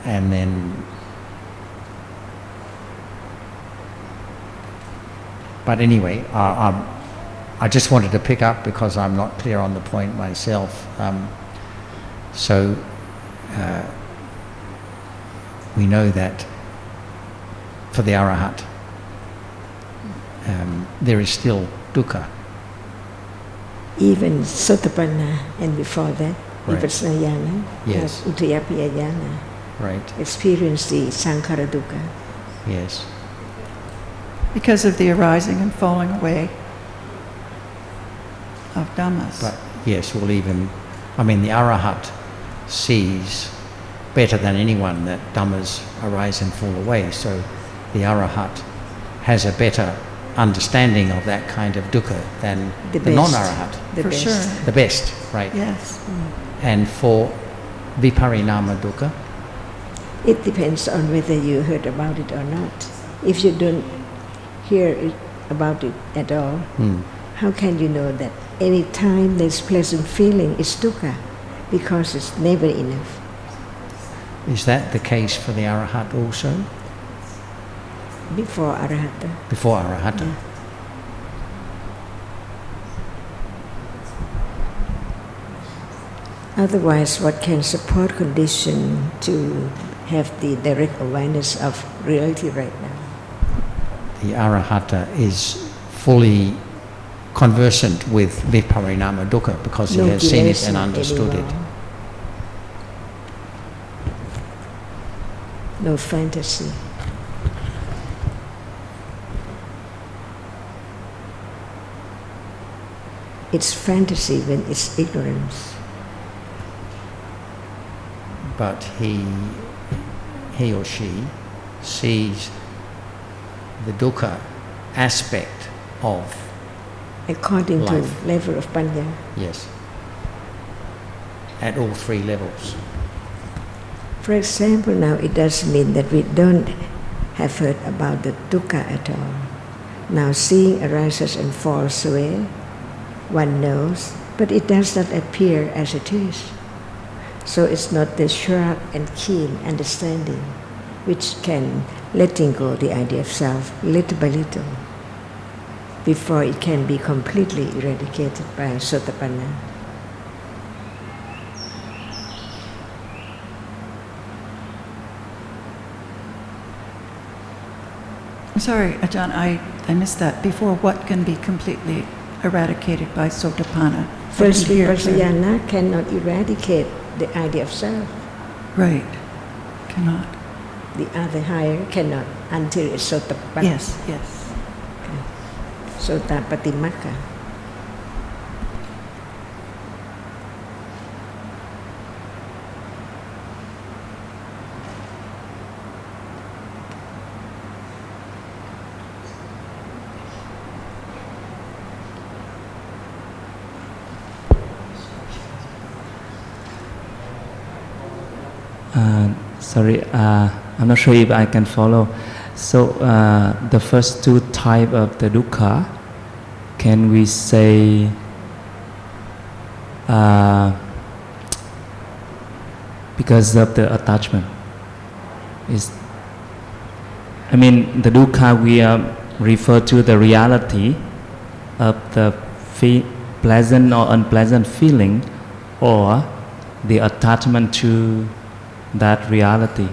S4: and then, but anyway, I just wanted to pick up because I'm not clear on the point myself. We know that for the Arahat, there is still dukkha.
S3: Even Sotapanna and before that,
S4: Right.
S3: Vipassana jnana,
S4: Yes.
S3: Uttayappiya jnana,
S4: Right.
S3: experience the sankhara dukkha.
S4: Yes.
S2: Because of the arising and falling away of Dhammas.
S4: But yes, well, even, I mean, the Arahat sees better than anyone that Dhammas arise and fall away. So the Arahat has a better understanding of that kind of dukkha than the non-Arahat.
S3: The
S2: For
S3: best.
S2: sure.
S4: The best, right?
S2: Yes.
S4: And for viparinama dukkha,
S3: It depends on whether you heard about it or not. If you don't hear about it at all, how can you know that any time there's pleasant feeling is dukkha? Because it's never enough.
S4: is that the case for the Arahat also?
S3: Before arahata.
S4: Before Arahata?
S3: Otherwise, what can support condition to have the direct awareness of reality right now?
S4: The Arahata is fully conversant with viparinama dukkha because he has seen it and understood it.
S3: No fantasy. It's fantasy when it's ignorance.
S4: But he or she sees the dukkha aspect of
S3: According
S4: life.
S3: to level of panya.
S4: Yes. At all three levels.
S3: For example, now it doesn't mean that we don't have heard about the dukkha at all. Now seeing arises and falls away, one knows, but it does not appear as it is. So it's not the sharp and keen understanding which can letting go the idea of self little by little before it can be completely eradicated by Sotapanna.
S2: Sorry, Ajahn, I missed that. Before what can be completely eradicated by Sotapanna?
S3: First,
S2: Here,
S3: Vipassana cannot eradicate the idea of self.
S2: Right. Cannot.
S3: The other higher cannot until it's Sotapanna.
S2: Yes, yes.
S3: Sotapatimaka.
S13: Sorry, I'm not sure if I can follow. So the first two types of the dukkha, can we say because of the attachment? I mean, the dukkha we refer to the reality of the pleasant or unpleasant feeling, or the attachment to that reality.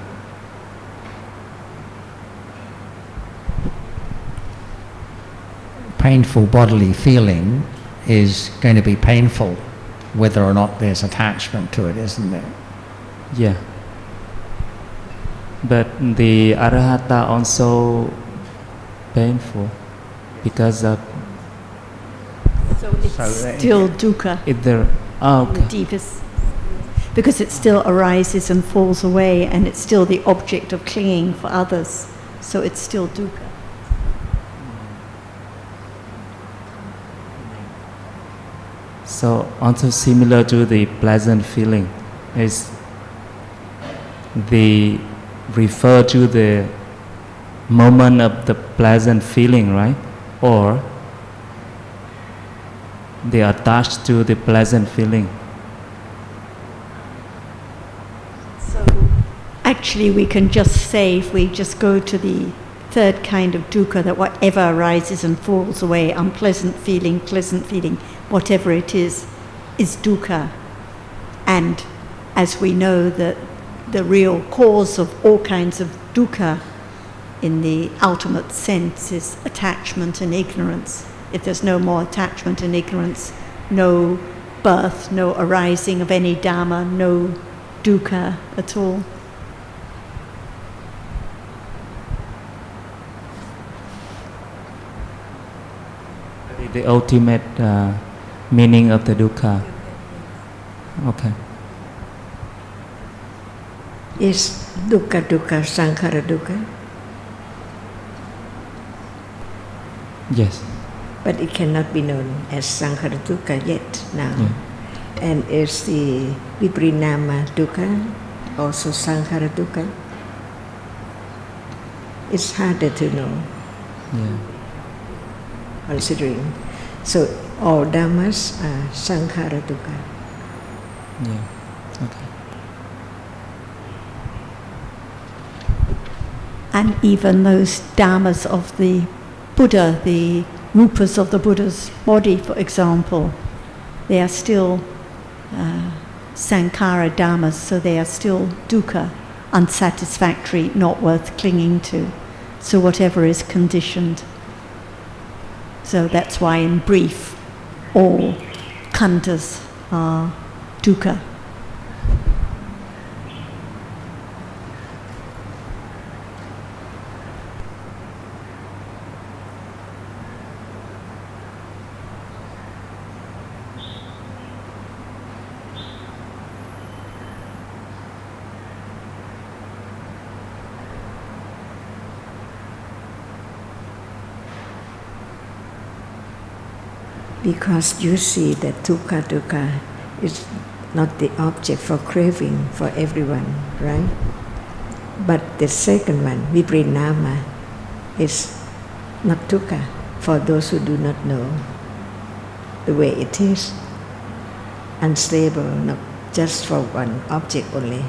S4: Painful bodily feeling is going to be painful whether or not there's attachment to it, isn't there?
S13: Yeah. But the arahata also painful because of.
S1: So it's still dukkha.
S13: Okay.
S1: The deepest, because it still arises and falls away, and it's still the object of clinging for others. So it's still dukkha.
S13: So also similar to the pleasant feeling is the refer to the moment of the pleasant feeling, right? Or they are attached to the pleasant feeling.
S1: So actually we can just say, if we just go to the third kind of dukkha, that whatever arises and falls away, unpleasant feeling, pleasant feeling, whatever it is dukkha. And as we know that the real cause of all kinds of dukkha in the ultimate sense is attachment and ignorance. If there's no more attachment and ignorance, no birth, no arising of any Dhamma, no dukkha at all.
S13: The ultimate meaning of the dukkha. Okay.
S3: Is dukkha dukkha sankhara dukkha?
S13: Yes.
S3: But it cannot be known as sankhara dukkha yet now.
S13: Yeah.
S3: And is the viprinama dukkha also sankhara dukkha? It's harder to know.
S13: Yeah.
S3: Considering. So all dhammas are sankhara dukkha.
S13: Yeah. Okay.
S1: And even those dhammas of the Buddha, the rupas of the Buddha's body, for example, they are still sankhara dhammas, so they are still dukkha, unsatisfactory, not worth clinging to. So whatever is conditioned. So that's why in brief, all khandhas are dukkha.
S3: Because you see that dukkha is not the object for craving for everyone, right? But the second one, viprinama, is not dukkha for those who do not know the way it is. Unstable, not just for one object only,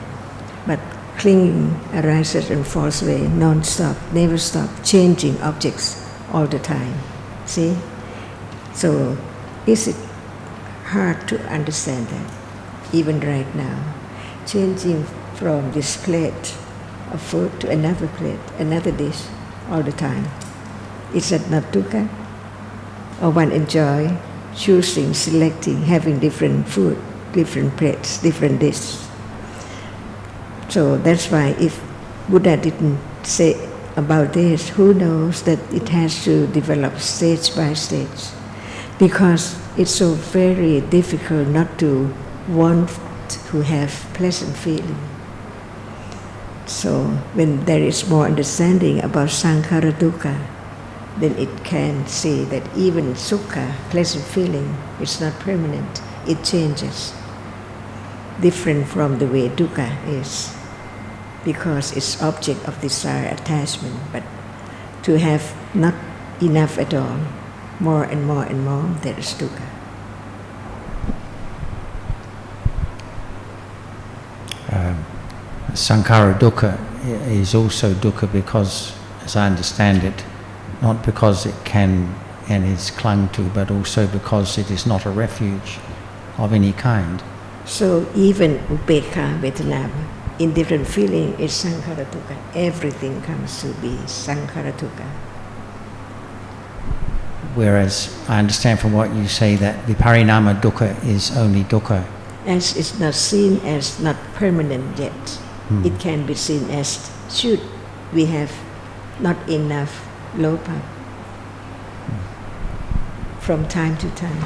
S3: but clinging arises and falls away, non-stop, never stop, changing objects all the time. See? So, is it hard to understand that, even right now? Changing from this plate of food to another plate, another dish, all the time. Is that not dukkha? Or one enjoy choosing, selecting, having different food, different plates, different dishes. So that's why if Buddha didn't say about this, who knows that it has to develop stage by stage. Because it's so very difficult not to want to have pleasant feeling. So when there is more understanding about sankhara dukkha, then it can see that even sukha, pleasant feeling, is not permanent. It changes, different from the way dukkha is. because it's object of desire attachment, but to have not enough at all, more and more and more, that is dukkha.
S4: Sankhara dukkha is also dukkha because, as I understand it, not because it can and is clung to, but also because it is not a refuge of any kind.
S3: So even upekkha, vedana, indifferent feeling is sankhara dukkha. Everything comes to be sankhara dukkha.
S4: Whereas I understand from what you say that viparinama dukkha is only dukkha.
S3: As it's not seen as not permanent yet, it can be seen as should we have not enough lopa from time to time.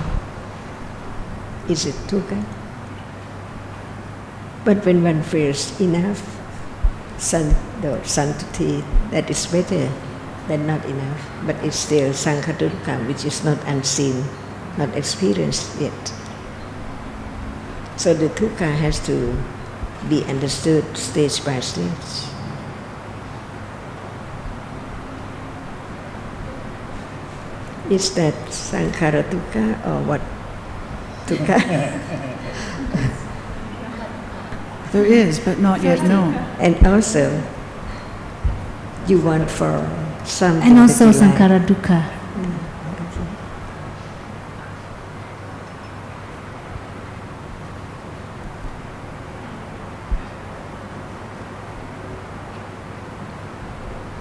S3: Is it dukkha? But when one feels enough, santati, that is better than not enough. But it's still sankhara dukkha, which is not unseen, not experienced yet. So the dukkha has to be understood stage by stage. Is that sankhara dukkha or what dukkha?
S2: There is, but not yet known.
S3: And also, you want for something.
S7: And also
S3: that you like.
S7: sankhara dukkha.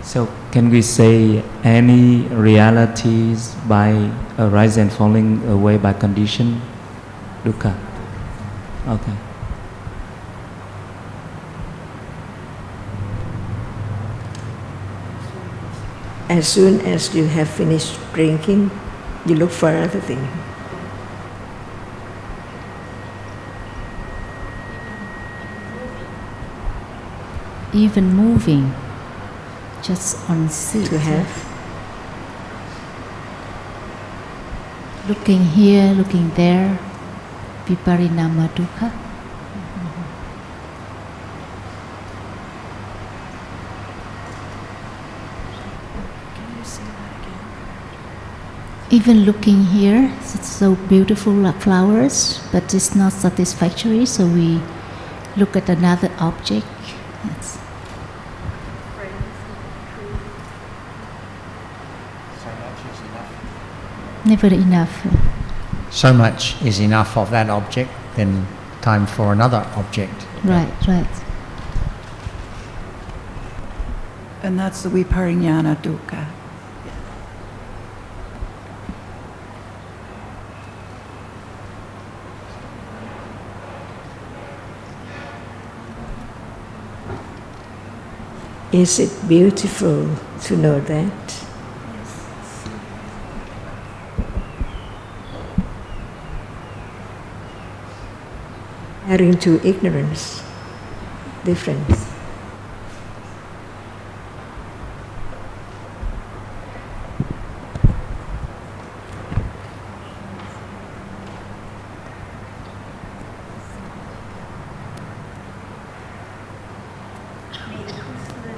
S13: So can we say any realities by arise and falling away by condition? Dukkha. Okay.
S3: As soon as you have finished drinking, you look for other thing.
S7: Even moving, just on seat.
S3: To have.
S7: Looking here, looking there, viparinama dukkha. Even looking here, it's so beautiful like flowers, but it's not satisfactory, so we look at another object. Yes. Never enough.
S4: So much is enough of that object, then time for another object.
S7: Right, right.
S2: And that's the viparinama dukkha.
S3: Is it beautiful to know that? Adding to ignorance, difference.